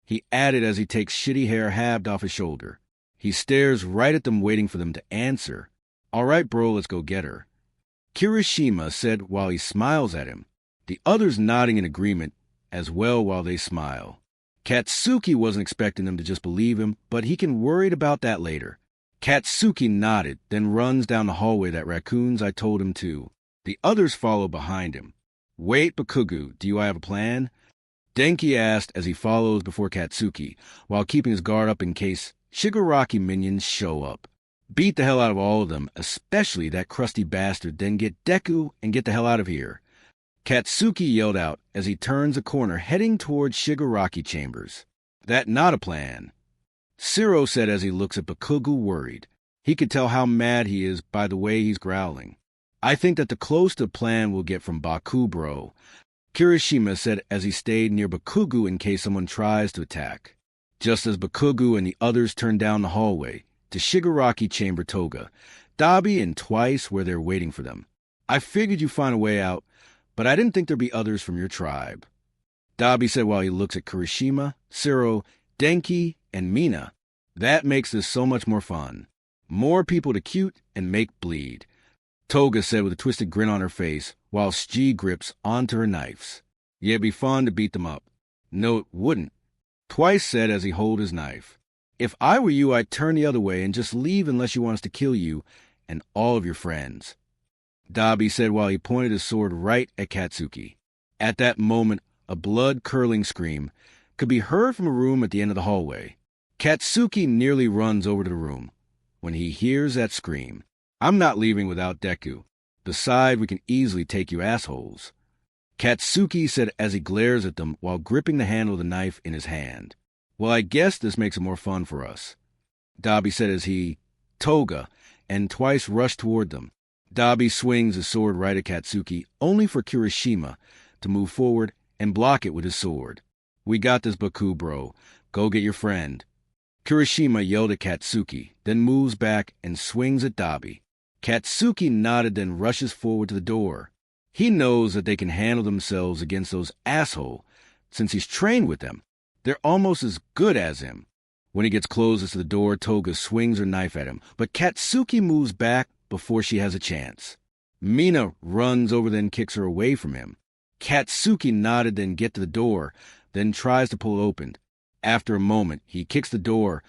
he added as he takes shitty hair halved off his shoulder. He stares right at them waiting for them to answer. "All right, bro, let's go get her," Kirishima said while he smiles at him. The others nodding in agreement as well while they smile. Katsuki wasn't expecting them to just believe him, but he can worry about that later. Katsuki nodded, then runs down the hallway that raccoons I told him to. The others follow behind him. "Wait, Bakugo, do I have a plan?" Denki asked as he follows before Katsuki, while keeping his guard up in case shigaraki minions show up. "Beat the hell out of all of them, especially that crusty bastard, then get Deku and get the hell out of here," Katsuki yelled out as he turns a corner heading towards shigaraki chambers. "That not a plan," Shiro said as he looks at Bakugo worried. He could tell how mad he is by the way he's growling. "I think that the close to plan we'll get from Baku, bro," Kirishima said as he stayed near Bakugo in case someone tries to attack. Just as Bakugo and the others turned down the hallway to Shigaraki Chamber Toga, Dabi and Twice were there waiting for them. "I figured you'd find a way out, but I didn't think there'd be others from your tribe," Dabi said while he looks at Kirishima, Shiro, Denki, and Mina. "That makes this so much more fun. More people to cute and make bleed," Toga said with a twisted grin on her face while Shiji grips onto her knives. "Yeah, it'd be fun to beat them up." "No, it wouldn't," Twice said as he held his knife. "If I were you, I'd turn the other way and just leave unless you want us to kill you and all of your friends," Dabi said while he pointed his sword right at Katsuki. At that moment, a blood-curdling scream could be heard from a room at the end of the hallway. Katsuki nearly runs over to the room when he hears that scream. "I'm not leaving without Deku. Decide, we can easily take you assholes," Katsuki said as he glares at them while gripping the handle of the knife in his hand. "Well, I guess this makes it more fun for us," Dabi said as he, Toga, and Twice rushed toward them. Dabi swings his sword right at Katsuki, only for Kirishima to move forward and block it with his sword. "We got this, Baku, bro. Go get your friend," Kirishima yelled at Katsuki, then moves back and swings at Dabi. Katsuki nodded, then rushes forward to the door. He knows that they can handle themselves against those assholes since he's trained with them. They're almost as good as him. When he gets closest to the door, Toga swings her knife at him, but Katsuki moves back before she has a chance. Mina runs over, then kicks her away from him. Katsuki nodded, then gets to the door, then tries to pull it open. After a moment, he kicks the door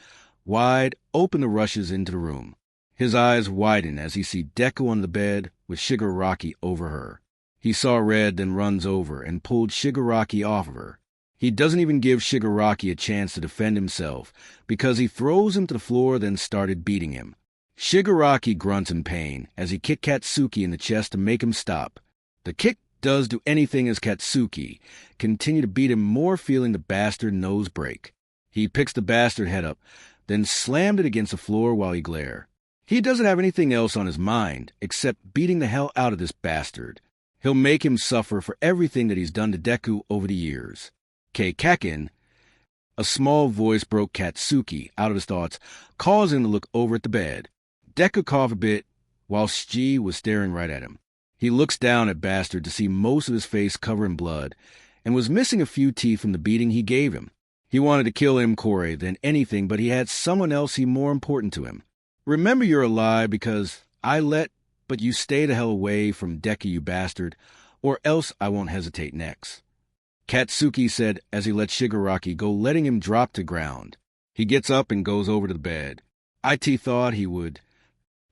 wide open and rushes into the room. His eyes widen as he sees Deku on the bed with Shigaraki over her. He saw red, then runs over and pulled Shigaraki off of her. He doesn't even give Shigaraki a chance to defend himself because he throws him to the floor, then started beating him. Shigaraki grunts in pain as he kicked Katsuki in the chest to make him stop. The kick does do anything as Katsuki continue to beat him more, feeling the bastard nose break. He picks the bastard head up, then slammed it against the floor while he glared. He doesn't have anything else on his mind except beating the hell out of this bastard. He'll make him suffer for everything that he's done to Deku over the years. Keikakin, a small voice broke Katsuki out of his thoughts, causing him to look over at the bed. Deku coughed a bit while Shiji was staring right at him. He looks down at Bastard to see most of his face covered in blood and was missing a few teeth from the beating he gave him. He wanted to kill Kore than anything, but he had someone else seem more important to him. Remember you're alive because but you stay the hell away from Deku, you bastard, or else I won't hesitate next. Katsuki said as he let Shigaraki go, letting him drop to ground. He gets up and goes over to the bed. IT thought he would.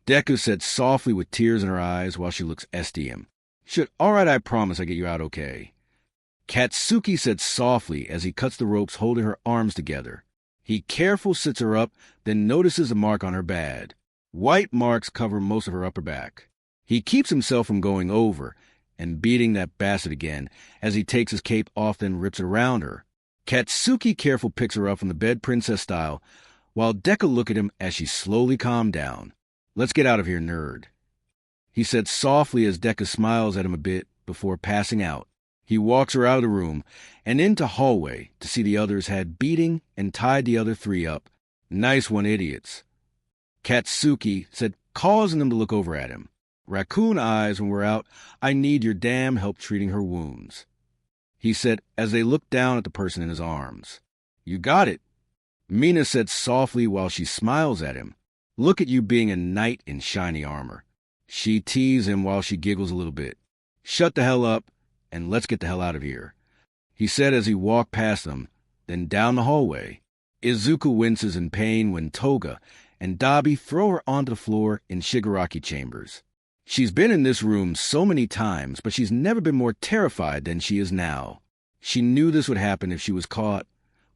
Deku said softly with tears in her eyes while she looks SDM. All right, I promise I get you out okay. Katsuki said softly as he cuts the ropes holding her arms together. He careful sits her up, then notices a mark on her bad. White marks cover most of her upper back. He keeps himself from going over and beating that bastard again as he takes his cape off then rips it around her. Katsuki careful picks her up from the bed princess style, while Deku look at him as she slowly calmed down. Let's get out of here, nerd. He said softly as Deku smiles at him a bit before passing out. He walks her out of the room and into hallway to see the others had beating and tied the other three up. Nice one, idiots. Katsuki said, causing them to look over at him. Raccoon eyes when we're out, I need your damn help treating her wounds. He said as they looked down at the person in his arms. You got it. Mina said softly while she smiles at him. Look at you being a knight in shiny armor. She teased him while she giggles a little bit. Shut the hell up and let's get the hell out of here. He said as he walked past them, then down the hallway. Izuku winces in pain when Toga and Dabi throw her onto the floor in Shigaraki chambers. She's been in this room so many times, but she's never been more terrified than she is now. She knew this would happen if she was caught,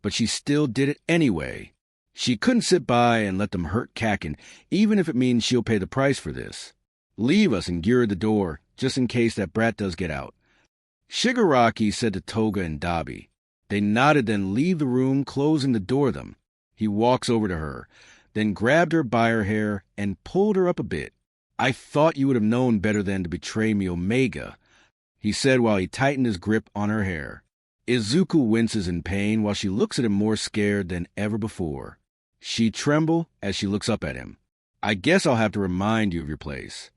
but she still did it anyway. She couldn't sit by and let them hurt Kakin, even if it means she'll pay the price for this. Leave us and gear the door, just in case that brat does get out. Shigaraki said to Toga and Dabi. They nodded, then leave the room, closing the door them. He walks over to her, then grabbed her by her hair and pulled her up a bit. I thought you would have known better than to betray me, Omega, he said while he tightened his grip on her hair. Izuku winces in pain while she looks at him more scared than ever before. She trembles as she looks up at him. I guess I'll have to remind you of your place.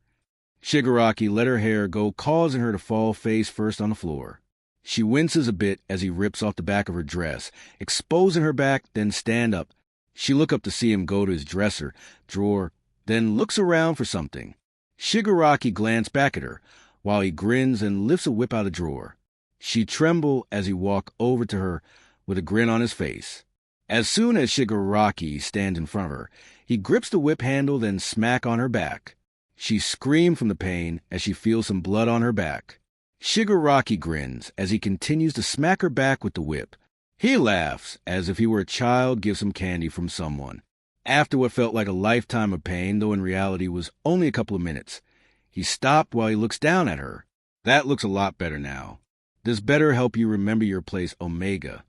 Shigaraki let her hair go, causing her to fall face first on the floor. She winces a bit as he rips off the back of her dress, exposing her back, then stand up. She look up to see him go to his dresser drawer, then looks around for something. Shigaraki glanced back at her, while he grins and lifts a whip out of the drawer. She trembled as he walked over to her with a grin on his face. As soon as Shigaraki stands in front of her, he grips the whip handle, then smack on her back. She screams from the pain as she feels some blood on her back. Shigaraki grins as he continues to smack her back with the whip. He laughs as if he were a child gives some candy from someone. After what felt like a lifetime of pain, though in reality was only a couple of minutes, he stopped while he looks down at her. That looks a lot better now. This better help you remember your place, Omega.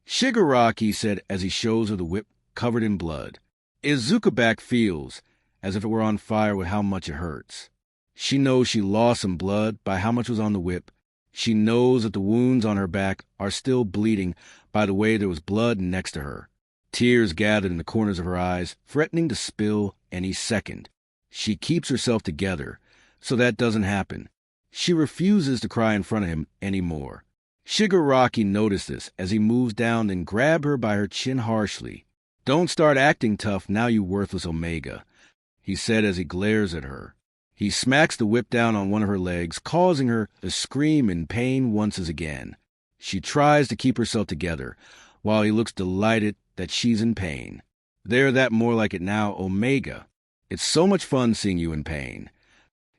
Shigaraki said as he shows her the whip covered in blood. Izuku back feels as if it were on fire with how much it hurts. She knows she lost some blood by how much was on the whip. She knows that the wounds on her back are still bleeding by the way there was blood next to her. Tears gathered in the corners of her eyes, threatening to spill any second. She keeps herself together so that doesn't happen. She refuses to cry in front of him anymore. Shigaraki noticed this as he moves down and grabbed her by her chin harshly. Don't start acting tough now, you worthless Omega, he said as he glares at her. He smacks the whip down on one of her legs, causing her to scream in pain once again. She tries to keep herself together, while he looks delighted that she's in pain. They're that more like it now, Omega. It's so much fun seeing you in pain,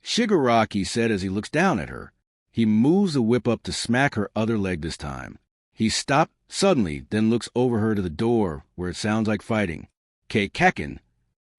Shigaraki said as he looks down at her. He moves the whip up to smack her other leg this time. He stopped suddenly, then looks over her to the door, where it sounds like fighting. Kakin,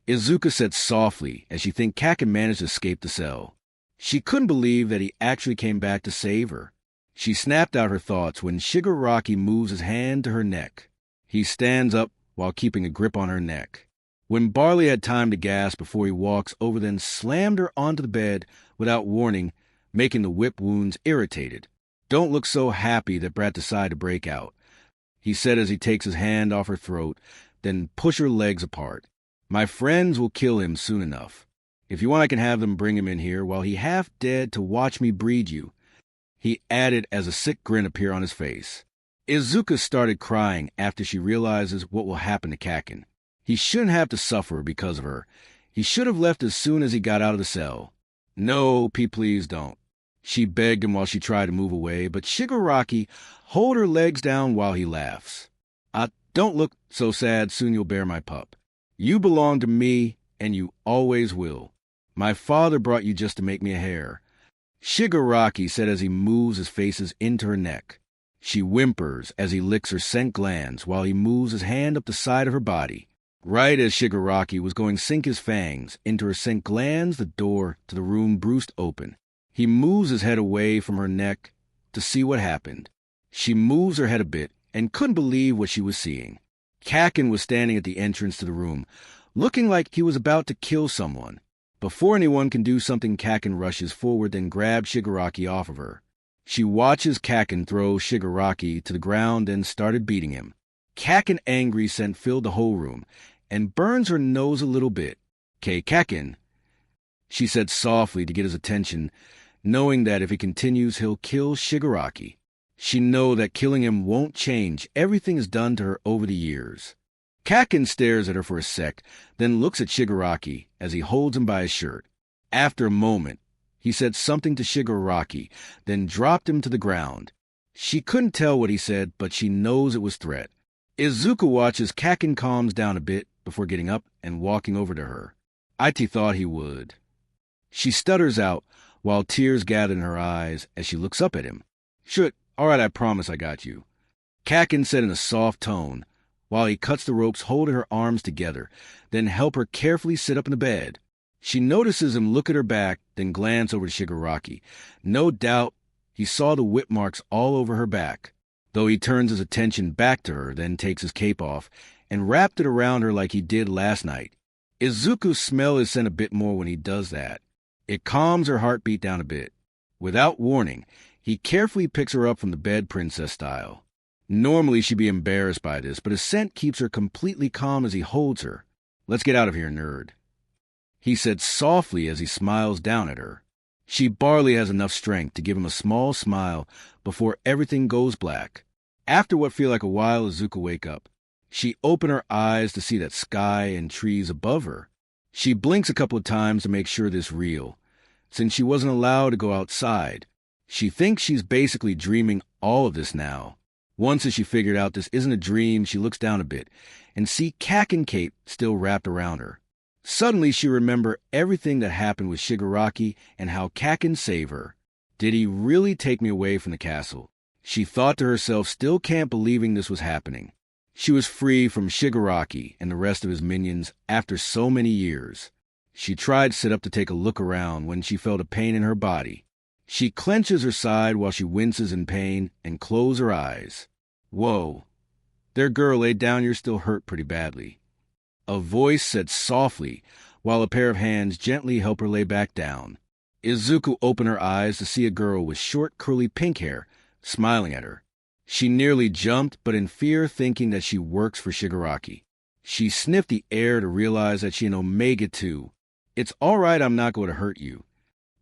Izuku said softly as she thinks Kakin managed to escape the cell. She couldn't believe that he actually came back to save her. She snapped out her thoughts when Shigaraki moves his hand to her neck. He stands up while keeping a grip on her neck. When Barley had time to gasp before he walks over, then slammed her onto the bed without warning making the whip wounds irritated. "Don't look so happy," that brat decided to break out. He said as he takes his hand off her throat, then push her legs apart. "My friends will kill him soon enough. If you want, I can have them bring him in here while he half dead to watch me breed you," he added as a sick grin appeared on his face. Izuku started crying after she realizes what will happen to Kaken. He shouldn't have to suffer because of her. He should have left as soon as he got out of the cell. "No, please don't," she begged him while she tried to move away, but Shigaraki hold her legs down while he laughs. Don't look so sad, soon you'll bear my pup. You belong to me, and you always will. My father brought you just to make me a hare," Shigaraki said as he moves his faces into her neck. She whimpers as he licks her scent glands while he moves his hand up the side of her body. Right as Shigaraki was going to sink his fangs into her scent glands, the door to the room burst open. He moves his head away from her neck to see what happened. She moves her head a bit and couldn't believe what she was seeing. Kaken was standing at the entrance to the room, looking like he was about to kill someone. Before anyone can do something, Kaken rushes forward and grabs Shigaraki off of her. She watches Kaken throw Shigaraki to the ground and started beating him. Kaken angry scent filled the whole room and burns her nose a little bit. Kaken," she said softly to get his attention, knowing that if he continues, he'll kill Shigaraki. She knows that killing him won't change everything is done to her over the years. Kaken stares at her for a sec, then looks at Shigaraki as he holds him by his shirt. After a moment, he said something to Shigaraki, then dropped him to the ground. She couldn't tell what he said, but she knows it was threat. Izuku watches Kaken calms down a bit before getting up and walking over to her. "I thought he would." She stutters out while tears gather in her eyes as she looks up at him. "Should, all right, I promise I got you," Kaken said in a soft tone, while he cuts the ropes holding her arms together, then help her carefully sit up in the bed. She notices him look at her back, then glance over to Shigaraki. No doubt he saw the whip marks all over her back, though he turns his attention back to her, then takes his cape off and wrapped it around her like he did last night. Izuku smells his scent a bit more when he does that. It calms her heartbeat down a bit. Without warning, he carefully picks her up from the bed princess style. Normally she'd be embarrassed by this, but his scent keeps her completely calm as he holds her. "Let's get out of here, nerd," he said softly as he smiles down at her. She barely has enough strength to give him a small smile before everything goes black. After what feel like a while, Izuku wake up. She open her eyes to see that sky and trees above her. She blinks a couple of times to make sure this is real, since she wasn't allowed to go outside. She thinks she's basically dreaming all of this now. Once as she figured out this isn't a dream, she looks down a bit and see Kaken cape still wrapped around her. Suddenly she remembers everything that happened with Shigaraki and how Kaken saved her. Did he really take me away from the castle? She thought to herself, still can't believing this was happening. She was free from Shigaraki and the rest of his minions after so many years. She tried to sit up to take a look around when she felt a pain in her body. She clenches her side while she winces in pain and closes her eyes. "Whoa. There, girl, lay down, you're still hurt pretty badly," a voice said softly, while a pair of hands gently help her lay back down. Izuku opened her eyes to see a girl with short, curly pink hair smiling at her. She nearly jumped, but in fear, thinking that she works for Shigaraki. She sniffed the air to realize that she an Omega too. "It's all right, I'm not going to hurt you,"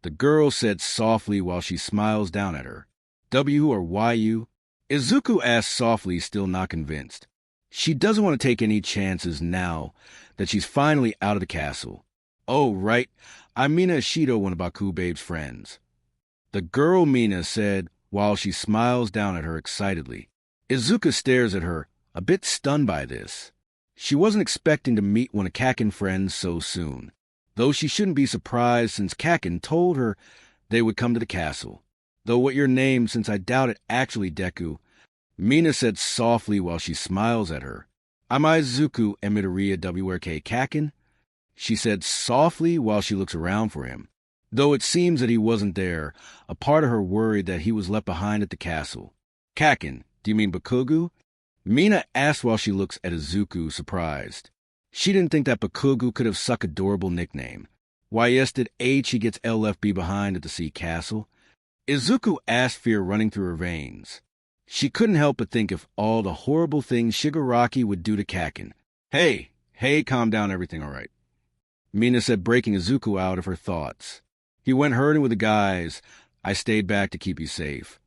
the girl said softly while she smiles down at her. "W or YU?" Izuku asked softly, still not convinced. She doesn't want to take any chances now that she's finally out of the castle. "Oh, right. I'm Mina Ishido, one of Bakubabe's friends," the girl Mina said while she smiles down at her excitedly. Izuku stares at her, a bit stunned by this. She wasn't expecting to meet one of Kaken's friends so soon, though she shouldn't be surprised since Kaken told her they would come to the castle. "Though what your name, since I doubt it actually, Deku," Mina said softly while she smiles at her. "I'm Izuku and Midoriya WRK Kaken," she said softly while she looks around for him. Though it seems that he wasn't there, a part of her worried that he was left behind at the castle. "Kaken, do you mean Bakugo?" Mina asked while she looks at Izuku, surprised. She didn't think that Bakugo could have such adorable nickname. Why, yes, did H he gets LFB behind at the sea castle. Izuku asked, fear running through her veins. She couldn't help but think of all the horrible things Shigaraki would do to Kaken. Hey, calm down, everything all right. Mina said, breaking Izuku out of her thoughts. He went herding with the guys. I stayed back to keep you safe.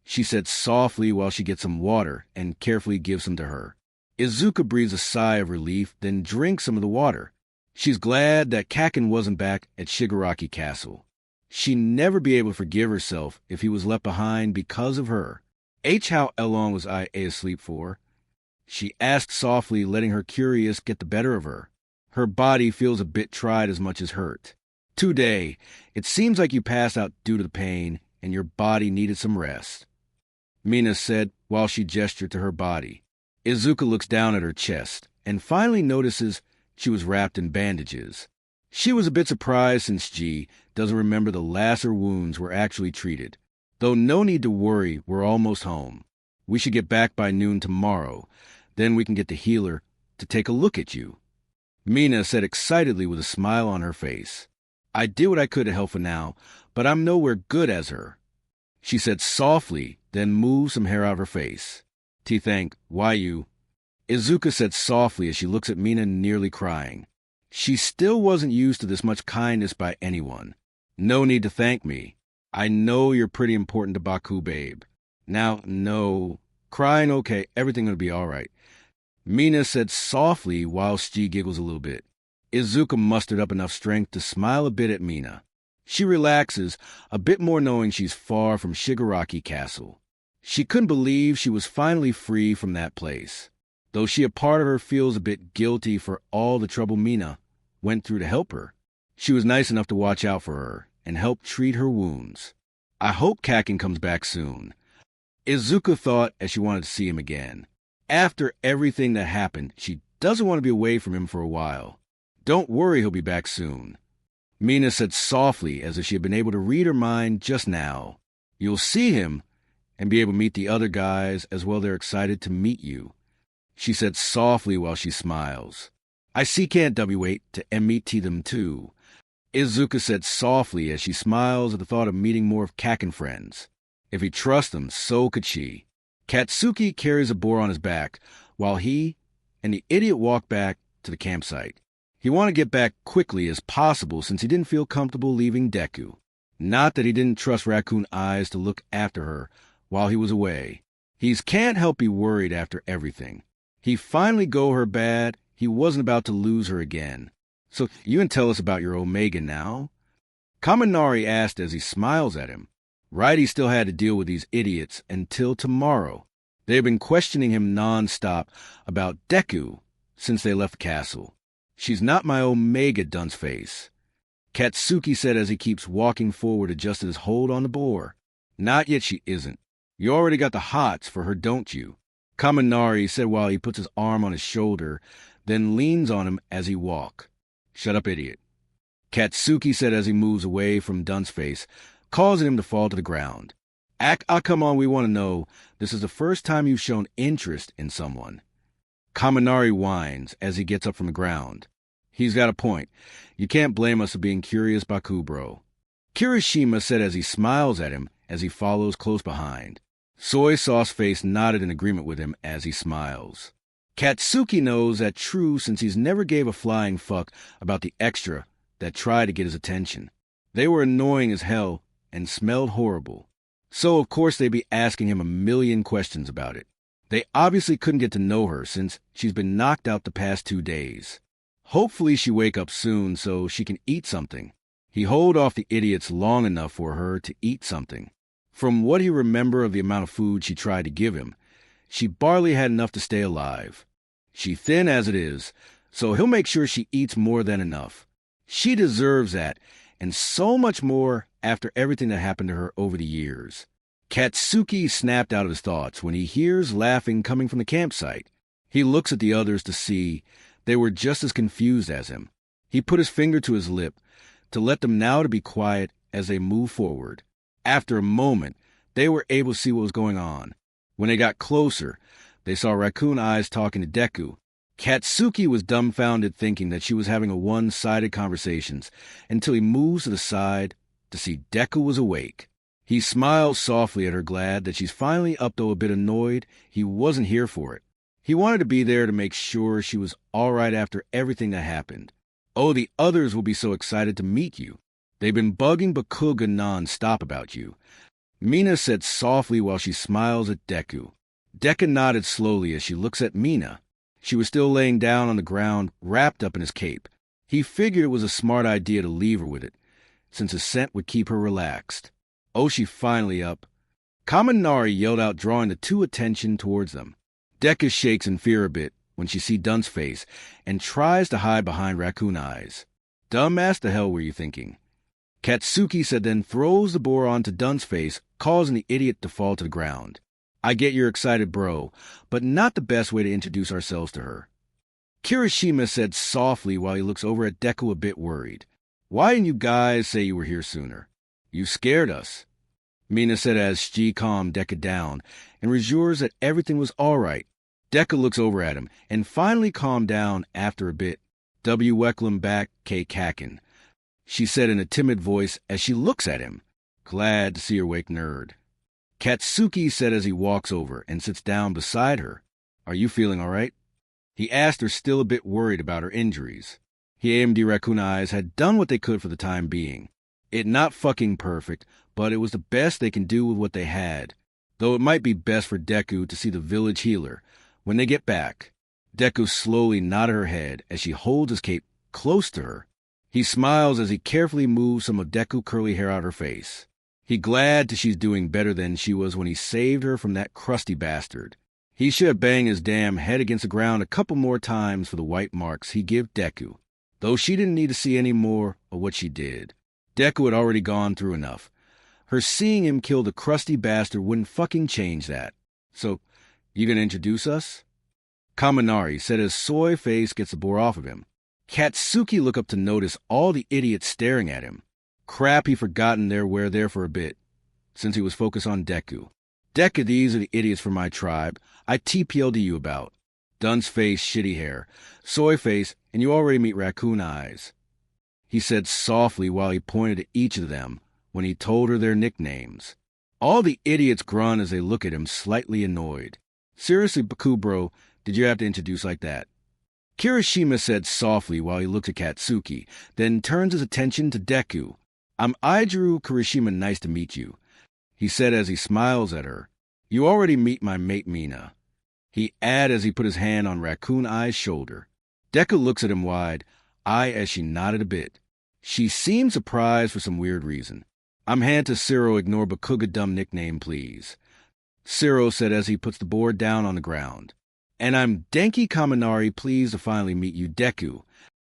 She said softly while she gets some water and carefully gives some to her. Izuku breathes a sigh of relief, then drinks some of the water. She's glad that Kaken wasn't back at Shigaraki Castle. She'd never be able to forgive herself if he was left behind because of her. How long was I asleep for? She asked softly, letting her curious get the better of her. Her body feels a bit tried as much as hurt. Today, it seems like you passed out due to the pain and your body needed some rest. Mina said while she gestured to her body. Izuku looks down at her chest and finally notices she was wrapped in bandages. She was a bit surprised since G doesn't remember the last her wounds were actually treated. Though no need to worry, we're almost home. We should get back by noon tomorrow. Then we can get the healer to take a look at you. Mina said excitedly with a smile on her face. I did what I could to help for now, but I'm nowhere good as her. She said softly, then moved some hair out of her face. T-thank, why you? Izuku said softly as she looks at Mina nearly crying. She still wasn't used to this much kindness by anyone. No need to thank me. I know you're pretty important to Baku, babe. Now, no. Crying okay, everything gonna be all right. Mina said softly while she giggles a little bit. Izuku mustered up enough strength to smile a bit at Mina. She relaxes, a bit more knowing she's far from Shigaraki Castle. She couldn't believe she was finally free from that place. Though a part of her feels a bit guilty for all the trouble Mina went through to help her. She was nice enough to watch out for her and help treat her wounds. I hope Kaken comes back soon. Izuku thought as she wanted to see him again. After everything that happened, she doesn't want to be away from him for a while. Don't worry, he'll be back soon. Mina said softly as if she had been able to read her mind just now. You'll see him and be able to meet the other guys as well. They're excited to meet you. She said softly while she smiles. I see can't wait to meet them too. Izuku said softly as she smiles at the thought of meeting more of Kaken friends. If he trusts them, so could she. Katsuki carries a boar on his back, while he and the idiot walk back to the campsite. He wanted to get back quickly as possible since he didn't feel comfortable leaving Deku. Not that he didn't trust Raccoon Eyes to look after her while he was away. He can't help be worried after everything. He finally go her bad, he wasn't about to lose her again. So you can tell us about your Omega now? Kaminari asked as he smiles at him. Right, he still had to deal with these idiots until tomorrow. They've been questioning him non-stop about Deku since they left the castle. She's not my Omega, dunce face. Katsuki said as he keeps walking forward, adjusted his hold on the boar. Not yet, she isn't. You already got the hots for her, don't you? Kaminari said while he puts his arm on his shoulder, then leans on him as he walk. Shut up, idiot. Katsuki said as he moves away from Dunceface, causing him to fall to the ground. Come on, we want to know. This is the first time you've shown interest in someone. Kaminari whines as he gets up from the ground. He's got a point. You can't blame us for being curious, Baku, bro. Kirishima said as he smiles at him as he follows close behind. Soy Sauce Face nodded in agreement with him as he smiles. Katsuki knows that true since he's never gave a flying fuck about the extra that tried to get his attention. They were annoying as hell and smelled horrible. So of course they'd be asking him a million questions about it. They obviously couldn't get to know her since she's been knocked out the past 2 days. Hopefully she wake up soon so she can eat something. He hold off the idiots long enough for her to eat something. From what he remember of the amount of food she tried to give him, she barely had enough to stay alive. She thin as it is, so he'll make sure she eats more than enough. She deserves that, and so much more after everything that happened to her over the years. Katsuki snapped out of his thoughts when he hears laughing coming from the campsite. He looks at the others to see they were just as confused as him. He put his finger to his lip to let them now to be quiet as they move forward. After a moment, they were able to see what was going on. When they got closer, they saw Raccoon Eyes talking to Deku. Katsuki was dumbfounded thinking that she was having a one-sided conversation until he moves to the side to see Deku was awake. He smiles softly at her, glad that she's finally up, though a bit annoyed he wasn't here for it. He wanted to be there to make sure she was all right after everything that happened. Oh, the others will be so excited to meet you. They've been bugging Bakuga non-stop about you. Mina said softly while she smiles at Deku. Deku nodded slowly as she looks at Mina. She was still laying down on the ground, wrapped up in his cape. He figured it was a smart idea to leave her with it, since his scent would keep her relaxed. Oh, she finally up. Kaminari yelled out, drawing the two attention towards them. Deku shakes in fear a bit when she sees Dun's face and tries to hide behind raccoon eyes. Dumbass, the hell were you thinking? Katsuki said, then throws the boar onto Dun's face, causing the idiot to fall to the ground. I get you're excited, bro, but not the best way to introduce ourselves to her. Kirishima said softly while he looks over at Deku a bit worried. Why didn't you guys say you were here sooner? You scared us. Mina said as she calmed Deku down and reassures that everything was all right. Deku looks over at him and finally calmed down after a bit. W. Welcome back, K. Kakin, she said in a timid voice as she looks at him. Glad to see your awake, nerd. Katsuki said as he walks over and sits down beside her. Are you feeling all right? He asked her, still a bit worried about her injuries. AMD Raccoon Eyes had done what they could for the time being. It not fucking perfect, but it was the best they can do with what they had. Though it might be best for Deku to see the village healer when they get back. Deku slowly nodded her head as she holds his cape close to her. He smiles as he carefully moves some of Deku's curly hair out her face. He glad that she's doing better than she was when he saved her from that crusty bastard. He should have banged his damn head against the ground a couple more times for the white marks he give Deku, though she didn't need to see any more of what she did. Deku had already gone through enough. Her seeing him kill the crusty bastard wouldn't fucking change that. So, you gonna introduce us? Kaminari said as Soy Face gets the boar off of him. Katsuki looked up to notice all the idiots staring at him. Crap, he forgotten they were there for a bit, since he was focused on Deku. Deku, these are the idiots from my tribe I TPL'd you about. Dun's face, shitty hair, Soy Face, and you already meet Raccoon Eyes, he said softly while he pointed at each of them when he told her their nicknames. All the idiots grunt as they look at him, slightly annoyed. Seriously, Baku bro, did you have to introduce like that? Kirishima said softly while he looked at Katsuki, then turns his attention to Deku. I'm Ijiru Kirishima, nice to meet you, he said as he smiles at her. You already meet my mate Mina, he added as he put his hand on Raccoon Eye's shoulder. Deku looks at him wide, eye as she nodded a bit. She seemed surprised for some weird reason. I'm hand to Ciro, ignore Bakuga dumb nickname, please, Ciro said as he puts the board down on the ground. And I'm Denki Kaminari, pleased to finally meet you, Deku,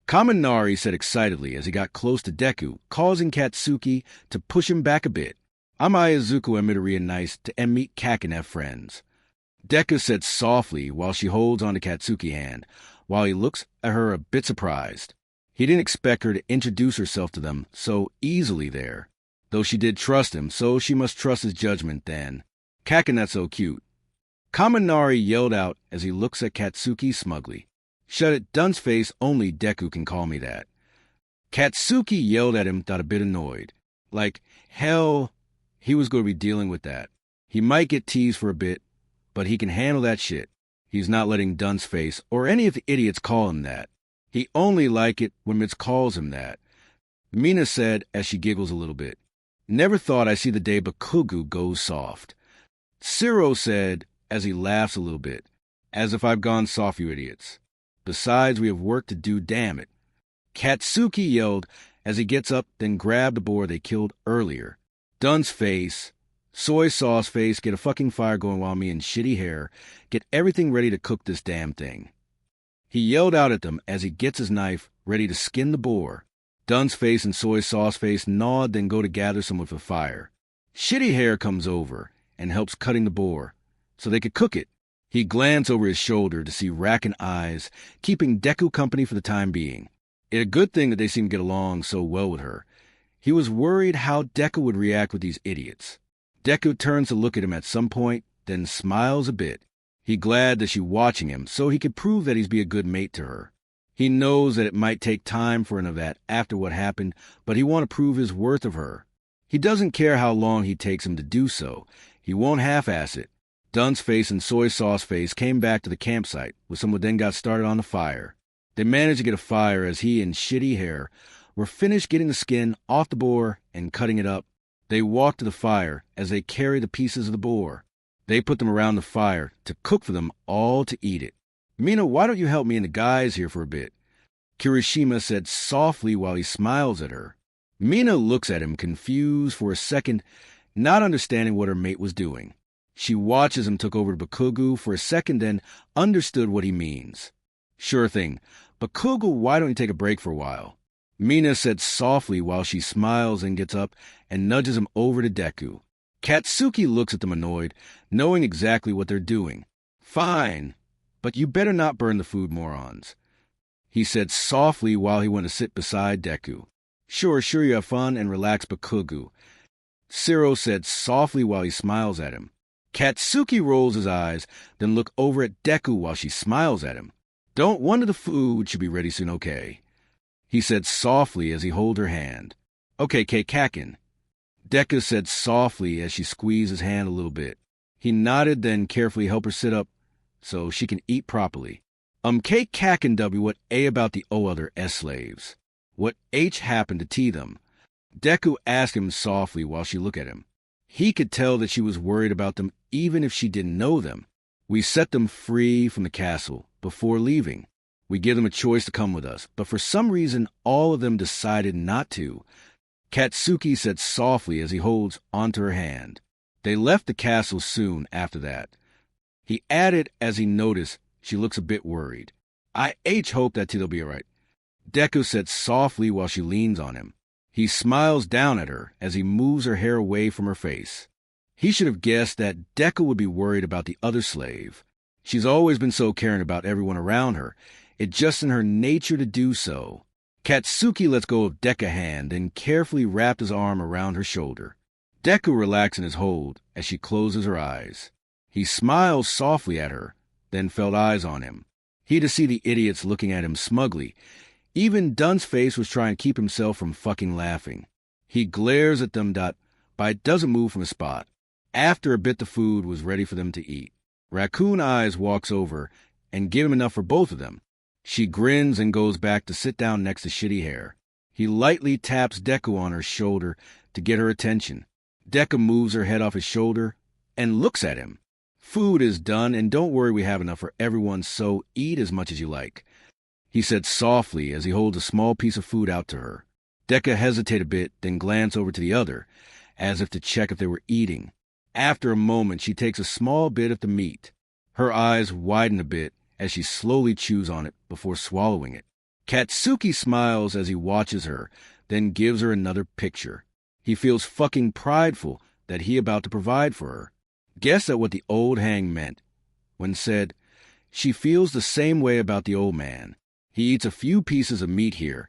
Kaminari said excitedly as he got close to Deku, causing Katsuki to push him back a bit. I'm Izuku and Midoriya, nice to meet Kakin, have friends, Deku said softly while she holds onto Katsuki's hand, while he looks at her a bit surprised. He didn't expect her to introduce herself to them so easily there, though she did trust him, so she must trust his judgment then. Kakin, that's so cute, Kaminari yelled out as he looks at Katsuki smugly. Shut it, Dun's face, only Deku can call me that. Katsuki yelled at him, got a bit annoyed. Like, hell, he was going to be dealing with that. He might get teased for a bit, but he can handle that shit. He's not letting Dun's face or any of the idiots call him that. He only like it when Mitz calls him that. Mina said as she giggles a little bit. Never thought I'd see the day Bakugu goes soft. Ciro said as he laughs a little bit, as if I've gone soft, you idiots. Besides, we have work to do, damn it. Katsuki yelled as he gets up, then grabbed the boar they killed earlier. Dun's face, Soy Sauce Face, get a fucking fire going while me and shitty hair get everything ready to cook this damn thing. He yelled out at them as he gets his knife ready to skin the boar. Dun's face and Soy Sauce Face nod, then go to gather some with the fire. Shitty hair comes over and helps cutting the boar so they could cook it. He glanced over his shoulder to see Raccoon Eyes keeping Deku company for the time being. It's a good thing that they seem to get along so well with her. He was worried how Deku would react with these idiots. Deku turns to look at him at some point, then smiles a bit. He glad that she's watching him so he could prove that he's be a good mate to her. He knows that it might take time for none of that after what happened, but he want to prove his worth of her. He doesn't care how long he takes him to do so. He won't half-ass it. Dunce Face and Soy Sauce Face came back to the campsite, with someone then got started on the fire. They managed to get a fire as he and Shitty Hair were finished getting the skin off the boar and cutting it up. They walked to the fire as they carried the pieces of the boar. They put them around the fire to cook for them all to eat it. Mina, why don't you help me and the guys here for a bit? Kirishima said softly while he smiles at her. Mina looks at him confused for a second, not understanding what her mate was doing. She watches him took over to Bakugo for a second, then understood what he means. Sure thing. Bakugo, why don't you take a break for a while? Mina said softly while she smiles and gets up and nudges him over to Deku. Katsuki looks at them annoyed, knowing exactly what they're doing. Fine, but you better not burn the food, morons. He said softly while he went to sit beside Deku. Sure, you have fun and relax, Bakugo. Siro said softly while he smiles at him. Katsuki rolls his eyes, then look over at Deku while she smiles at him. Don't wonder the food should be ready soon, okay? He said softly as he held her hand. Okay, Kakin. Deku said softly as she squeezed his hand a little bit. He nodded, then carefully helped her sit up so she can eat properly. Kakin W, what A about the other S-slaves? What H happened to T them? Deku asked him softly while she looked at him. He could tell that she was worried about them even if she didn't know them. We set them free from the castle before leaving. We give them a choice to come with us, but for some reason all of them decided not to. Katsuki said softly as he holds onto her hand. They left the castle soon after that. He added as he noticed she looks a bit worried. I hope that they'll be all right. Deku said softly while she leans on him. He smiles down at her as he moves her hair away from her face. He should have guessed that Deku would be worried about the other slave. She's always been so caring about everyone around her. It's just in her nature to do so. Katsuki lets go of Deku's hand and carefully wrapped his arm around her shoulder. Deku relaxed in his hold as she closes her eyes. He smiles softly at her, then felt eyes on him. He to see the idiots looking at him smugly. Even Dunce Face was trying to keep himself from fucking laughing. He glares at them, but doesn't move from his spot. After a bit, the food was ready for them to eat. Raccoon Eyes walks over and gives him enough for both of them. She grins and goes back to sit down next to Shitty Hair. He lightly taps Deku on her shoulder to get her attention. Deku moves her head off his shoulder and looks at him. Food is done, and don't worry, we have enough for everyone, so eat as much as you like. He said softly as he holds a small piece of food out to her. Deku hesitated a bit, then glanced over to the other, as if to check if they were eating. After a moment, she takes a small bit of the meat. Her eyes widen a bit as she slowly chews on it before swallowing it. Katsuki smiles as he watches her, then gives her another picture. He feels fucking prideful that he about to provide for her. Guess at what the old hang meant when said, she feels the same way about the old man. He eats a few pieces of meat here,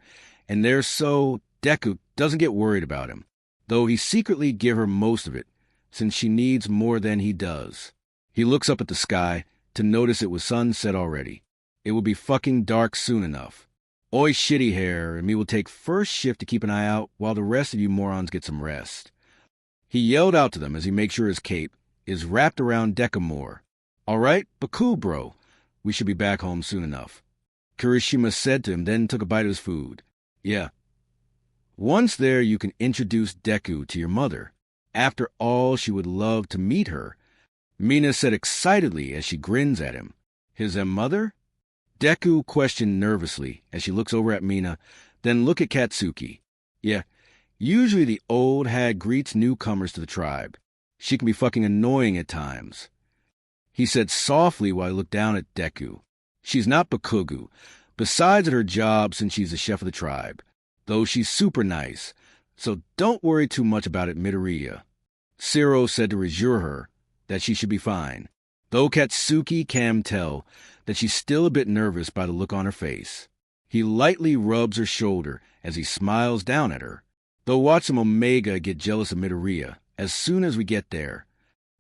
and there's so Deku doesn't get worried about him, though he secretly give her most of it, since she needs more than he does. He looks up at the sky to notice it was sunset already. It will be fucking dark soon enough. Oi, Shitty Hair, and me will take first shift to keep an eye out while the rest of you morons get some rest. He yelled out to them as he makes sure his cape is wrapped around Deku more. All right, but cool, bro. We should be back home soon enough. Kirishima said to him, then took a bite of his food. Yeah. Once there, you can introduce Deku to your mother. After all, she would love to meet her. Mina said excitedly as she grins at him. His mother? Deku questioned nervously as she looks over at Mina, then look at Katsuki. Yeah, usually the old hag greets newcomers to the tribe. She can be fucking annoying at times. He said softly while he looked down at Deku. She's not Bakugo, besides at her job since she's the chef of the tribe, though she's super nice, so don't worry too much about it, Midoriya. Siro said to reassure her that she should be fine, though Katsuki can tell that she's still a bit nervous by the look on her face. He lightly rubs her shoulder as he smiles down at her, though watch some Omega get jealous of Midoriya as soon as we get there.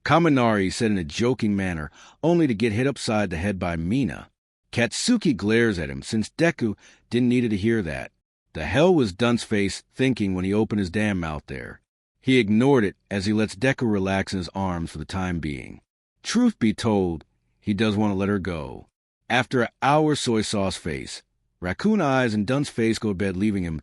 Kaminari said in a joking manner, only to get hit upside the head by Mina. Katsuki glares at him since Deku didn't need to hear that. The hell was Dunce Face thinking when he opened his damn mouth there? He ignored it as he lets Deku relax in his arms for the time being. Truth be told, he does want to let her go. After an hour soy sauce face, raccoon eyes and dunce face go to bed, leaving him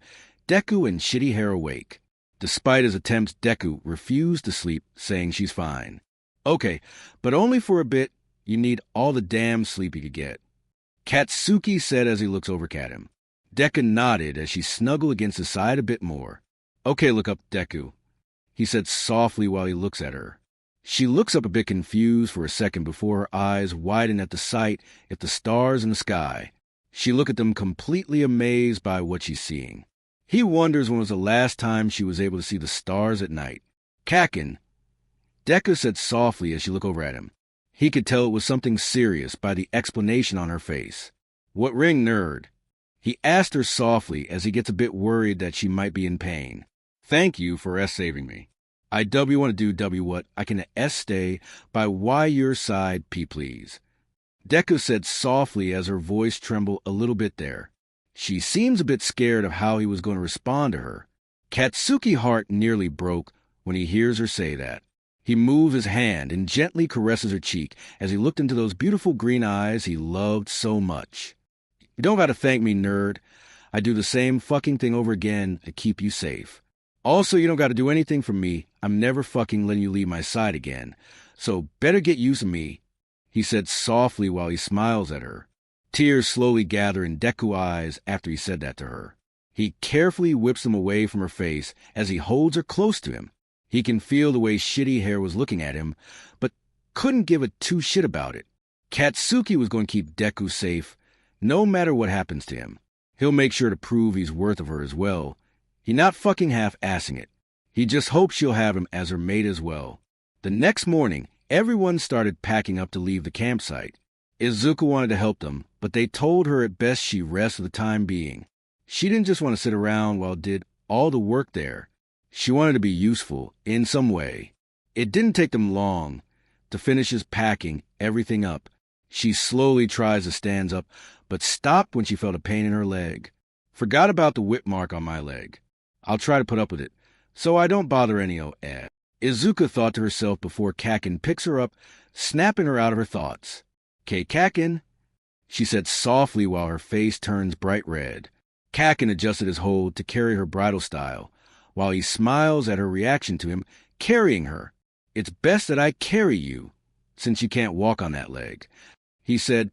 Deku and shitty hair awake. Despite his attempts, Deku refused to sleep, saying she's fine. Okay, but only for a bit. You need all the damn sleep you could get. Katsuki said as he looks over at him. Deku nodded as she snuggled against his side a bit more. Okay, look up, Deku, he said softly while he looks at her. She looks up a bit confused for a second before her eyes widen at the sight of the stars in the sky. She looks at them completely amazed by what she's seeing. He wonders when was the last time she was able to see the stars at night. Kakin, Deku said softly as she looked over at him. He could tell it was something serious by the explanation on her face. What ring, nerd? He asked her softly as he gets a bit worried that she might be in pain. Thank you for saving me. I W want to do W what I can stay by Y your side P please. Deku said softly as her voice trembled a little bit there. She seems a bit scared of how he was going to respond to her. Katsuki's heart nearly broke when he hears her say that. He moves his hand and gently caresses her cheek as he looked into those beautiful green eyes he loved so much. You don't gotta thank me, nerd. I do the same fucking thing over again to keep you safe. Also, you don't gotta do anything for me. I'm never fucking letting you leave my side again. So better get used to me, he said softly while he smiles at her. Tears slowly gather in Deku's eyes after he said that to her. He carefully whips them away from her face as he holds her close to him. He can feel the way shitty hair was looking at him, but couldn't give a two shit about it. Katsuki was going to keep Deku safe, no matter what happens to him. He'll make sure to prove he's worth of her as well. He not fucking half-assing it. He just hopes she'll have him as her mate as well. The next morning, everyone started packing up to leave the campsite. Izuku wanted to help them, but they told her it best she rest for the time being. She didn't just want to sit around while did all the work there. She wanted to be useful in some way. It didn't take them long to finish his packing everything up. She slowly tries to stand up, but stopped when she felt a pain in her leg. Forgot about the whip mark on my leg. I'll try to put up with it, so I don't bother any ass. Izuku thought to herself before Kakin picks her up, snapping her out of her thoughts. "'Kay, Kakin," she said softly while her face turns bright red. Kakin adjusted his hold to carry her bridal style, while he smiles at her reaction to him carrying her. "It's best that I carry you, since you can't walk on that leg," he said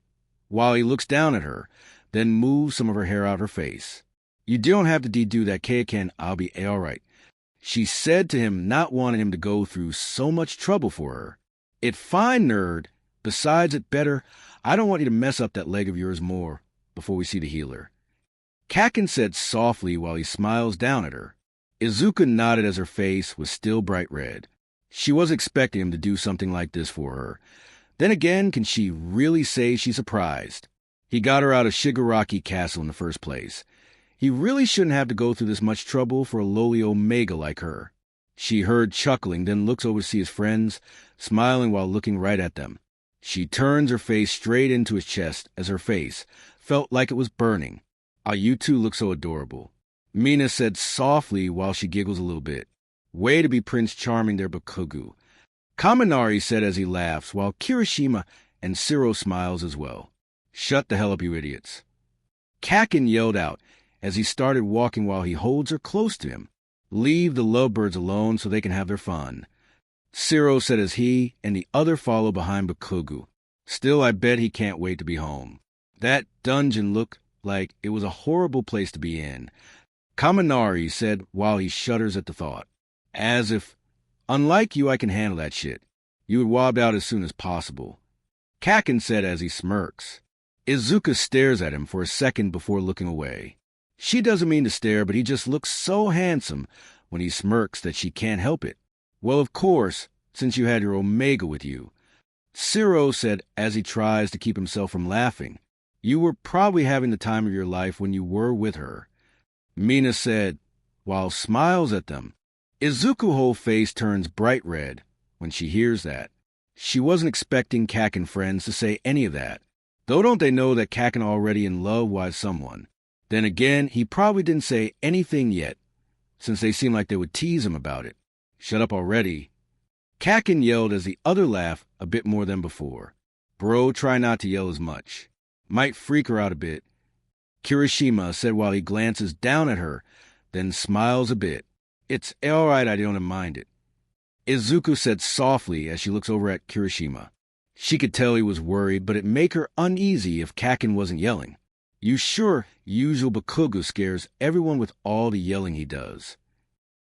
while he looks down at her, then moves some of her hair out her face. "You don't have to do that, Kakin. I'll be all right," she said to him, not wanting him to go through so much trouble for her. "It fine, nerd. Besides, it better. I don't want you to mess up that leg of yours more before we see the healer," Kakin said softly while he smiles down at her. Izuku nodded as her face was still bright red. She was expecting him to do something like this for her. Then again, can she really say she's surprised? He got her out of Shigaraki Castle in the first place. He really shouldn't have to go through this much trouble for a lowly Omega like her. She heard chuckling, then looks over to see his friends, smiling while looking right at them. She turns her face straight into his chest as her face felt like it was burning. "Ah, you two look so adorable," Mina said softly while she giggles a little bit. "Way to be Prince Charming there, Bakugu," Kaminari said as he laughs, while Kirishima and Siro smiles as well. "Shut the hell up, you idiots," Kakin yelled out as he started walking while he holds her close to him. "Leave the lovebirds alone so they can have their fun," Siro said as he and the other follow behind Bakugu. "Still, I bet he can't wait to be home. That dungeon looked like it was a horrible place to be in," Kaminari said while he shudders at the thought. "As if, unlike you, I can handle that shit. You would wob out as soon as possible," Kakin said as he smirks. Izuku stares at him for a second before looking away. She doesn't mean to stare, but he just looks so handsome when he smirks that she can't help it. "Well, of course, since you had your Omega with you," Siro said as he tries to keep himself from laughing. "You were probably having the time of your life when you were with her," Mina said while smiles at them. Izuku's whole face turns bright red when she hears that. She wasn't expecting Kakin friends to say any of that. Though don't they know that Kakin already in love with someone? Then again, he probably didn't say anything yet, since they seem like they would tease him about it. Shut up already. Kakin yelled as the other laughed a bit more than before. Bro, try not to yell as much. Might freak her out a bit. Kirishima said while he glances down at her, then smiles a bit. It's all right, I don't mind it. Izuku said softly as she looks over at Kirishima. She could tell he was worried, but it'd make her uneasy if Kakin wasn't yelling. You sure usual Bakugo scares everyone with all the yelling he does.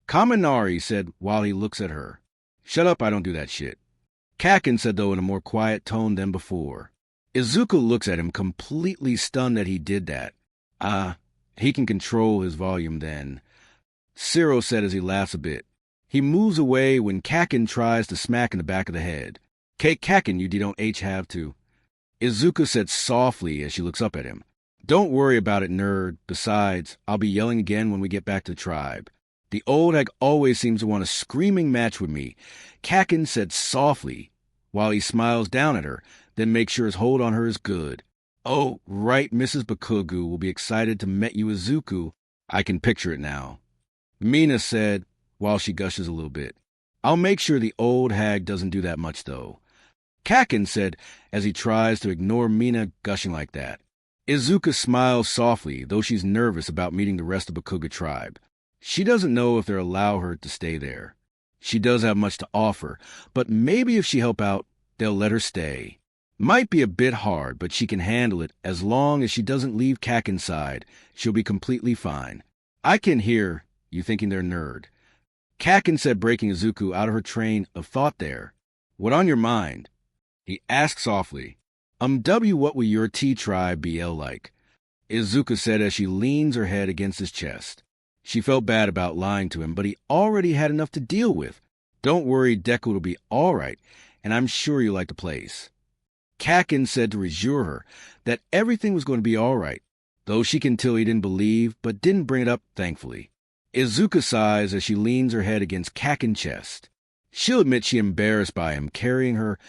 Kaminari said while he looks at her. Shut up, I don't do that shit. Kakin said though in a more quiet tone than before. Izuku looks at him completely stunned that he did that. He can control his volume then. Ciro said as he laughs a bit. He moves away when Kakin tries to smack in the back of the head. Kakin, you don't have to. Izuku said softly as she looks up at him. Don't worry about it, nerd. Besides, I'll be yelling again when we get back to the tribe. The old hag always seems to want a screaming match with me. Kakin said softly, while he smiles down at her, then makes sure his hold on her is good. Oh, right, Mrs. Bakugo will be excited to meet you, Izuku. I can picture it now. Mina said, while she gushes a little bit. I'll make sure the old hag doesn't do that much, though. Kakin said, as he tries to ignore Mina gushing like that. Izuku smiles softly, though she's nervous about meeting the rest of Bakugo tribe. She doesn't know if they'll allow her to stay there. She does have much to offer, but maybe if she help out, they'll let her stay. Might be a bit hard, but she can handle it as long as she doesn't leave Kakin's side. She'll be completely fine. I can hear you thinking they're nerd. Kakin said, breaking Izuku out of her train of thought there. What on your mind? He asked softly. What will your T-tribe BL like? Izuku said as she leans her head against his chest. She felt bad about lying to him, but he already had enough to deal with. Don't worry, Deku will be all right, and I'm sure you like the place. Kakin said to reassure her that everything was going to be all right, though she can tell he didn't believe, but didn't bring it up, thankfully. Izuku sighs as she leans her head against Kakin's chest. She'll admit she's embarrassed by him carrying her,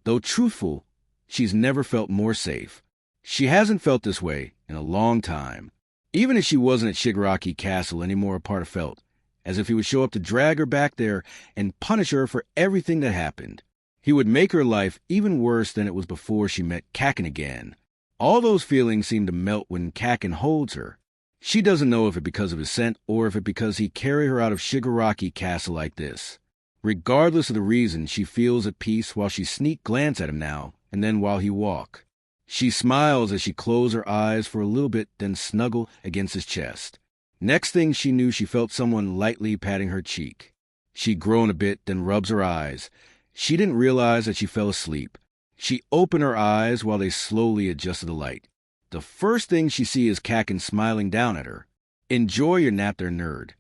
though truthful, she's never felt more safe. She hasn't felt this way in a long time. Even if she wasn't at Shigaraki Castle anymore, a part of felt, as if he would show up to drag her back there and punish her for everything that happened. He would make her life even worse than it was before she met Kakin again. All those feelings seem to melt when Kakin holds her. She doesn't know if it's because of his scent or if it's because he carried her out of Shigaraki Castle like this. Regardless of the reason, she feels at peace while she sneak glance at him now, and then while he walk. She smiles as she closes her eyes for a little bit, then snuggle against his chest. Next thing she knew, she felt someone lightly patting her cheek. She groaned a bit, then rubs her eyes. She didn't realize that she fell asleep. She opened her eyes while they slowly adjusted the light. The first thing she sees is Kakin smiling down at her. Enjoy your nap there, nerd.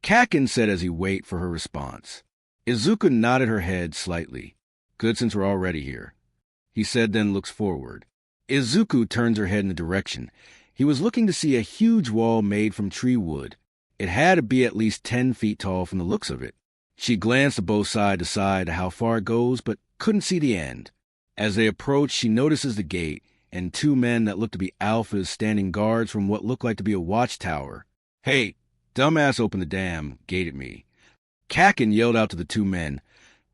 Kakin said as he waited for her response. Izuku nodded her head slightly. Good, since we're already here. He said, then looks forward. Izuku turns her head in the direction. He was looking to see a huge wall made from tree wood. It had to be at least 10 feet tall from the looks of it. She glanced both side to side how far it goes, but couldn't see the end. As they approached, she notices the gate, and 2 men that looked to be alphas standing guards from what looked like to be a watchtower. Hey, dumbass, open the damn gate at me. Kakin yelled out to the 2 men,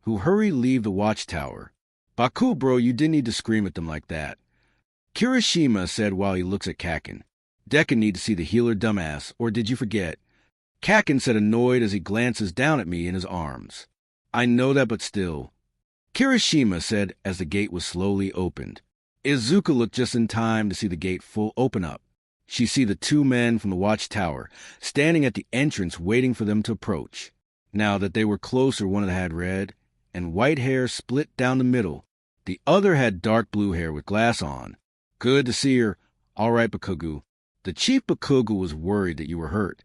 who hurried leave the watchtower. Baku, bro, you didn't need to scream at them like that. Kirishima said while he looks at Kakin. Deku need to see the healer, dumbass, or did you forget? Kakin said, annoyed as he glances down at me in his arms. I know that, but still. Kirishima said as the gate was slowly opened. Izuku looked just in time to see the gate full open up. She see the 2 men from the watchtower standing at the entrance waiting for them to approach. Now that they were closer, one of them had red and white hair split down the middle. The other had dark blue hair with glass on. Good to see her. All right, Bakugo. The chief Bakugo was worried that you were hurt,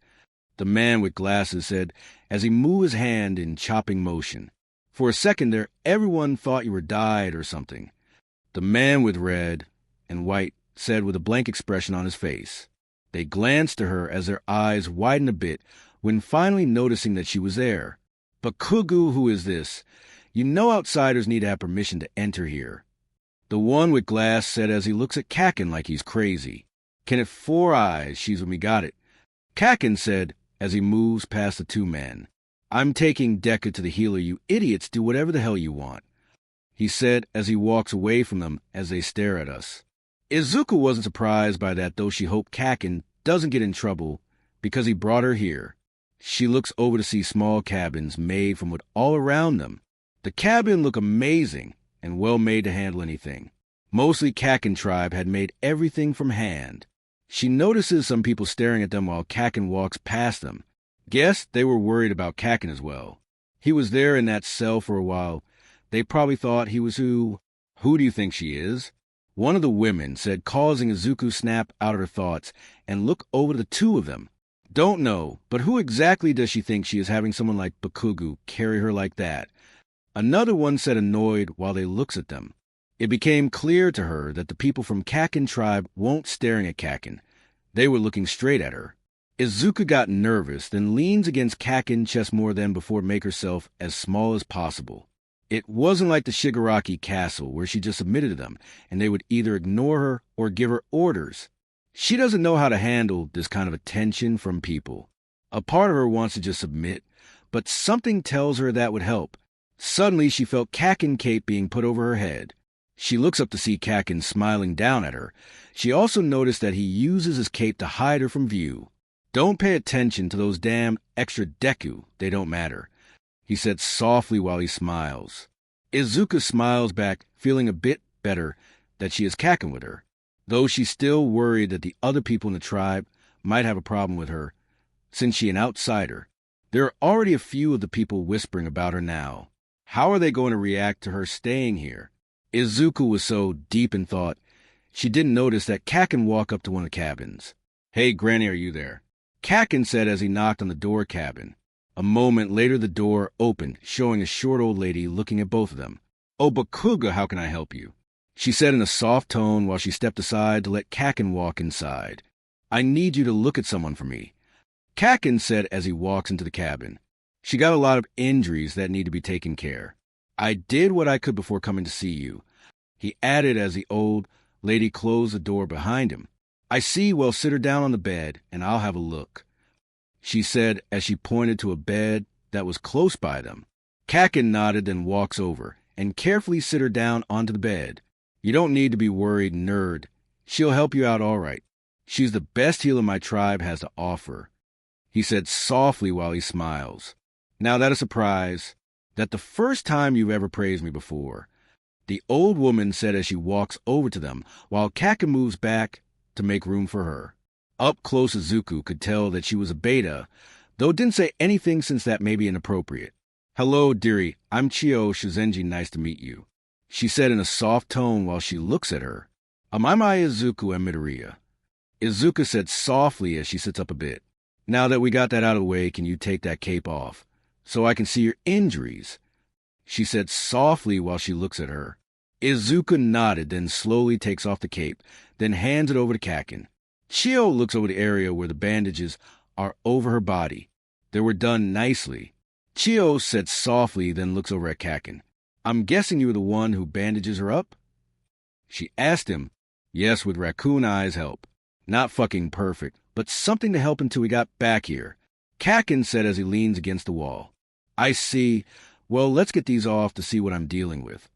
the man with glasses said as he moved his hand in chopping motion. For a second there, everyone thought you were died or something. The man with red and white said with a blank expression on his face. They glanced to her as their eyes widened a bit when finally noticing that she was there. Bakugo, who is this? You know outsiders need to have permission to enter here. The one with glass said as he looks at Kakin like he's crazy. Can it 4 eyes? She's when we got it. Kakin said as he moves past the 2 men. I'm taking Deku to the healer. You idiots do whatever the hell you want, he said as he walks away from them as they stare at us. Izuku wasn't surprised by that, though she hoped Kakin doesn't get in trouble because he brought her here. She looks over to see small cabins made from wood all around them. The cabin looked amazing and well made to handle anything. Mostly Kakin tribe had made everything from hand. She notices some people staring at them while Kakin walks past them. Guess they were worried about Kakin as well. He was there in that cell for a while. They probably thought he was who? Who do you think she is? One of the women said, causing Izuku snap out of her thoughts and look over to the two of them. Don't know, but who exactly does she think she is, having someone like Bakugo carry her like that? Another one said, annoyed while they looks at them. It became clear to her that the people from Kakin tribe weren't staring at Kakin. They were looking straight at her. Izuku got nervous, then leans against Kakin chest more than before, make herself as small as possible. It wasn't like the Shigaraki castle where she just submitted to them, and they would either ignore her or give her orders. She doesn't know how to handle this kind of attention from people. A part of her wants to just submit, but something tells her that would help. Suddenly, she felt Kakin cape being put over her head. She looks up to see Kakin smiling down at her. She also noticed that he uses his cape to hide her from view. Don't pay attention to those damn extra Deku. They don't matter, he said softly while he smiles. Izuku smiles back, feeling a bit better that she is Kakin with her, though she's still worried that the other people in the tribe might have a problem with her, since she's an outsider. There are already a few of the people whispering about her now. How are they going to react to her staying here? Izuku was so deep in thought, she didn't notice that Kakin walked up to one of the cabins. Hey, Granny, are you there? Kakin said as he knocked on the door cabin. A moment later, the door opened, showing a short old lady looking at both of them. Oh, Bakugo, how can I help you? She said in a soft tone while she stepped aside to let Kakin walk inside. I need you to look at someone for me, Kakin said as he walks into the cabin. She got a lot of injuries that need to be taken care. I did what I could before coming to see you, he added as the old lady closed the door behind him. I see. Well, sit her down on the bed, and I'll have a look, she said as she pointed to a bed that was close by them. Kakin nodded, then walks over and carefully sit her down onto the bed. You don't need to be worried, nerd. She'll help you out all right. She's the best healer my tribe has to offer, he said softly while he smiles. Now that a surprise? That the first time you've ever praised me before, the old woman said as she walks over to them, while Kakin moves back to make room for her. Up close, Izuku could tell that she was a beta, though didn't say anything since that may be inappropriate. Hello, dearie. I'm Chio Shizenji. Nice to meet you, she said in a soft tone while she looks at her. I'm Izuku and Midoriya, Izuku said softly as she sits up a bit. Now that we got that out of the way, can you take that cape off so I can see your injuries, she said softly while she looks at her. Izuku nodded, then slowly takes off the cape, then hands it over to Kakin. Chio looks over the area where the bandages are over her body. They were done nicely. Chio said softly, then looks over at Kakin. I'm guessing you were the one who bandages her up? She asked him. Yes, with Raccoon Eye's help. Not fucking perfect, but something to help until we got back here, Kakin said as he leans against the wall. I see. Well, let's get these off to see what I'm dealing with,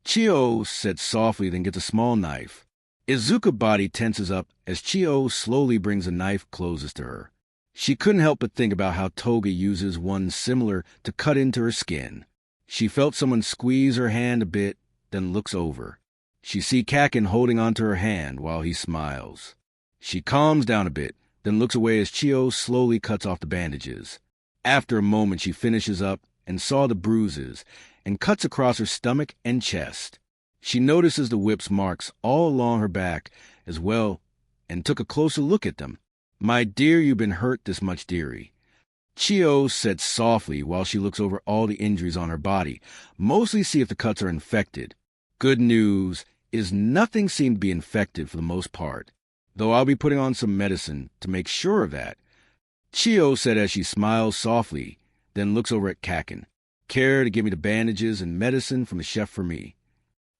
Chio said softly, then gets a small knife. Izuku's body tenses up as Chio slowly brings a knife closest to her. She couldn't help but think about how Toga uses one similar to cut into her skin. She felt someone squeeze her hand a bit, then looks over. She sees Kakin holding onto her hand while he smiles. She calms down a bit, then looks away as Chio slowly cuts off the bandages. After a moment, she finishes up and saw the bruises and cuts across her stomach and chest. She notices the whip's marks all along her back as well and took a closer look at them. My dear, you've been hurt this much, dearie, Chio said softly while she looks over all the injuries on her body, mostly see if the cuts are infected. Good news is nothing seemed to be infected for the most part, though I'll be putting on some medicine to make sure of that, Chio said as she smiles softly, then looks over at Kakin. Care to give me the bandages and medicine from the chef for me,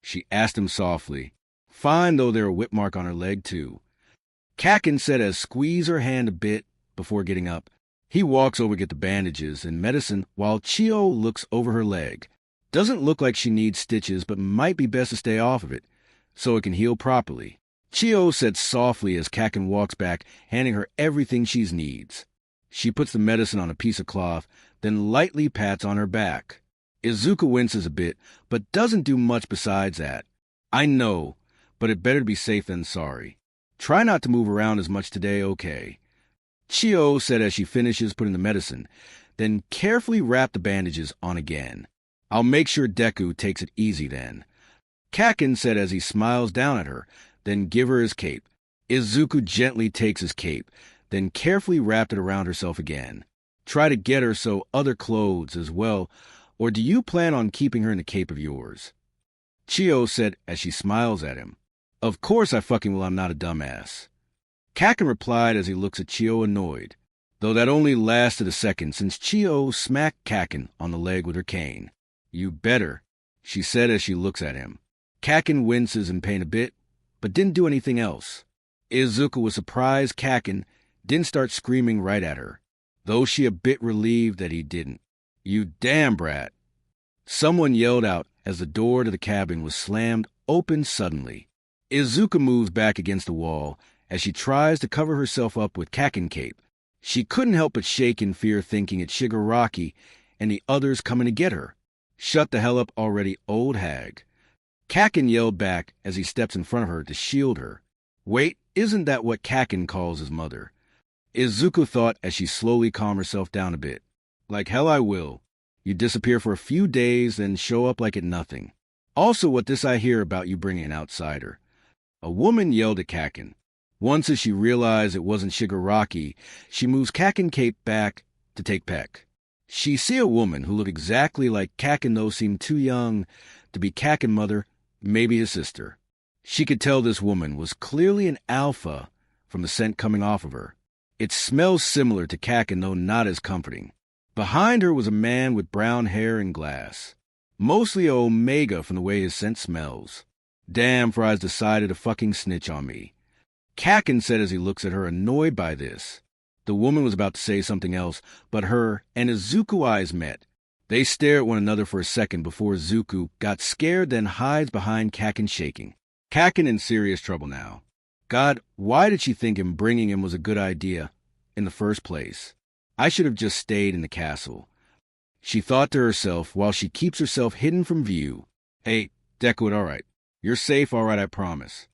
she asked him softly. Fine, though there a whip mark on her leg too, Kakin said as squeezed her hand a bit before getting up. He walks over to get the bandages and medicine while Chio looks over her leg. Doesn't look like she needs stitches, but might be best to stay off of it, so it can heal properly. Chio said softly as Kaken walks back, handing her everything she needs. She puts the medicine on a piece of cloth, then lightly pats on her back. Izuku winces a bit, but doesn't do much besides that. I know, but it better to be safe than sorry. Try not to move around as much today, okay? Chio said as she finishes putting the medicine, then carefully wrap the bandages on again. I'll make sure Deku takes it easy then. Kaken said as he smiles down at her, then give her his cape. Izuku gently takes his cape, then carefully wrapped it around herself again. Try to get her so other clothes as well, or do you plan on keeping her in the cape of yours? Chio said as she smiles at him. Of course I fucking will, I'm not a dumbass. Kaken replied as he looks at Chio annoyed, though that only lasted a second since Chio smacked Kaken on the leg with her cane. You better, she said as she looks at him. Kaken winces in pain a bit, but didn't do anything else. Izuku was surprised Kaken didn't start screaming right at her, though she a bit relieved that he didn't. You damn brat. Someone yelled out as the door to the cabin was slammed open suddenly. Izuku moves back against the wall as she tries to cover herself up with Kaken cape. She couldn't help but shake in fear thinking it's Shigaraki and the others coming to get her. Shut the hell up already, old hag. Kaken yelled back as he steps in front of her to shield her. Wait, isn't that what Kaken calls his mother? Izuku thought as she slowly calmed herself down a bit. Like hell I will. You disappear for a few days, then show up like it nothing. Also what this I hear about you bringing an outsider. A woman yelled at Kaken. Once as she realized it wasn't Shigaraki, she moves Kaken cape back to take peck. She see a woman who looked exactly like Kaken though seemed too young to be Kaken mother, maybe his sister. She could tell this woman was clearly an alpha from the scent coming off of her. It smells similar to Kaken though not as comforting. Behind her was a man with brown hair and glass. Mostly a Omega from the way his scent smells. Damn, Fry's decided to fucking snitch on me. Kaken said as he looks at her, annoyed by this. The woman was about to say something else, but her and Izuku eyes met. They stare at one another for a second before Izuku got scared, then hides behind Kaken shaking. Kaken in serious trouble now. God, why did she think him bringing him was a good idea in the first place? I should have just stayed in the castle. She thought to herself while she keeps herself hidden from view. Hey, Deku, all right. You're safe, all right, I promise.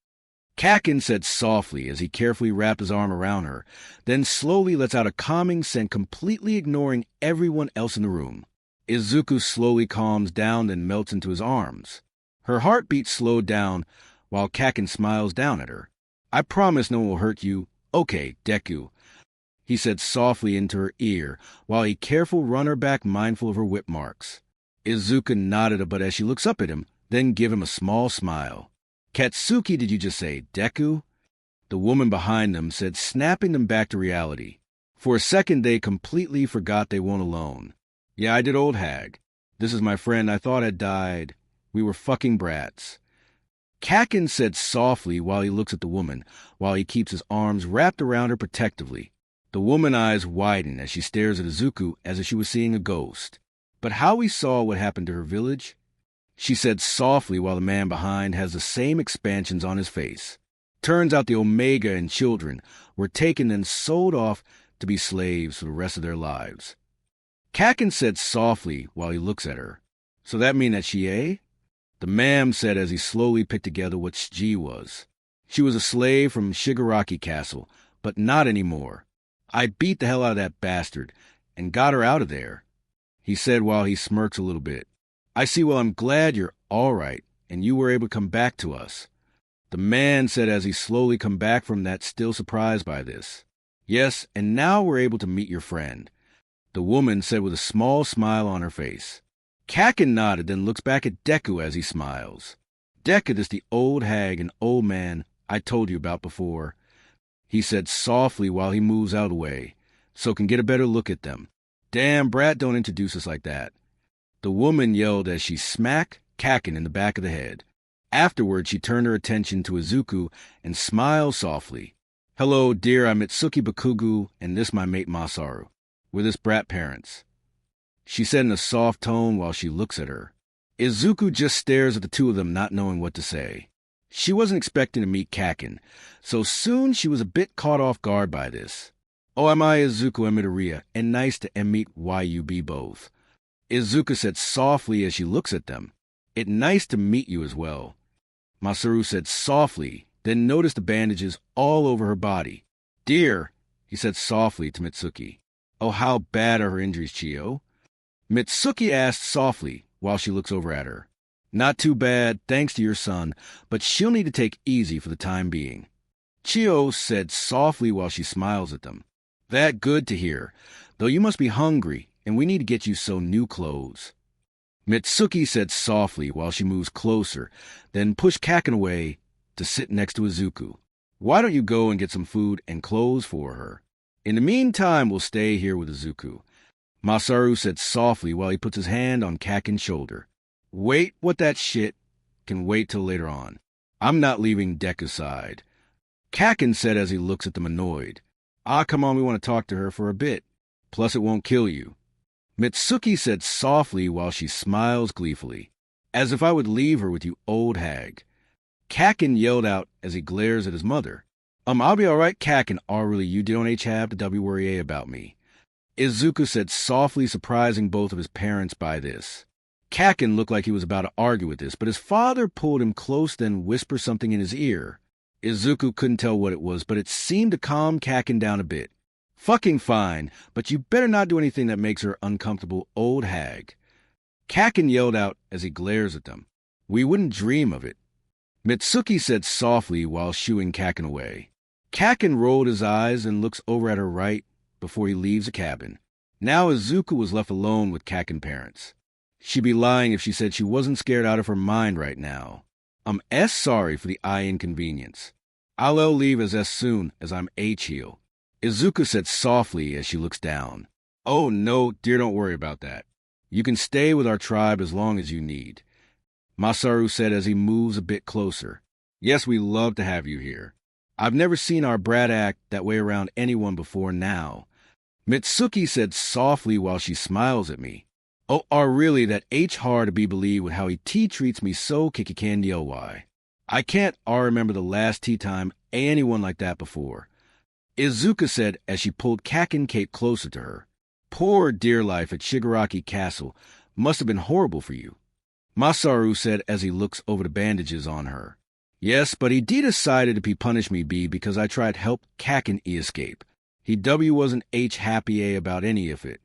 Kaken said softly as he carefully wrapped his arm around her, then slowly lets out a calming scent, completely ignoring everyone else in the room. Izuku slowly calms down, then melts into his arms. Her heartbeat slowed down while Kaken smiles down at her. I promise no one will hurt you. Okay, Deku, he said softly into her ear while he careful run her back, mindful of her whip marks. Izuku nodded but as she looks up at him, then give him a small smile. Katsuki, did you just say, Deku? The woman behind them said, snapping them back to reality. For a second they completely forgot they weren't alone. Yeah, I did, old hag. This is my friend I thought had died. We were fucking brats. Kaken said softly while he looks at the woman, while he keeps his arms wrapped around her protectively. The woman's eyes widen as she stares at Izuku as if she was seeing a ghost. But how we saw what happened to her village? She said softly while the man behind has the same expansions on his face. Turns out the Omega and children were taken and sold off to be slaves for the rest of their lives. Kaken said softly while he looks at her. So that mean that she, eh? The man said as he slowly picked together what Shiji was. She was a slave from Shigaraki Castle, but not anymore. I beat the hell out of that bastard and got her out of there, he said while he smirks a little bit. I see, well, I'm glad you're all right and you were able to come back to us. The man said as he slowly come back from that, still surprised by this. Yes, and now we're able to meet your friend, the woman said with a small smile on her face. Kaken nodded, then looks back at Deku as he smiles. Deku is the old hag and old man I told you about before, he said softly while he moves out of the way, so can get a better look at them. Damn, brat, don't introduce us like that. The woman yelled as she smacked Kaken in the back of the head. Afterward, she turned her attention to Izuku and smiled softly. Hello, dear, I'm Mitsuki Bakugu, and this my mate Masaru. with his brat parents," she said in a soft tone while she looks at her. Izuku just stares at the two of them, not knowing what to say. She wasn't expecting to meet Kakin, so soon she was a bit caught off guard by this. "Oh, am I Izuku and Midoriya, and nice to meet YUB both," Izuku said softly as she looks at them. "It nice to meet you as well," Masaru said softly, then noticed the bandages all over her body. "Dear," he said softly to Mitsuki. "Oh, how bad are her injuries, Chiyo?" Mitsuki asked softly while she looks over at her. "Not too bad, thanks to your son, but she'll need to take easy for the time being," Chiyo said softly while she smiles at them. "That good to hear, though you must be hungry, and we need to get you some new clothes," Mitsuki said softly while she moves closer, then pushed Kakin away to sit next to Izuku. "Why don't you go and get some food and clothes for her? In the meantime, we'll stay here with Izuku," Masaru said softly while he puts his hand on Kakin's shoulder. "Wait, what that shit can wait till later on. I'm not leaving Deku's side," Kakin said as he looks at them annoyed. "Ah, come on, we want to talk to her for a bit. Plus it won't kill you," Mitsuki said softly while she smiles gleefully. "As if I would leave her with you, old hag," Kakin yelled out as he glares at his mother. I'll be all right, Kakin. Really, you don't have to worry about me," Izuku said softly, surprising both of his parents by this. Kakin looked like he was about to argue with this, but his father pulled him close, then whispered something in his ear. Izuku couldn't tell what it was, but it seemed to calm Kakin down a bit. "Fucking fine, but you better not do anything that makes her uncomfortable, old hag," Kakin yelled out as he glares at them. "We wouldn't dream of it," Mitsuki said softly while shooing Kakin away. Kakin rolled his eyes and looks over at her right before he leaves the cabin. Now Izuku was left alone with Kakin's parents. She'd be lying if she said she wasn't scared out of her mind right now. "I'm sorry for the inconvenience. I'll leave as soon as I'm healed," Izuku said softly as she looks down. "Oh no, dear, don't worry about that. You can stay with our tribe as long as you need," Masaru said as he moves a bit closer. "Yes, we love to have you here. I've never seen our brat act that way around anyone before now," Mitsuki said softly while she smiles at me. "Oh, really, that hard to be believed with how he treats me so kikikandy. I can't remember the last tea time anyone like that before," Izuku said as she pulled Kakin Cape closer to her. "Poor dear life at Shigaraki Castle must have been horrible for you," Masaru said as he looks over the bandages on her. "Yes, but he decided to punish me because I tried to help Kakin escape. He wasn't happy about any of it,"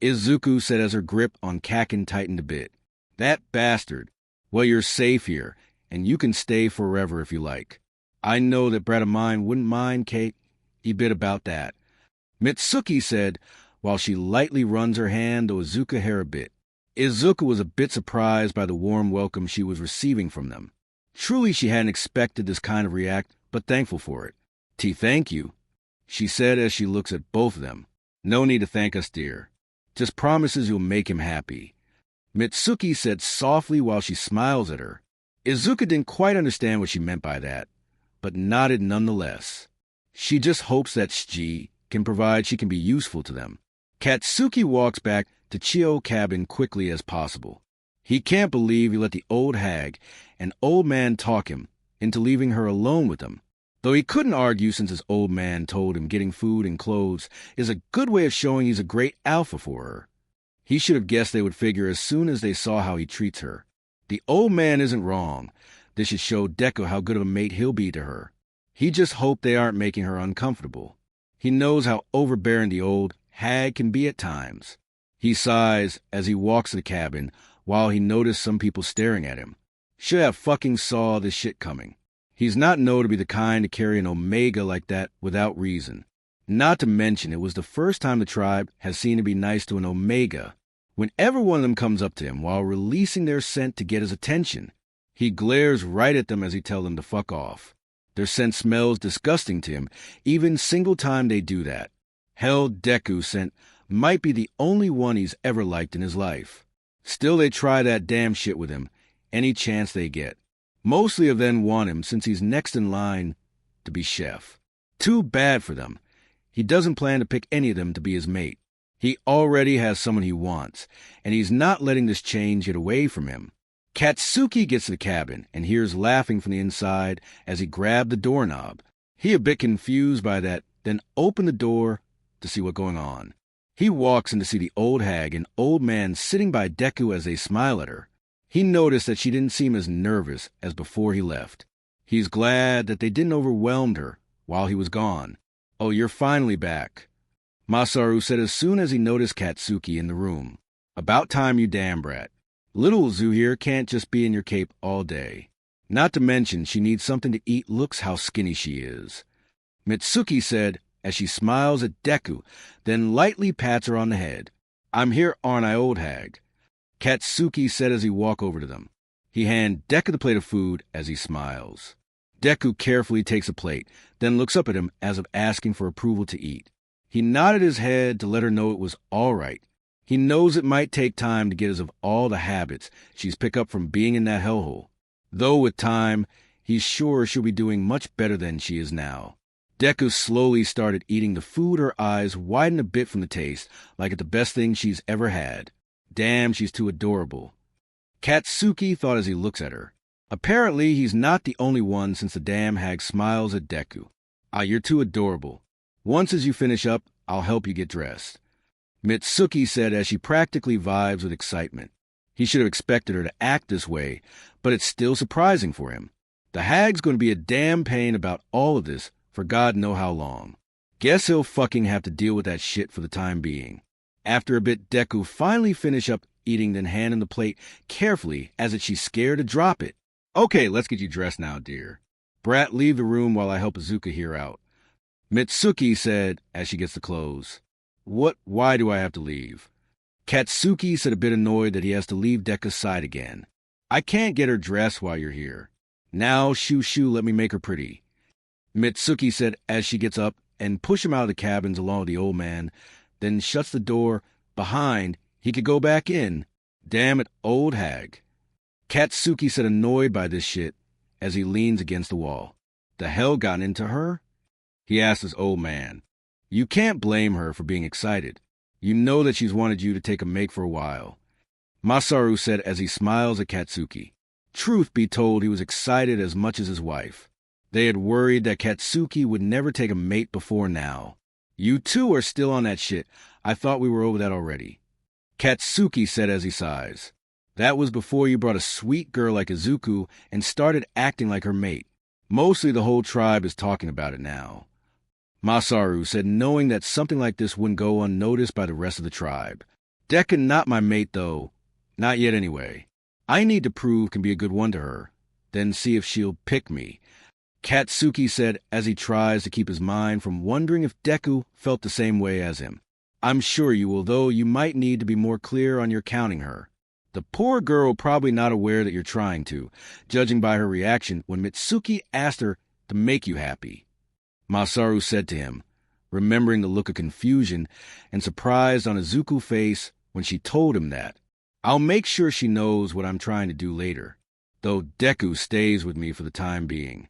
Izuku said as her grip on Kakin tightened a bit. "That bastard. Well, you're safe here, and you can stay forever if you like. I know that brat of mine wouldn't mind, Kate, a bit about that," Mitsuki said while she lightly runs her hand through Izuku's hair a bit. Izuku was a bit surprised by the warm welcome she was receiving from them. Truly, she hadn't expected this kind of react, but thankful for it. "Thank you," she said as she looks at both of them. "No need to thank us, dear. Just promises you'll make him happy," Mitsuki said softly while she smiles at her. Izuku didn't quite understand what she meant by that, but nodded nonetheless. She just hopes that she can be useful to them. Katsuki walks back to Chiyo's cabin quickly as possible. He can't believe he let the old hag and old man talk him into leaving her alone with him. Though he couldn't argue since his old man told him getting food and clothes is a good way of showing he's a great alpha for her. He should have guessed they would figure as soon as they saw how he treats her. The old man isn't wrong. This should show Deku how good of a mate he'll be to her. He just hoped they aren't making her uncomfortable. He knows how overbearing the old hag can be at times. He sighs as he walks to the cabin while he noticed some people staring at him. Should have fucking saw this shit coming. He's not known to be the kind to carry an Omega like that without reason. Not to mention it was the first time the tribe has seen him be nice to an Omega. Whenever one of them comes up to him while releasing their scent to get his attention, he glares right at them as he tells them to fuck off. Their scent smells disgusting to him, even single time they do that. Hell, Deku's scent might be the only one he's ever liked in his life. Still, they try that damn shit with him any chance they get. Mostly of them want him since he's next in line to be chef. Too bad for them. He doesn't plan to pick any of them to be his mate. He already has someone he wants, and he's not letting this change get away from him. Katsuki gets to the cabin and hears laughing from the inside as he grabbed the doorknob. He a bit confused by that, then opened the door to see what's going on. He walks in to see the old hag and old man sitting by Deku as they smile at her. He noticed that she didn't seem as nervous as before he left. He's glad that they didn't overwhelm her while he was gone. "Oh, you're finally back," Masaru said as soon as he noticed Katsuki in the room. "About time, you damn brat. Little Zu here can't just be in your cape all day. Not to mention she needs something to eat. Looks how skinny she is," Mitsuki said as she smiles at Deku, then lightly pats her on the head. "I'm here, aren't I, old hag?" Katsuki said as he walked over to them. He handed Deku the plate of food as he smiles. Deku carefully takes a plate, then looks up at him as if asking for approval to eat. He nodded his head to let her know it was all right. He knows it might take time to get rid of all the habits she's picked up from being in that hellhole. Though with time, he's sure she'll be doing much better than she is now. Deku slowly started eating the food. Her eyes widened a bit from the taste, like it's the best thing she's ever had. Damn, she's too adorable, Katsuki thought as he looks at her. Apparently, he's not the only one since the damn hag smiles at Deku. "Ah, you're too adorable. Once as you finish up, I'll help you get dressed," Mitsuki said as she practically vibes with excitement. He should have expected her to act this way, but it's still surprising for him. The hag's going to be a damn pain about all of this for God know how long. Guess he'll fucking have to deal with that shit for the time being. After a bit, Deku finally finished up eating, then handed the plate carefully as if she's scared to drop it. "Okay, let's get you dressed now, dear. Brat, leave the room while I help Izuku here out," Mitsuki said as she gets the clothes. "What? Why do I have to leave?" Katsuki said, a bit annoyed that he has to leave Deku's side again. "I can't get her dressed while you're here. Now, shoo, let me make her pretty," Mitsuki said as she gets up and pushes him out of the cabins along with the old man, then shuts the door behind. He could go back in. "Damn it, old hag," Katsuki said, annoyed by this shit as he leans against the wall. "The hell got into her?" he asked his old man. "You can't blame her for being excited. You know that she's wanted you to take a make for a while," Masaru said as he smiles at Katsuki. Truth be told, he was excited as much as his wife. They had worried that Katsuki would never take a mate before now. "You two are still on that shit. I thought we were over that already," Katsuki said as he sighs. "That was before you brought a sweet girl like Izuku and started acting like her mate. Mostly the whole tribe is talking about it now," Masaru said, knowing that something like this wouldn't go unnoticed by the rest of the tribe. "Deku not my mate, though. Not yet, anyway. I need to prove can be a good one to her, then see if she'll pick me," Katsuki said as he tries to keep his mind from wondering if Deku felt the same way as him. "I'm sure you will, though you might need to be more clear on your counting her. The poor girl probably not aware that you're trying to, judging by her reaction when Mitsuki asked her to make you happy," Masaru said to him, remembering the look of confusion and surprise on Izuku's face when she told him that. "I'll make sure she knows what I'm trying to do later, though Deku stays with me for the time being,"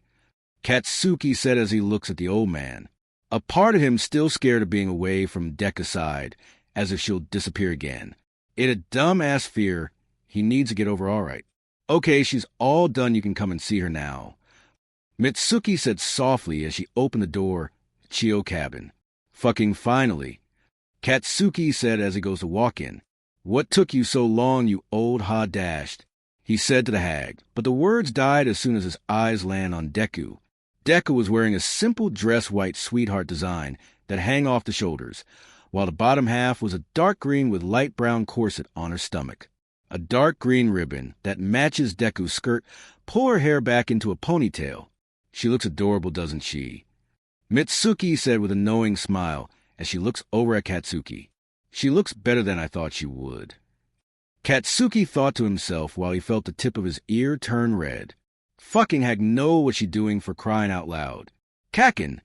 Katsuki said as he looks at the old man. A part of him still scared of being away from Deku's side, as if she'll disappear again. It a dumb-ass fear he needs to get over all right. "Okay, she's all done. You can come and see her now," Mitsuki said softly as she opened the door to Chio cabin. "Fucking finally," Katsuki said as he goes to walk in. "What took you so long, you old ha-dashed?" he said to the hag, but the words died as soon as his eyes land on Deku. Deku was wearing a simple dress white sweetheart design that hang off the shoulders, while the bottom half was a dark green with light brown corset on her stomach. A dark green ribbon that matches Deku's skirt pull her hair back into a ponytail. "She looks adorable, doesn't she?" Mitsuki said with a knowing smile as she looks over at Katsuki. "She looks better than I thought she would," Katsuki thought to himself while he felt the tip of his ear turn red. "Fucking hag know what she doing for crying out loud." "Kakin,"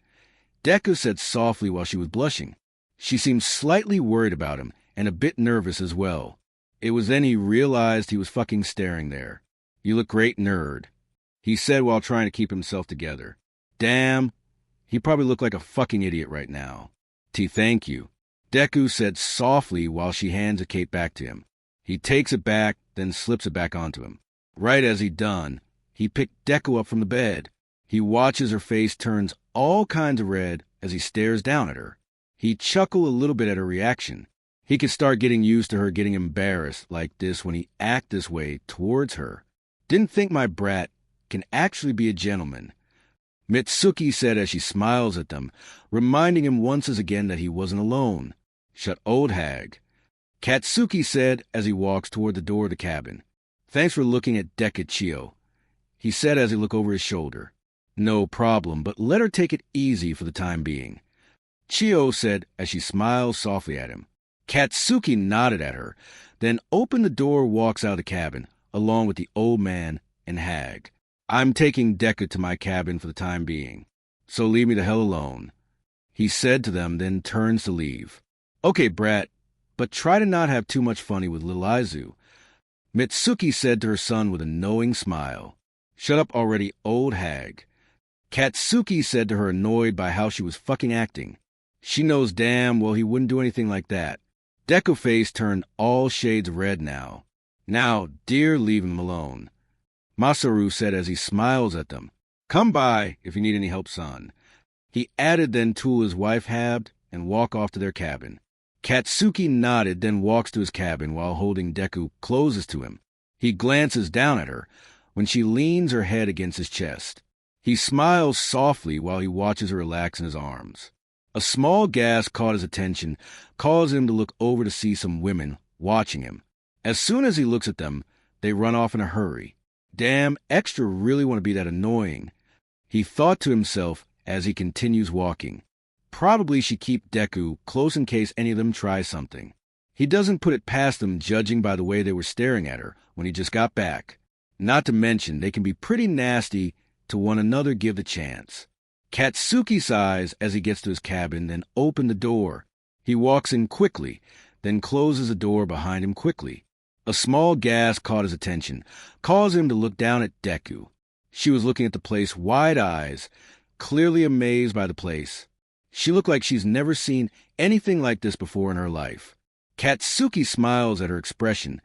Deku said softly while she was blushing. She seemed slightly worried about him and a bit nervous as well. It was then he realized he was fucking staring there. "You look great, nerd," he said while trying to keep himself together. Damn, he probably looked like a fucking idiot right now. "Thank you," Deku said softly while she hands a cape back to him. He takes it back, then slips it back onto him. Right as he done, he picked Deku up from the bed. He watches her face turns all kinds of red as he stares down at her. He chuckled a little bit at her reaction. He could start getting used to her getting embarrassed like this when he act this way towards her. Didn't think my brat can actually be a gentleman. Mitsuki said as she smiles at them, reminding him once again that he wasn't alone. Shut old hag. Katsuki said as he walks toward the door of the cabin. Thanks for looking at Deku, Chio. He said as he looked over his shoulder. No problem, but let her take it easy for the time being. Chio said as she smiled softly at him. Katsuki nodded at her, then opened the door and walks out of the cabin, along with the old man and hag. I'm taking Deku to my cabin for the time being, so leave me the hell alone. He said to them, then turns to leave. Okay, brat, but try to not have too much funny with little Izu. Mitsuki said to her son with a knowing smile. Shut up already, old hag. Katsuki said to her, annoyed by how she was fucking acting. She knows damn well he wouldn't do anything like that. Deku face turned all shades of red now. Now, dear, leave him alone. Masaru said as he smiles at them. Come by if you need any help, son. He added then to his wife habbed and walk off to their cabin. Katsuki nodded, then walks to his cabin while holding Deku closest to him. He glances down at her when she leans her head against his chest. He smiles softly while he watches her relax in his arms. A small gasp caught his attention, causing him to look over to see some women watching him. As soon as he looks at them, they run off in a hurry. Damn, extra really want to be that annoying. He thought to himself as he continues walking. Probably should keep Deku close in case any of them try something. He doesn't put it past them judging by the way they were staring at her when he just got back. Not to mention, they can be pretty nasty to one another give the chance. Katsuki sighs as he gets to his cabin, then opens the door. He walks in quickly, then closes the door behind him quickly. A small gasp caught his attention, causing him to look down at Deku. She was looking at the place wide eyes, clearly amazed by the place. She looked like she's never seen anything like this before in her life. Katsuki smiles at her expression,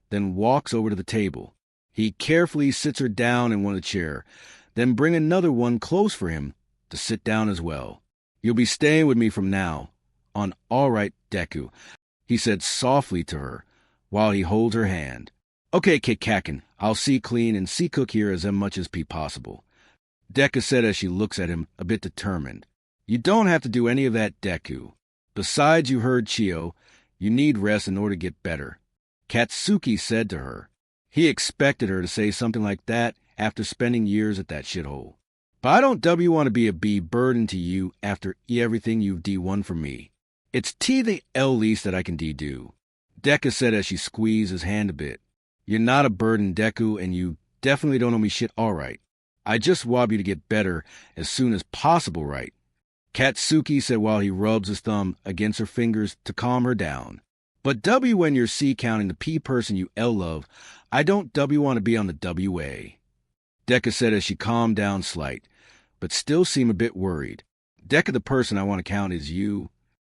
then walks over to the table. He carefully sits her down in one of the chairs, then bring another one close for him to sit down as well. You'll be staying with me from now on, all right, Deku, he said softly to her while he holds her hand. Okay, Kikakin, I'll see clean and see cook here as much as be possible. Deku said as she looks at him, a bit determined. You don't have to do any of that, Deku. Besides, you heard Chio. You need rest in order to get better. Katsuki said to her. He expected her to say something like that after spending years at that shithole. But I don't want to be a B burden to you after everything you've D1 for me. It's T the L least that I can D-do. Deku said as she squeezed his hand a bit. You're not a burden, Deku, and you definitely don't owe me shit all right. I just want you to get better as soon as possible, right? Katsuki said while he rubs his thumb against her fingers to calm her down. But W when you're C counting the P person you L love, I don't W want to be on the WA. Deku said as she calmed down slight, but still seemed a bit worried. Deku, the person I want to count is you.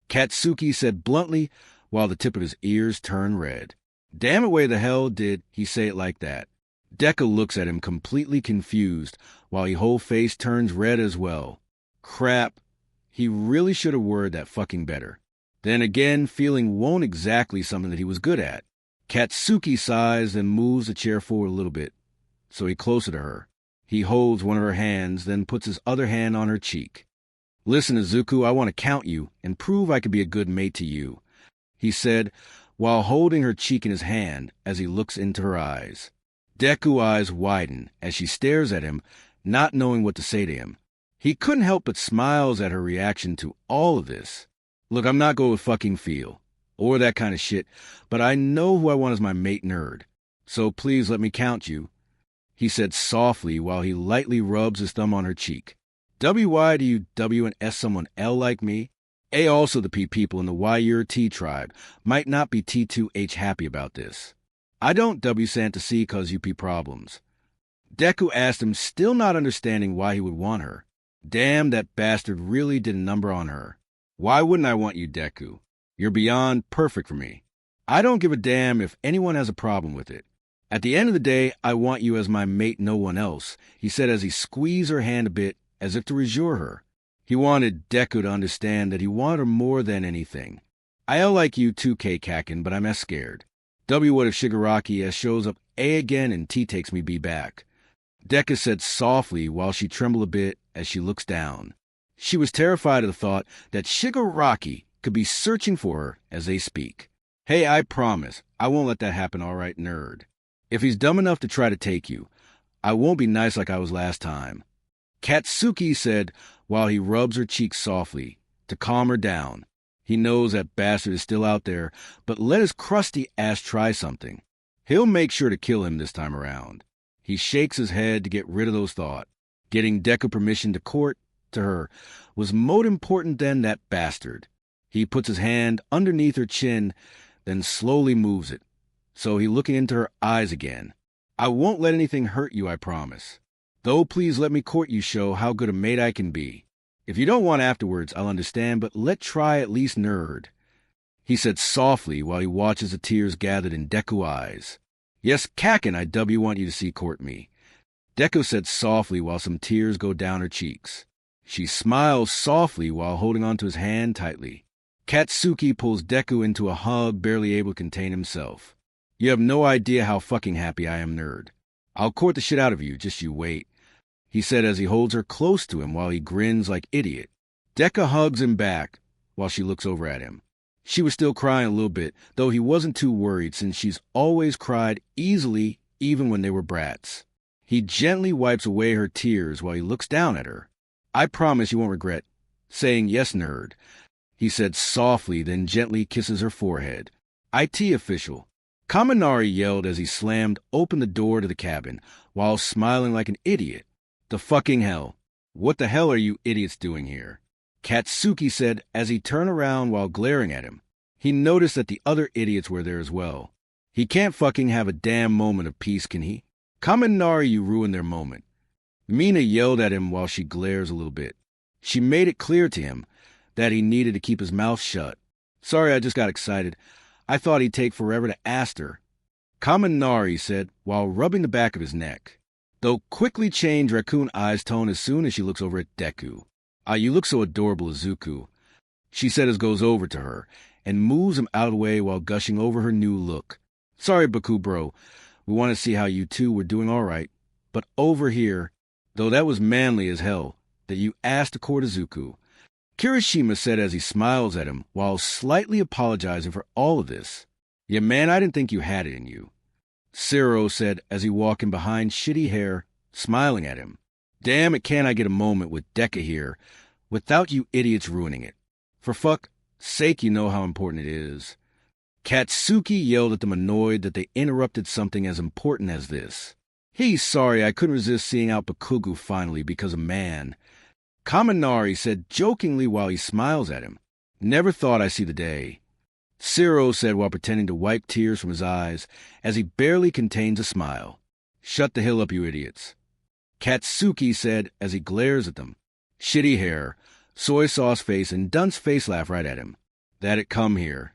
Katsuki said bluntly while the tip of his ears turned red. Damn it, why the hell did he say it like that? Deku looks at him completely confused while his whole face turns red as well. Crap, he really should have worded that fucking better. Then again, feeling won't exactly something that he was good at. Katsuki sighs and moves the chair forward a little bit, so he closer to her. He holds one of her hands, then puts his other hand on her cheek. Listen, Izuku, I want to count you and prove I could be a good mate to you, he said, while holding her cheek in his hand as he looks into her eyes. Deku's eyes widen as she stares at him, not knowing what to say to him. He couldn't help but smiles at her reaction to all of this. Look, I'm not going with fucking feel, or that kind of shit, but I know who I want as my mate nerd. So please let me count you, he said softly while he lightly rubs his thumb on her cheek. Why do you W and S someone L like me? A also the P people in the YUR-T tribe might not be T2H happy about this. I don't W Santa C cause you P problems. Deku asked him, still not understanding why he would want her. Damn, that bastard really did a number on her. Why wouldn't I want you, Deku? You're beyond perfect for me. I don't give a damn if anyone has a problem with it. At the end of the day, I want you as my mate, no one else, he said as he squeezed her hand a bit as if to reassure her. He wanted Deku to understand that he wanted her more than anything. I'll like you too, Kaken, but I'm as scared. W what if Shigaraki as shows up A again and T takes me B back. Deku said softly while she trembled a bit as she looks down. She was terrified of the thought that Shigaraki could be searching for her as they speak. Hey, I promise, I won't let that happen, all right, nerd. If he's dumb enough to try to take you, I won't be nice like I was last time. Katsuki said while he rubs her cheek softly to calm her down. He knows that bastard is still out there, but let his crusty ass try something. He'll make sure to kill him this time around. He shakes his head to get rid of those thoughts. Getting Deku permission to court to her was more important than that bastard. He puts his hand underneath her chin, then slowly moves it. So he looking into her eyes again. I won't let anything hurt you, I promise. Though please let me court you, show how good a mate I can be. If you don't want afterwards, I'll understand, but let's try at least, nerd. He said softly while he watches the tears gathered in Deku's eyes. Yes, Kaken, I W want you to see court me. Deku said softly while some tears go down her cheeks. She smiles softly while holding onto his hand tightly. Katsuki pulls Deku into a hug, barely able to contain himself. You have no idea how fucking happy I am, nerd. I'll court the shit out of you, just you wait, he said as he holds her close to him while he grins like idiot. Deku hugs him back while she looks over at him. She was still crying a little bit, though he wasn't too worried since she's always cried easily even when they were brats. He gently wipes away her tears while he looks down at her. I promise you won't regret saying yes, nerd, he said softly, then gently kisses her forehead. IT official. Kaminari yelled as he slammed open the door to the cabin while smiling like an idiot. The fucking hell. What the hell are you idiots doing here? Katsuki said as he turned around while glaring at him. He noticed that the other idiots were there as well. He can't fucking have a damn moment of peace, can he? Kaminari, you ruined their moment. Mina yelled at him while she glares a little bit. She made it clear to him that he needed to keep his mouth shut. Sorry, I just got excited. I thought he'd take forever to ask her. Kaminari said while rubbing the back of his neck, though quickly changed raccoon eyes tone as soon as she looks over at Deku. You look so adorable, Izuku, she said as goes over to her and moves him out of the way while gushing over her new look. Sorry, Baku bro. We want to see how you two were doing all right. But over here, though that was manly as hell, that you asked to court Izuku. Kirishima said as he smiles at him while slightly apologizing for all of this. Yeah, man, I didn't think you had it in you. Siro said as he walked in behind shitty hair, smiling at him. Damn it, can't I get a moment with Deku here without you idiots ruining it? For fuck's sake, you know how important it is. Katsuki yelled at them, annoyed that they interrupted something as important as this. He's sorry, I couldn't resist seeing out Bakugo finally because of man. Kaminari said jokingly while he smiles at him. Never thought I'd see the day. Siro said while pretending to wipe tears from his eyes as he barely contains a smile. Shut the hell up, you idiots. Katsuki said as he glares at them. Shitty hair, soy sauce face, and dunce face laugh right at him. That it come here.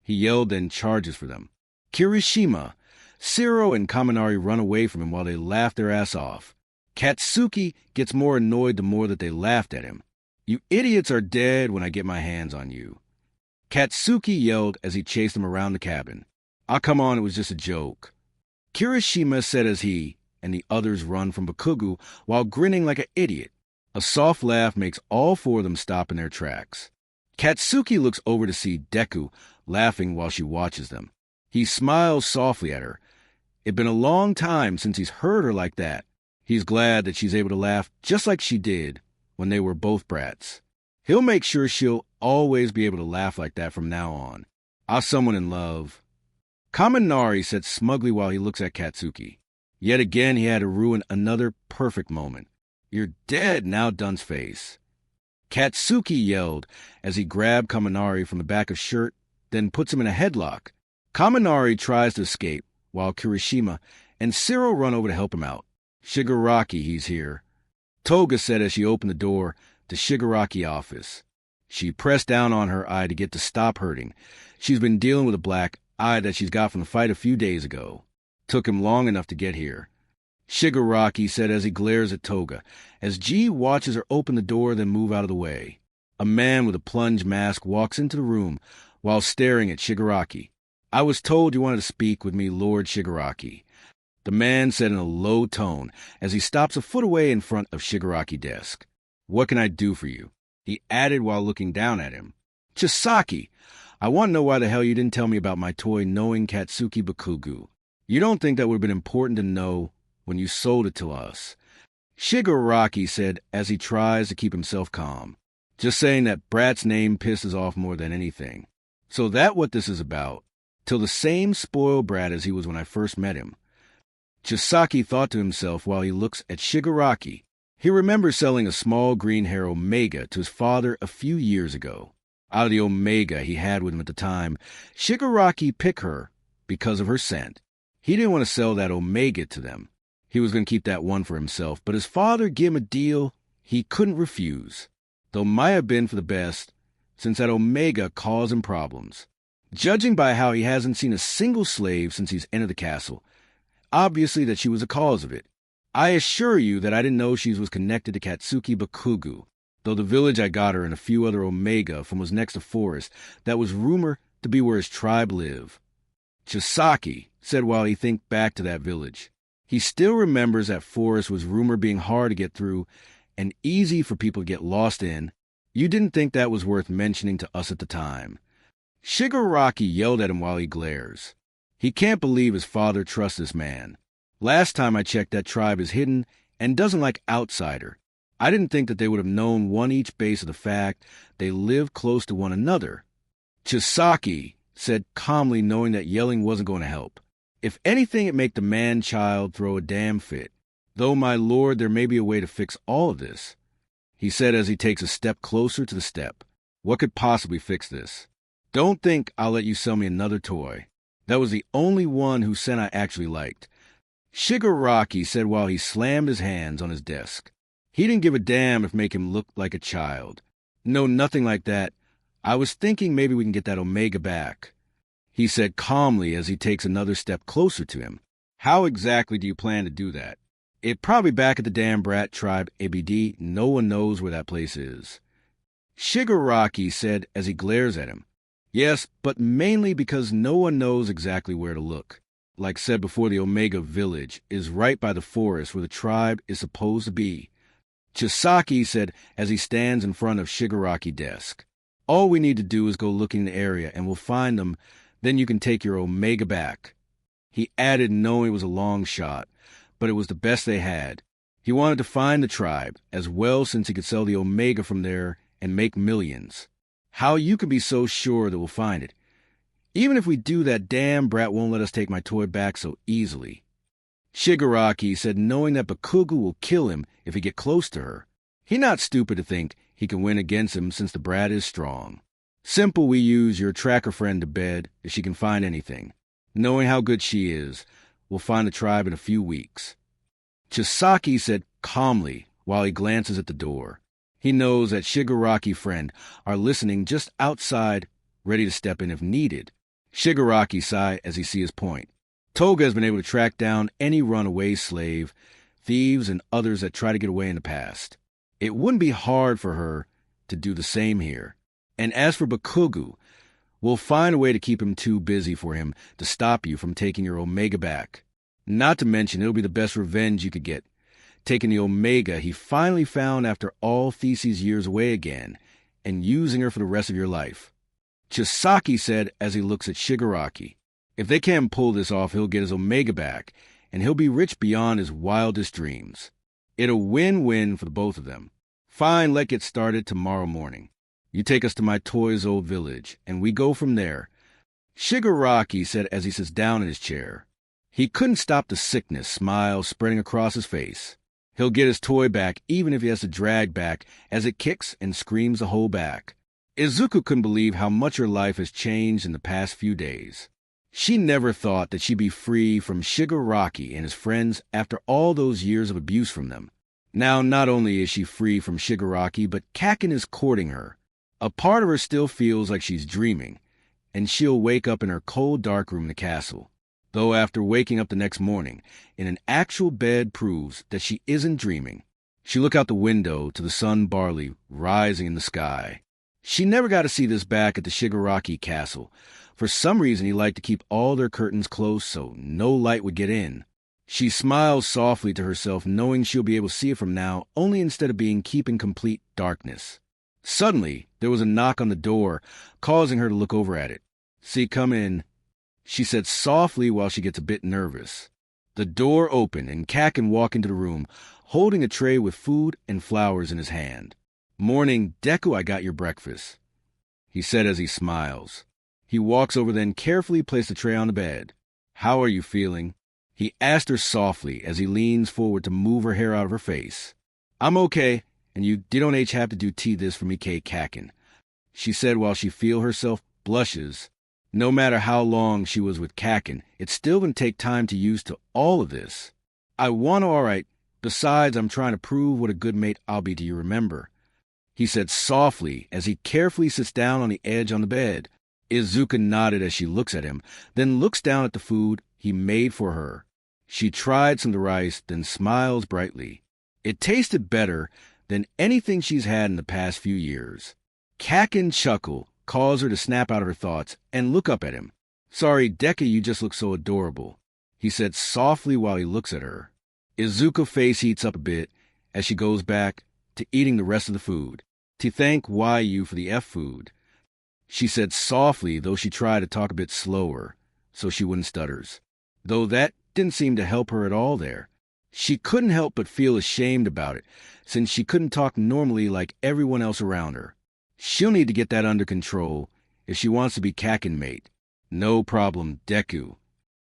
He yelled, then charges for them. Kirishima. Siro and Kaminari run away from him while they laugh their ass off. Katsuki gets more annoyed the more that they laughed at him. You idiots are dead when I get my hands on you. Katsuki yelled as he chased them around the cabin. Come on, it was just a joke. Kirishima said as he and the others run from Bakugo while grinning like an idiot. A soft laugh makes all four of them stop in their tracks. Katsuki looks over to see Deku laughing while she watches them. He smiles softly at her. It'd been a long time since he's heard her like that. He's glad that she's able to laugh just like she did when they were both brats. He'll make sure she'll always be able to laugh like that from now on. Someone in love. Kaminari said smugly while he looks at Katsuki. Yet again he had to ruin another perfect moment. You're dead now, dunce face. Katsuki yelled as he grabbed Kaminari from the back of shirt, then puts him in a headlock. Kaminari tries to escape, while Kirishima and Siro run over to help him out. Shigaraki, he's here, Toga said as she opened the door to Shigaraki office. She pressed down on her eye to get to stop hurting. She's been dealing with a black eye that she's got from the fight a few days ago. Took him long enough to get here. Shigaraki said as he glares at Toga, as G watches her open the door then move out of the way. A man with a plunge mask walks into the room while staring at Shigaraki. I was told you wanted to speak with me, Lord Shigaraki. The man said in a low tone as he stops a foot away in front of Shigaraki's desk. What can I do for you? He added while looking down at him. Chisaki, I want to know why the hell you didn't tell me about my toy knowing Katsuki Bakugo. You don't think that would have been important to know when you sold it to us? Shigaraki said as he tries to keep himself calm. Just saying that brat's name pisses off more than anything. So that what this is about. Till the same spoiled brat as he was when I first met him. Chisaki thought to himself while he looks at Shigaraki. He remembers selling a small green hair Omega to his father a few years ago. Out of the Omega he had with him at the time, Shigaraki picked her because of her scent. He didn't want to sell that Omega to them. He was going to keep that one for himself, but his father gave him a deal he couldn't refuse. Though might have been for the best, since that Omega caused him problems. Judging by how he hasn't seen a single slave since he's entered the castle, obviously that she was the cause of it. I assure you that I didn't know she was connected to Katsuki Bakugo, though the village I got her and a few other Omega from was next to forest that was rumored to be where his tribe lived. Chisaki said while he think back to that village. He still remembers that forest was rumored being hard to get through and easy for people to get lost in. You didn't think that was worth mentioning to us at the time. Shigaraki yelled at him while he glares. He can't believe his father trusts this man. Last time I checked, that tribe is hidden and doesn't like outsider. I didn't think that they would have known one each base of the fact they live close to one another. Chisaki said calmly, knowing that yelling wasn't going to help. If anything, it make the man-child throw a damn fit. Though, my lord, there may be a way to fix all of this. He said as he takes a step closer to the step. What could possibly fix this? Don't think I'll let you sell me another toy. That was the only one whose scent I actually liked. Shigaraki said while he slammed his hands on his desk. He didn't give a damn if make him look like a child. No, nothing like that. I was thinking maybe we can get that Omega back. He said calmly as he takes another step closer to him. How exactly do you plan to do that? It probably back at the damn brat tribe ABD. No one knows where that place is. Shigaraki said as he glares at him. Yes, but mainly because no one knows exactly where to look. Like said before, the Omega village is right by the forest where the tribe is supposed to be. Chisaki said as he stands in front of Shigaraki's desk. All we need to do is go looking in the area and we'll find them. Then you can take your Omega back. He added, knowing it was a long shot, but it was the best they had. He wanted to find the tribe as well since he could sell the Omega from there and make millions. How you can be so sure that we'll find it? Even if we do, that damn brat won't let us take my toy back so easily. Shigaraki said, knowing that Bakugo will kill him if he get close to her. He not stupid to think he can win against him since the brat is strong. Simple, we use your tracker friend to bed if she can find anything. Knowing how good she is, we'll find the tribe in a few weeks. Chisaki said calmly while he glances at the door. He knows that Shigaraki friend are listening just outside, ready to step in if needed. Shigaraki sighed as he sees his point. Toga has been able to track down any runaway slave, thieves, and others that try to get away in the past. It wouldn't be hard for her to do the same here. And as for Bakugo, we'll find a way to keep him too busy for him to stop you from taking your Omega back. Not to mention, it'll be the best revenge you could get. Taking the Omega he finally found after all Theseus' years away again, and using her for the rest of your life. Chisaki said as he looks at Shigaraki. If they can't pull this off, he'll get his Omega back, and he'll be rich beyond his wildest dreams. It'll win-win for the both of them. Fine, let's get started tomorrow morning. You take us to my toy's old village, and we go from there. Shigaraki said as he sits down in his chair. He couldn't stop the sickness smile spreading across his face. He'll get his toy back even if he has to drag back as it kicks and screams the whole back. Izuku couldn't believe how much her life has changed in the past few days. She never thought that she'd be free from Shigaraki and his friends after all those years of abuse from them. Now, not only is she free from Shigaraki, but Kaken is courting her. A part of her still feels like she's dreaming, and she'll wake up in her cold dark room in the castle. Though after waking up the next morning in an actual bed proves that she isn't dreaming. She looked out the window to the sun barley rising in the sky. She never got to see this back at the Shigaraki castle. For some reason, he liked to keep all their curtains closed so no light would get in. She smiles softly to herself, knowing she'll be able to see it from now, only instead of being kept in complete darkness. Suddenly, there was a knock on the door, causing her to look over at it. "See, come in," she said softly while she gets a bit nervous. The door opened, and Kakin walked into the room, holding a tray with food and flowers in his hand. "Morning, Deku, I got your breakfast," he said as he smiles. He walks over, then carefully placed the tray on the bed. "How are you feeling?" he asked her softly as he leans forward to move her hair out of her face. "I'm okay, and you don't have to do this for me, Kakin," she said while she feel herself blushes. No matter how long she was with Kakin, it's still going to take time to use to all of this. "I want to, all right. Besides, I'm trying to prove what a good mate I'll be to you, remember," he said softly as he carefully sits down on the edge on the bed. Izuku nodded as she looks at him, then looks down at the food he made for her. She tried some of the rice, then smiles brightly. It tasted better than anything she's had in the past few years. Kakin chuckle caused her to snap out of her thoughts and look up at him. "Sorry, Deku, you just look so adorable," he said softly while he looks at her. Izuku's face heats up a bit as she goes back to eating the rest of the food. "To thank you for the food," she said softly, though she tried to talk a bit slower so she wouldn't stutters. Though that didn't seem to help her at all there. She couldn't help but feel ashamed about it, since she couldn't talk normally like everyone else around her. She'll need to get that under control if she wants to be Kakin mate. "No problem, Deku,"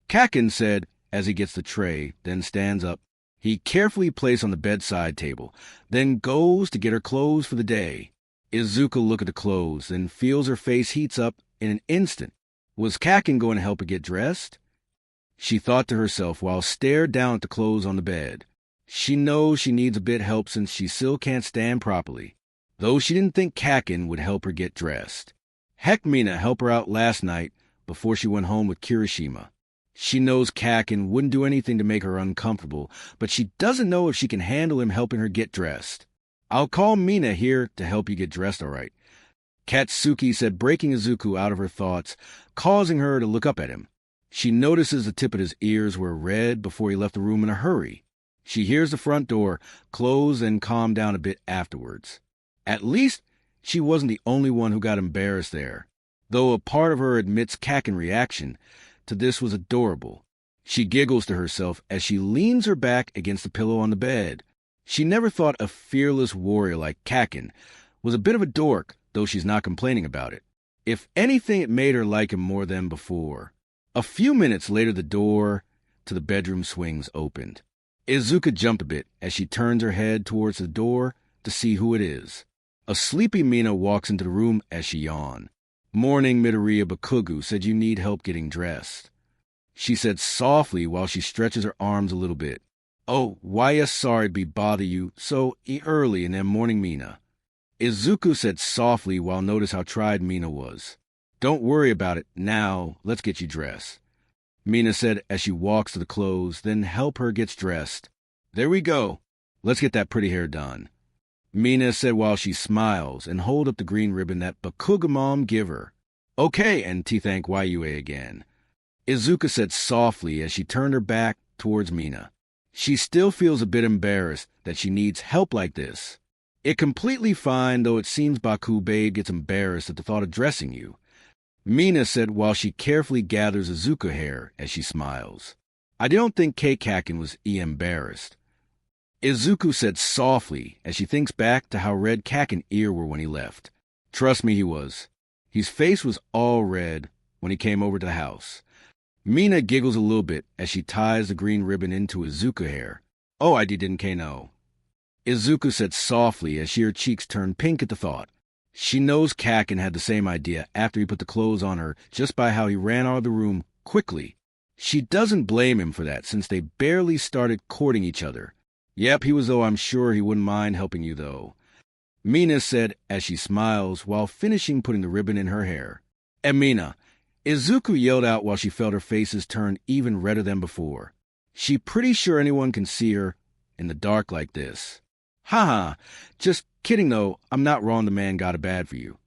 Kakin said as he gets the tray, then stands up. He carefully places on the bedside table, then goes to get her clothes for the day. Izuku looks at the clothes, then feels her face heats up in an instant. Was Kakin going to help her get dressed? She thought to herself while stared down at the clothes on the bed. She knows she needs a bit help since she still can't stand properly, though she didn't think Kakin would help her get dressed. Heck, Mina helped her out last night before she went home with Kirishima. She knows Kakin wouldn't do anything to make her uncomfortable, but she doesn't know if she can handle him helping her get dressed. "I'll call Mina here to help you get dressed, all right," Katsuki said, breaking Izuku out of her thoughts, causing her to look up at him. She notices the tip of his ears were red before he left the room in a hurry. She hears the front door close and calm down a bit afterwards. At least she wasn't the only one who got embarrassed there, though a part of her admits Kakin's reaction to this was adorable. She giggles to herself as she leans her back against the pillow on the bed. She never thought a fearless warrior like Kakin was a bit of a dork, though she's not complaining about it. If anything, it made her like him more than before. A few minutes later, the door to the bedroom swings opened. Izuku jumped a bit as she turns her head towards the door to see who it is. A sleepy Mina walks into the room as she yawned. "Morning, Midoriya, Bakugo said you need help getting dressed," she said softly while she stretches her arms a little bit. "Oh, why, yes, sorry to be bother you so early in the morning, Mina," Izuku said softly while notice how tried Mina was. "Don't worry about it. Now, let's get you dressed," Mina said as she walks to the clothes, then help her get dressed. "There we go. Let's get that pretty hair done," Mina said while she smiles and hold up the green ribbon that Bakugo Mom give her. "Okay, and thank you again," Izuku said softly as she turned her back towards Mina. She still feels a bit embarrassed that she needs help like this. "It completely fine, though it seems Baku babe gets embarrassed at the thought of dressing you," Mina said while she carefully gathers Izuku hair as she smiles. "I don't think Kakin was embarrassed," Izuku said softly as she thinks back to how red Kakin's ear were when he left. "Trust me, he was. His face was all red when he came over to the house." Mina giggles a little bit as she ties the green ribbon into Izuku hair. "Oh, I didn't know," Izuku said softly as her cheeks turned pink at the thought. She knows Kakin had the same idea after he put the clothes on her just by how he ran out of the room quickly. She doesn't blame him for that since they barely started courting each other. "Yep, he was, though I'm sure he wouldn't mind helping you, though," Mina said as she smiles while finishing putting the ribbon in her hair. And Mina, Izuku yelled out while she felt her faces turn even redder than before. She pretty sure anyone can see her in the dark like this. Haha, just kidding though, I'm not wrong the man got it bad for you.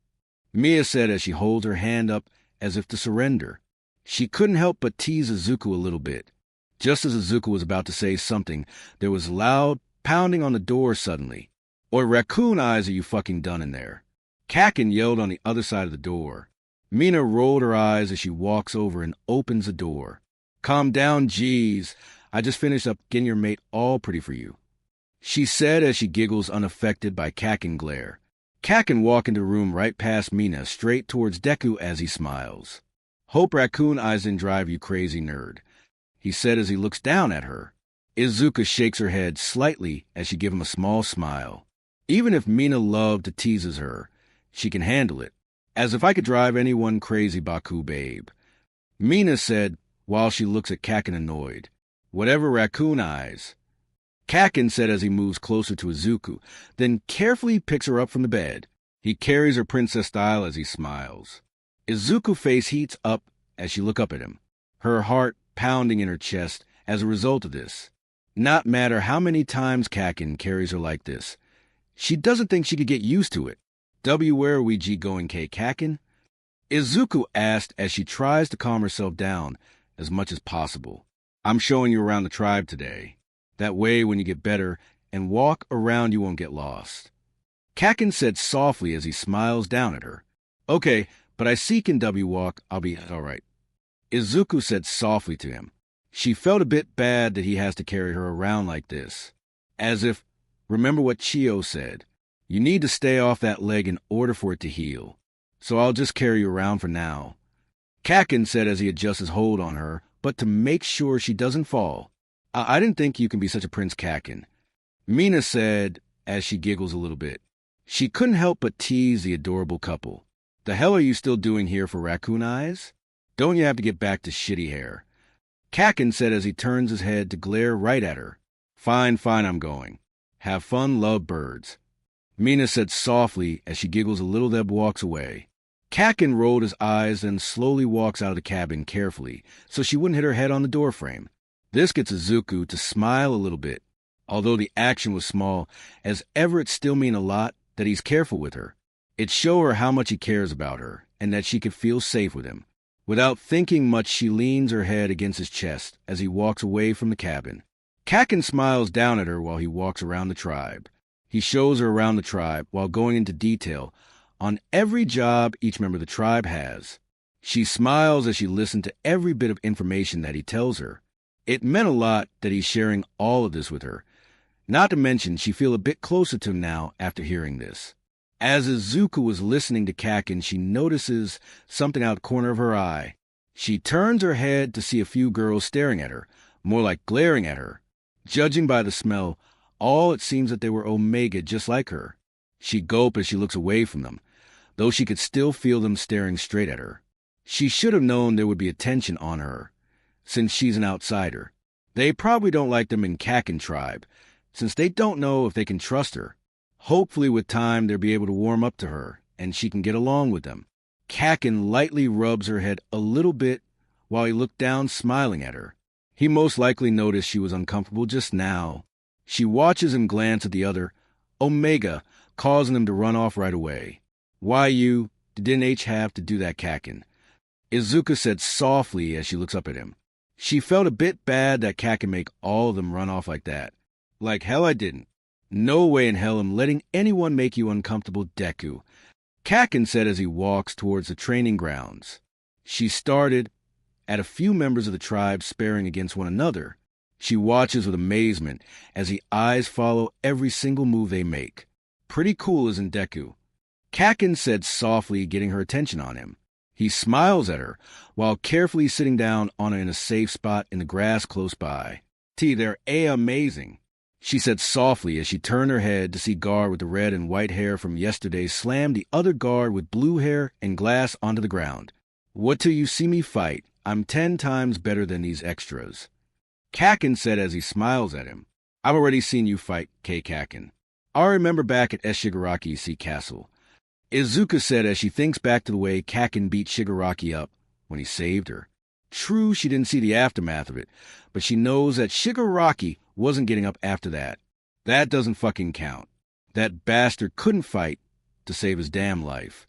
Mia said as she holds her hand up as if to surrender. She couldn't help but tease Izuku a little bit. Just as Izuku was about to say something, there was loud pounding on the door suddenly. Or raccoon eyes, are you fucking done in there? Kakin yelled on the other side of the door. Mina rolled her eyes as she walks over and opens the door. Calm down, jeez. I just finished up getting your mate all pretty for you, she said as she giggles unaffected by Kakin glare. Kakin walked into the room right past Mina, straight towards Deku as he smiles. Hope raccoon eyes didn't drive you crazy, nerd, he said as he looks down at her. Izuku shakes her head slightly as she gives him a small smile. Even if Mina loved to teases her, she can handle it. As if I could drive anyone crazy, Baku babe, Mina said while she looks at Kakin annoyed. Whatever raccoon eyes, Kakin said as he moves closer to Izuku, then carefully picks her up from the bed. He carries her princess style as he smiles. Izuku's face heats up as she looks up at him, her heart pounding in her chest as a result of this. Not matter how many times Kakin carries her like this, she doesn't think she could get used to it. Where are we going, Kakin? Izuku asked as she tries to calm herself down as much as possible. I'm showing you around the tribe today. That way, when you get better and walk around, you won't get lost. Kakin said softly as he smiles down at her. Okay, but I see can walk, I'll be all right. Izuku said softly to him. She felt a bit bad that he has to carry her around like this. As if, remember what Chio said, you need to stay off that leg in order for it to heal. So I'll just carry you around for now. Kakin said as he adjusts his hold on her, but to make sure she doesn't fall. I didn't think you can be such a Prince Kakin, Mina said as she giggles a little bit. She couldn't help but tease the adorable couple. The hell are you still doing here for raccoon eyes? Don't you have to get back to shitty hair? Kakin said as he turns his head to glare right at her. Fine, I'm going. Have fun, love birds, Mina said softly as she giggles a little then walks away. Kakin rolled his eyes and slowly walks out of the cabin carefully so she wouldn't hit her head on the doorframe. This gets Izuku to smile a little bit. Although the action was small, as ever it still mean a lot that he's careful with her. It showed her how much he cares about her and that she could feel safe with him. Without thinking much, she leans her head against his chest as he walks away from the cabin. Kakin smiles down at her while he walks around the tribe. He shows her around the tribe while going into detail on every job each member of the tribe has. She smiles as she listens to every bit of information that he tells her. It meant a lot that he's sharing all of this with her. Not to mention, she feels a bit closer to him now after hearing this. As Izuku was listening to Kakin, she notices something out the corner of her eye. She turns her head to see a few girls staring at her, more like glaring at her. Judging by the smell, all it seems that they were Omega just like her. She gulps as she looks away from them, though she could still feel them staring straight at her. She should have known there would be attention on her, since she's an outsider. They probably don't like them in Kakin tribe, since they don't know if they can trust her. Hopefully with time they'll be able to warm up to her, and she can get along with them. Kakin lightly rubs her head a little bit while he looked down smiling at her. He most likely noticed she was uncomfortable just now. She watches him glance at the other, Omega, causing him to run off right away. Why you didn't have to do that, Kakin? Izuku said softly as she looks up at him. She felt a bit bad that Kakin make all of them run off like that. Like hell I didn't. No way in hell I'm letting anyone make you uncomfortable, Deku, Kakin said as he walks towards the training grounds. She started at a few members of the tribe sparring against one another. She watches with amazement as the eyes follow every single move they make. Pretty cool, isn't Deku? Kakin said softly, getting her attention on him. He smiles at her while carefully sitting down on her in a safe spot in the grass close by. They're amazing, she said softly as she turned her head to see guard with the red and white hair from yesterday slam the other guard with blue hair and glass onto the ground. What till you see me fight? I'm 10 times better than these extras, Kakin said as he smiles at him. I've already seen you fight, Kakin. I remember back at Shigaraki Sea Castle. Izuku said as she thinks back to the way Kakin beat Shigaraki up when he saved her. True, she didn't see the aftermath of it, but she knows that Shigaraki wasn't getting up after that. That doesn't fucking count. That bastard couldn't fight to save his damn life.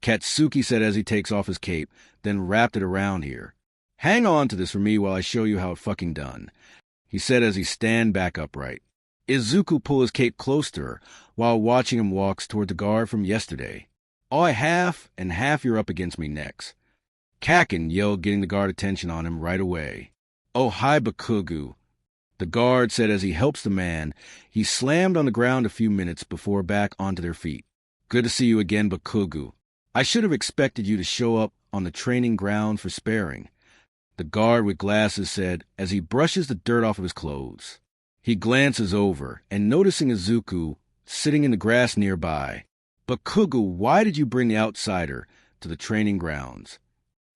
Katsuki said as he takes off his cape, then wrapped it around here. Hang on to this for me while I show you how it fucking done, he said as he stand back upright. Izuku pulled his cape close to her while watching him walks toward the guard from yesterday. I half and half you're up against me next. Kakin yelled, getting the guard attention on him right away. Oh, hi, Bakugu. The guard said as he helps the man. He slammed on the ground a few minutes before back onto their feet. Good to see you again, Bakugu. I should have expected you to show up on the training ground for sparring, the guard with glasses said as he brushes the dirt off of his clothes. He glances over and noticing Izuku sitting in the grass nearby. Bakugu, why did you bring the outsider to the training grounds?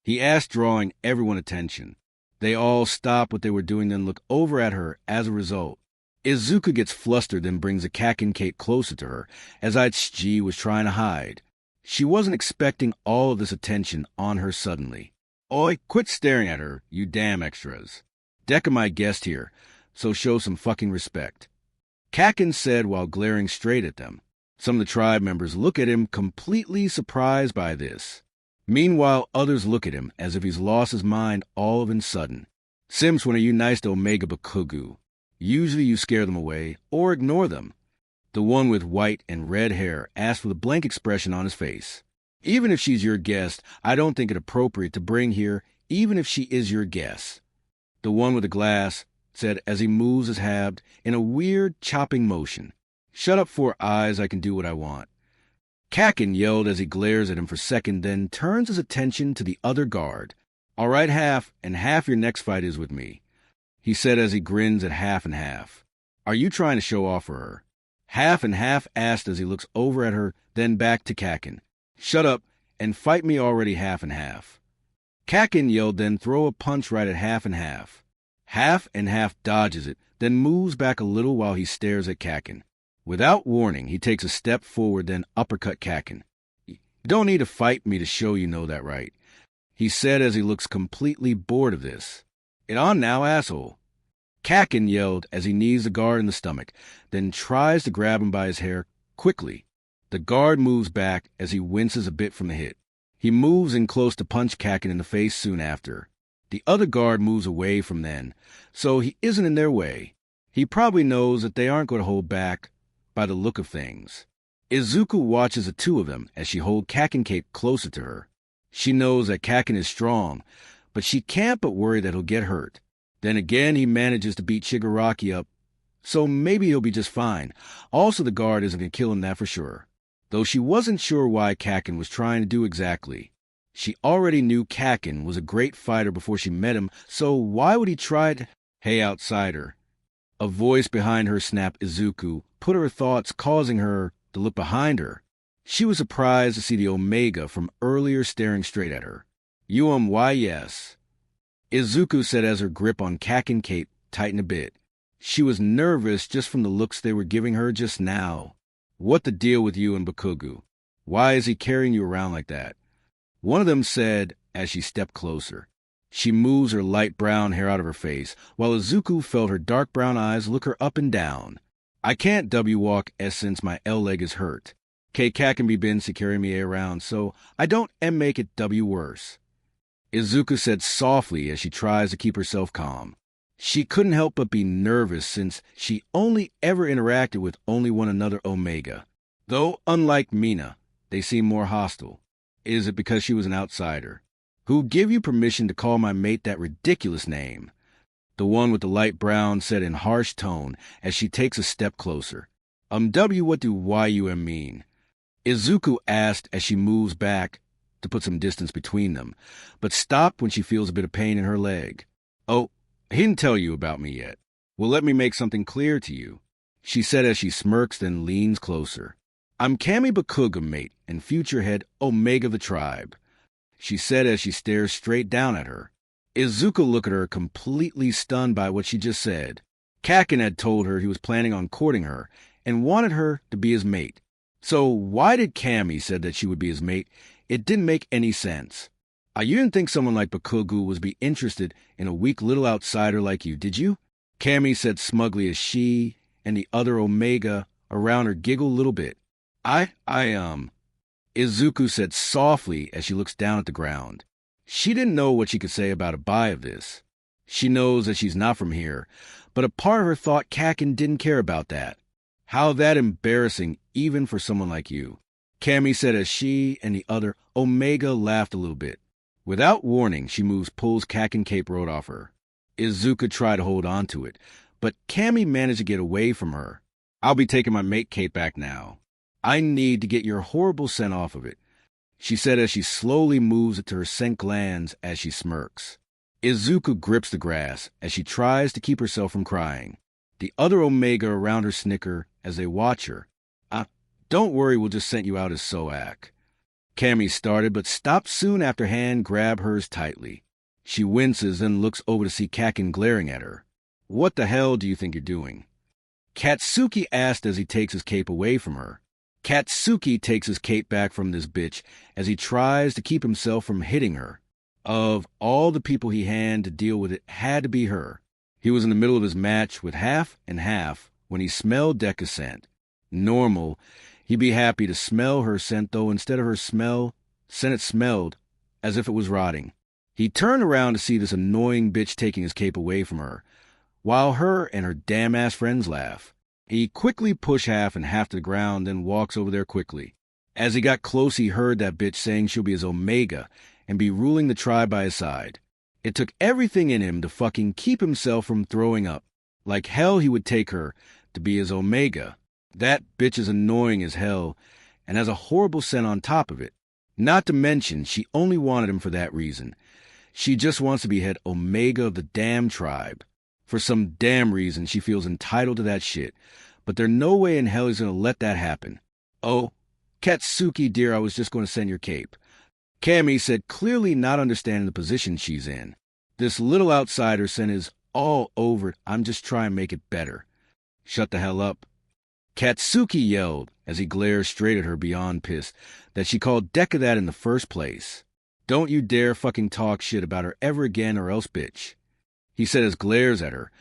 He asked, drawing everyone attention. They all stop what they were doing, then look over at her as a result. Izuku gets flustered, then brings a Kakin cape closer to her, as Ichi was trying to hide. She wasn't expecting all of this attention on her suddenly. Oi, quit staring at her, you damn extras. Deku my guest here, so show some fucking respect, Kakin said while glaring straight at them. Some of the tribe members look at him completely surprised by this. Meanwhile, others look at him as if he's lost his mind all of a sudden. Sims, when are you nice to Omega Bakugu? Usually you scare them away or ignore them. The one with white and red hair asked with a blank expression on his face. Even if she's your guest, I don't think it appropriate to bring here, even if she is your guest, the one with the glass said as he moves his hand in a weird chopping motion. Shut up, four eyes, I can do what I want. Kakin yelled as he glares at him for a second, then turns his attention to the other guard. All right, half, and half your next fight is with me, he said as he grins at half and half. Are you trying to show off for her? Half and half asked as he looks over at her, then back to Kakin. Shut up and fight me already, half and half. Kakin yelled, then throw a punch right at half and half. Half and half dodges it, then moves back a little while he stares at Kakin. Without warning, he takes a step forward, then uppercut Kakin. You don't need to fight me to show you know that, right? He said as he looks completely bored of this. It on now, asshole. Kakin yelled as he knees the guard in the stomach, then tries to grab him by his hair quickly. The guard moves back as he winces a bit from the hit. He moves in close to punch Kakin in the face soon after. The other guard moves away from then, so he isn't in their way. He probably knows that they aren't going to hold back by the look of things. Izuku watches the two of them as she holds Kakin cape closer to her. She knows that Kakin is strong, but she can't but worry that he'll get hurt. Then again, he manages to beat Shigaraki up, so maybe he'll be just fine. Also, the guard isn't going to kill him, that for sure. Though she wasn't sure why Kakin was trying to do exactly. She already knew Kakin was a great fighter before she met him, so why would he try to... Hey, outsider. A voice behind her snapped Izuku, put her thoughts causing her to look behind her. She was surprised to see the Omega from earlier staring straight at her. Why yes. Izuku said as her grip on Kakin cape tightened a bit. She was nervous just from the looks they were giving her just now. What the deal with you and Bakugu? Why is he carrying you around like that? One of them said as she stepped closer. She moves her light brown hair out of her face, while Izuku felt her dark brown eyes look her up and down. I can't W-walk since my L-leg is hurt. K-Cat can be been to carry me around, so I don't make it W worse, Izuku said softly as she tries to keep herself calm. She couldn't help but be nervous since she only ever interacted with only one another Omega. Though, unlike Mina, they seem more hostile. Is it because she was an outsider? Who'd give you permission to call my mate that ridiculous name? The one with the light brown said in harsh tone as she takes a step closer. What do YUM mean? Izuku asked as she moves back to put some distance between them, but stopped when she feels a bit of pain in her leg. Oh, he didn't tell you about me yet. Well, let me make something clear to you, she said as she smirks, then leans closer. I'm Kami Bakuga, mate, and future head Omega the tribe, she said as she stares straight down at her. Izuku looked at her, completely stunned by what she just said. Kakin had told her he was planning on courting her, and wanted her to be his mate. So why did Cammy said that she would be his mate? It didn't make any sense. You didn't think someone like Bakugo would be interested in a weak little outsider like you, did you? Cammy said smugly as she and the other Omega around her giggled a little bit. Izuku said softly as she looks down at the ground. She didn't know what she could say about a buy of this. She knows that she's not from here, but a part of her thought Kakin didn't care about that. How that embarrassing even for someone like you. Cammy said as she and the other Omega laughed a little bit. Without warning, she pulls Kakin cape road off her. Izuku tried to hold on to it, but Cammy managed to get away from her. I'll be taking my mate cape back now. I need to get your horrible scent off of it, she said as she slowly moves it to her scent glands as she smirks. Izuku grips the grass as she tries to keep herself from crying. The other Omega around her snicker as they watch her. Don't worry, we'll just send you out as Soak. Cammy started, but stopped soon after hand grabbed hers tightly. She winces and looks over to see Kakin glaring at her. What the hell do you think you're doing? Katsuki asked as he takes his cape away from her. Katsuki takes his cape back from this bitch as he tries to keep himself from hitting her. Of all the people he had to deal with, it had to be her. He was in the middle of his match with half and half when he smelled Deku's scent. Normal, he'd be happy to smell her scent, though instead of her scent it smelled as if it was rotting. He turned around to see this annoying bitch taking his cape away from her, while her and her damn-ass friends laugh. He quickly pushed half and half to the ground, then walks over there quickly. As he got close, he heard that bitch saying she'll be his Omega and be ruling the tribe by his side. It took everything in him to fucking keep himself from throwing up. Like hell he would take her to be his Omega. That bitch is annoying as hell and has a horrible scent on top of it. Not to mention, she only wanted him for that reason. She just wants to be head Omega of the damn tribe. For some damn reason, she feels entitled to that shit. But there's no way in hell he's going to let that happen. Oh, Katsuki, dear, I was just going to send your cape. Cammy said, clearly not understanding the position she's in. This little outsider scent is all over it. I'm just trying to make it better. Shut the hell up. Katsuki yelled as he glared straight at her beyond pissed that she called Deku that in the first place. Don't you dare fucking talk shit about her ever again or else, bitch. He said as glares at her,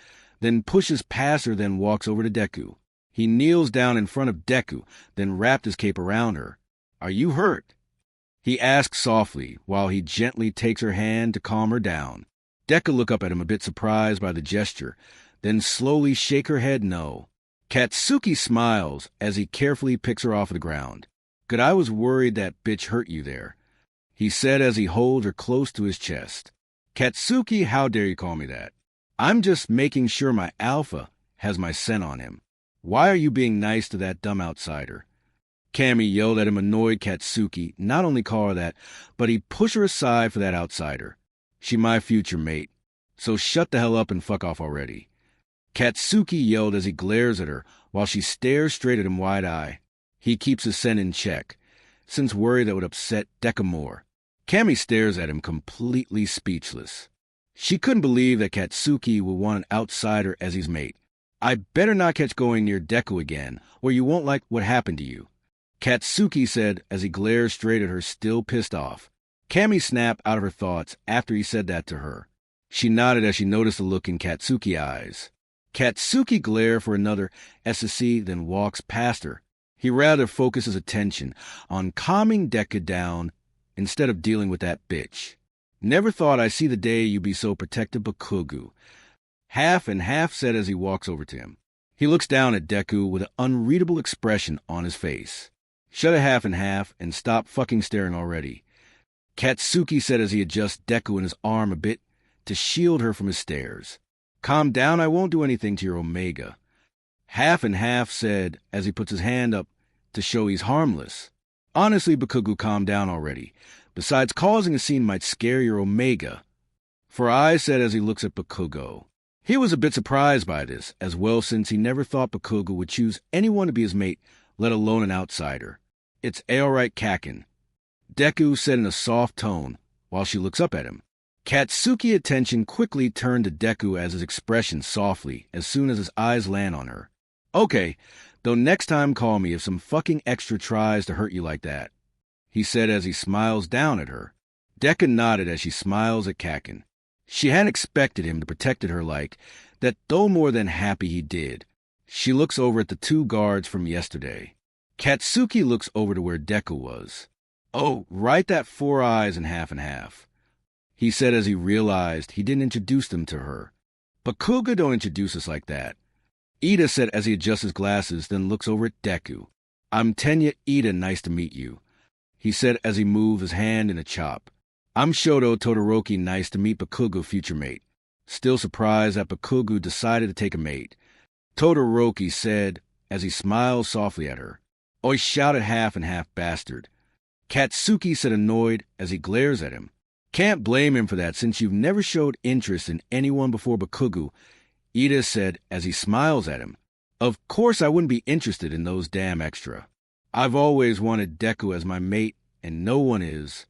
then pushes past her, then walks over to Deku. He kneels down in front of Deku, then wrapped his cape around her. Are you hurt? He asks softly, while he gently takes her hand to calm her down. Deku looked up at him a bit surprised by the gesture, then slowly shake her head no. Katsuki smiles as he carefully picks her off the ground. Good, I was worried that bitch hurt you there, he said as he holds her close to his chest. Katsuki, how dare you call me that? I'm just making sure my alpha has my scent on him. Why are you being nice to that dumb outsider? Cammy yelled at him, annoyed Katsuki not only call her that, but he pushed her aside for that outsider. She my future mate, so shut the hell up and fuck off already. Katsuki yelled as he glares at her while she stares straight at him wide-eyed. He keeps his scent in check, since worry that would upset Deku more. Cammy stares at him completely speechless. She couldn't believe that Katsuki would want an outsider as his mate. I better not catch going near Deku again, or you won't like what happened to you, Katsuki said as he glared straight at her, still pissed off. Cammy snapped out of her thoughts after he said that to her. She nodded as she noticed the look in Katsuki's eyes. Katsuki glared for another SSC, then walks past her. He rather focuses his attention on calming Deku down instead of dealing with that bitch. Never thought I'd see the day you be so protective, Bakugo, half and half said as he walks over to him. He looks down at Deku with an unreadable expression on his face. Shut it half and half and stop fucking staring already, Katsuki said as he adjusts Deku in his arm a bit to shield her from his stares. Calm down, I won't do anything to your Omega, half and half said as he puts his hand up to show he's harmless. Honestly, Bakugo, calm down already. Besides, causing a scene might scare your Omega. For I said as he looks at Bakugo. He was a bit surprised by this, as well, since he never thought Bakugo would choose anyone to be his mate, let alone an outsider. It's alright, Kakin, Deku said in a soft tone, while she looks up at him. Katsuki's attention quickly turned to Deku as his expression softly as soon as his eyes land on her. Okay, Though next time call me if some fucking extra tries to hurt you like that, he said as he smiles down at her. Deku nodded as she smiles at Kakin. She hadn't expected him to protect her like that, though more than happy he did. She looks over at the two guards from yesterday. Katsuki looks over to where Deku was. Oh, right, that 4 eyes and half, he said as he realized he didn't introduce them to her. Bakuga don't introduce us like that. Ida said as he adjusts his glasses, then looks over at Deku. I'm Tenya Ida, nice to meet you, he said as he moved his hand in a chop. I'm Shoto Todoroki, nice to meet Bakugo, future mate. Still surprised that Bakugo decided to take a mate, Todoroki said as he smiled softly at her. Oi, shouted half bastard. Katsuki said annoyed as he glares at him. Can't blame him for that since you've never showed interest in anyone before Bakugo, Ida said as he smiles at him. Of course I wouldn't be interested in those damn extra. I've always wanted Deku as my mate, and no one is.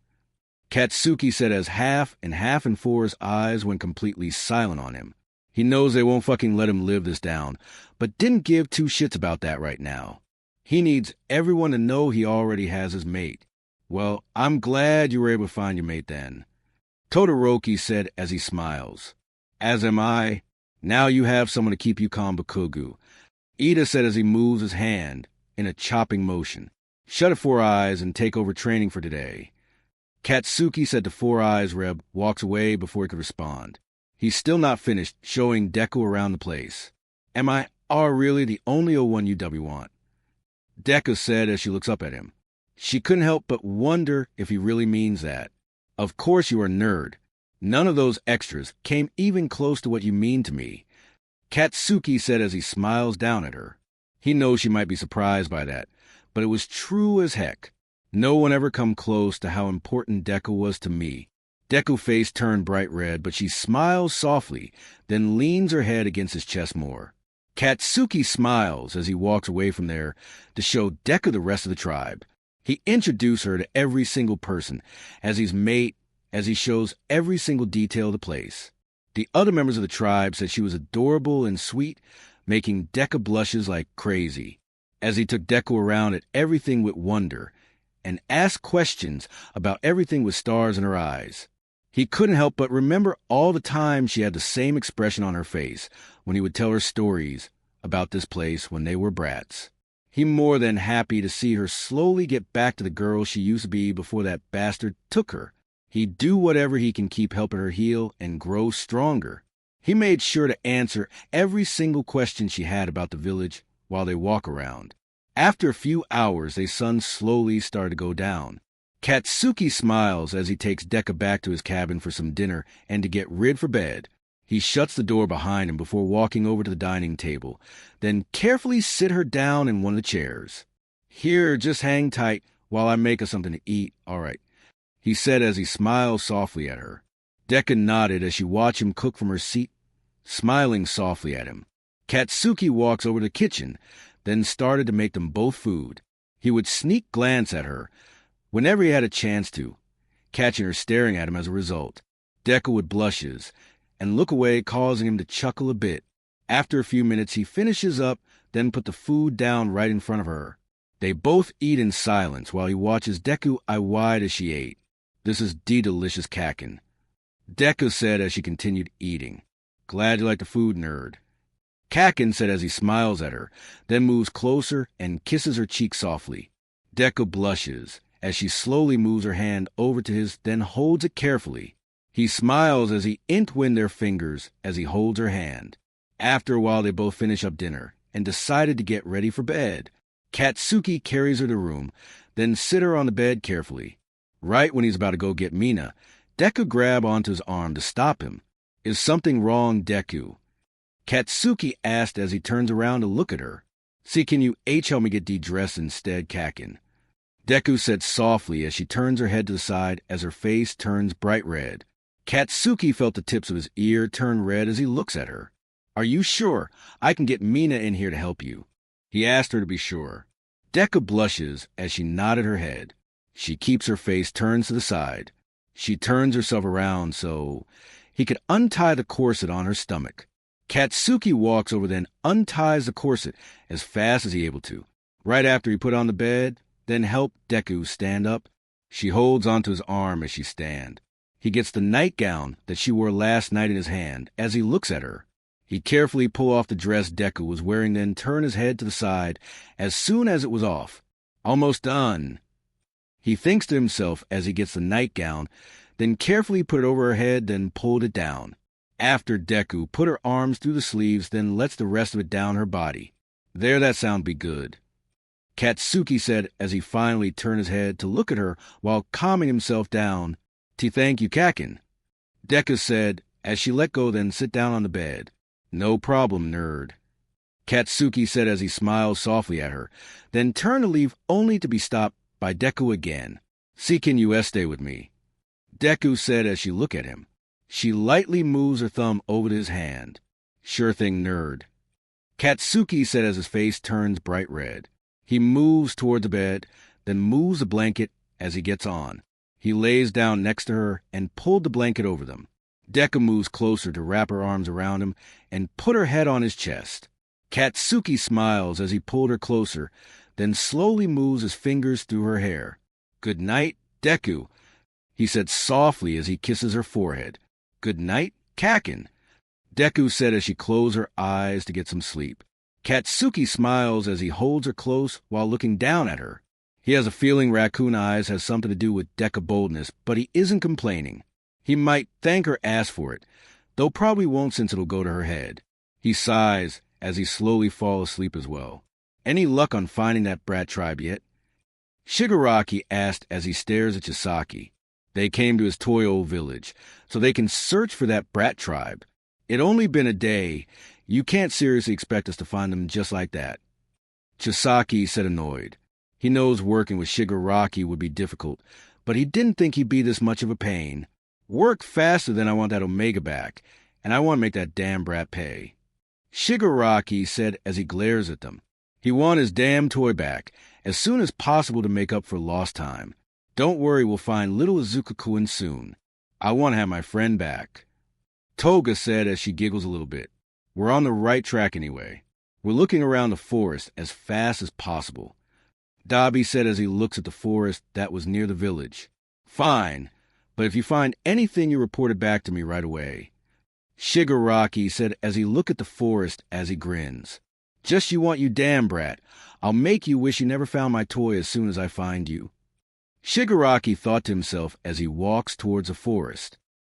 Katsuki said as half and 4's eyes went completely silent on him. He knows they won't fucking let him live this down, but didn't give two shits about that right now. He needs everyone to know he already has his mate. Well, I'm glad you were able to find your mate then, Todoroki said as he smiles. As am I. Now you have someone to keep you calm, Bakugo, Ida said as he moves his hand in a chopping motion. Shut it, 4 eyes, and take over training for today. Katsuki said to 4 eyes Reb walks away before he could respond. He's still not finished, showing Deku around the place. Am I really the only one UW want? Deku said as she looks up at him. She couldn't help but wonder if he really means that. Of course you are a nerd. None of those extras came even close to what you mean to me, Katsuki said as he smiles down at her. He knows she might be surprised by that, but it was true as heck. No one ever come close to how important Deku was to me. Deku's face turned bright red, but she smiles softly, then leans her head against his chest more. Katsuki smiles as he walks away from there to show Deku the rest of the tribe. He introduced her to every single person as his mate, as he shows every single detail of the place. The other members of the tribe said she was adorable and sweet, making Deku blushes like crazy, as he took Deku around at everything with wonder and asked questions about everything with stars in her eyes. He couldn't help but remember all the time she had the same expression on her face when he would tell her stories about this place when they were brats. He more than happy to see her slowly get back to the girl she used to be before that bastard took her. He'd do whatever he can keep helping her heal and grow stronger. He made sure to answer every single question she had about the village while they walk around. After a few hours, the sun slowly started to go down. Katsuki smiles as he takes Deku back to his cabin for some dinner and to get rid for bed. He shuts the door behind him before walking over to the dining table, then carefully sit her down in one of the chairs. Here, just hang tight while I make us something to eat, all right, he said as he smiled softly at her. Deku nodded as she watched him cook from her seat, smiling softly at him. Katsuki walks over to the kitchen, then started to make them both food. He would sneak glance at her whenever he had a chance to, catching her staring at him as a result. Deku would blushes and look away, causing him to chuckle a bit. After a few minutes, he finishes up, then put the food down right in front of her. They both eat in silence while he watches Deku eye wide as she ate. This is delicious Kakin, Deku said as she continued eating. Glad you like the food, nerd. Kakin said as he smiles at her, then moves closer and kisses her cheek softly. Deku blushes as she slowly moves her hand over to his, then holds it carefully. He smiles as he entwine their fingers as he holds her hand. After a while, they both finish up dinner and decided to get ready for bed. Katsuki carries her to the room, then sit her on the bed carefully. Right when he's about to go get Mina, Deku grabs onto his arm to stop him. Is something wrong, Deku? Katsuki asked as he turns around to look at her. See, can you help me get de-dressed instead, Kakin? Deku said softly as she turns her head to the side as her face turns bright red. Katsuki felt the tips of his ear turn red as he looks at her. Are you sure? I can get Mina in here to help you. He asked her to be sure. Deku blushes as she nodded her head. She keeps her face turned to the side. She turns herself around so he could untie the corset on her stomach. Katsuki walks over, then unties the corset as fast as he's able to. Right after he put on the bed, then helped Deku stand up. She holds onto his arm as she stands. He gets the nightgown that she wore last night in his hand as he looks at her. He carefully pulls off the dress Deku was wearing, then turns his head to the side as soon as it was off. Almost done. He thinks to himself as he gets the nightgown, then carefully put it over her head, then pulled it down. After Deku put her arms through the sleeves, then lets the rest of it down her body. There, that sound be good. Katsuki said as he finally turned his head to look at her while calming himself down. Thank you, Kakin. Deku said as she let go, then sit down on the bed. No problem, nerd. Katsuki said as he smiled softly at her, then turned to leave only to be stopped by Deku again. Si can you stay with me? Deku said as she looked at him. She lightly moves her thumb over to his hand. Sure thing, nerd. Katsuki said as his face turns bright red. He moves toward the bed, then moves the blanket as he gets on. He lays down next to her and pulled the blanket over them. Deku moves closer to wrap her arms around him and put her head on his chest. Katsuki smiles as he pulled her closer, then slowly moves his fingers through her hair. Good night, Deku, he said softly as he kisses her forehead. Good night, Kakin, Deku said as she closed her eyes to get some sleep. Katsuki smiles as he holds her close while looking down at her. He has a feeling Raccoon Eyes has something to do with Deku boldness, but he isn't complaining. He might thank her ass for it, though probably won't since it'll go to her head. He sighs as he slowly falls asleep as well. Any luck on finding that brat tribe yet? Shigaraki asked as he stares at Chisaki. They came to his toy old village, so they can search for that brat tribe. It only been a day. You can't seriously expect us to find them just like that. Chisaki said annoyed. He knows working with Shigaraki would be difficult, but he didn't think he'd be this much of a pain. Work faster than I want that Omega back, and I want to make that damn brat pay. Shigaraki said as he glares at them. He wants his damn toy back as soon as possible to make up for lost time. Don't worry, we'll find little Izuku soon. I want to have my friend back. Toga said as she giggles a little bit. We're on the right track anyway. We're looking around the forest as fast as possible. Dabi said as he looks at the forest that was near the village. Fine, but if you find anything, you report it back to me right away. Shigaraki said as he looked at the forest as he grins. Just you want, you damn brat. I'll make you wish you never found my toy as soon as I find you. Shigaraki thought to himself as he walks towards the forest.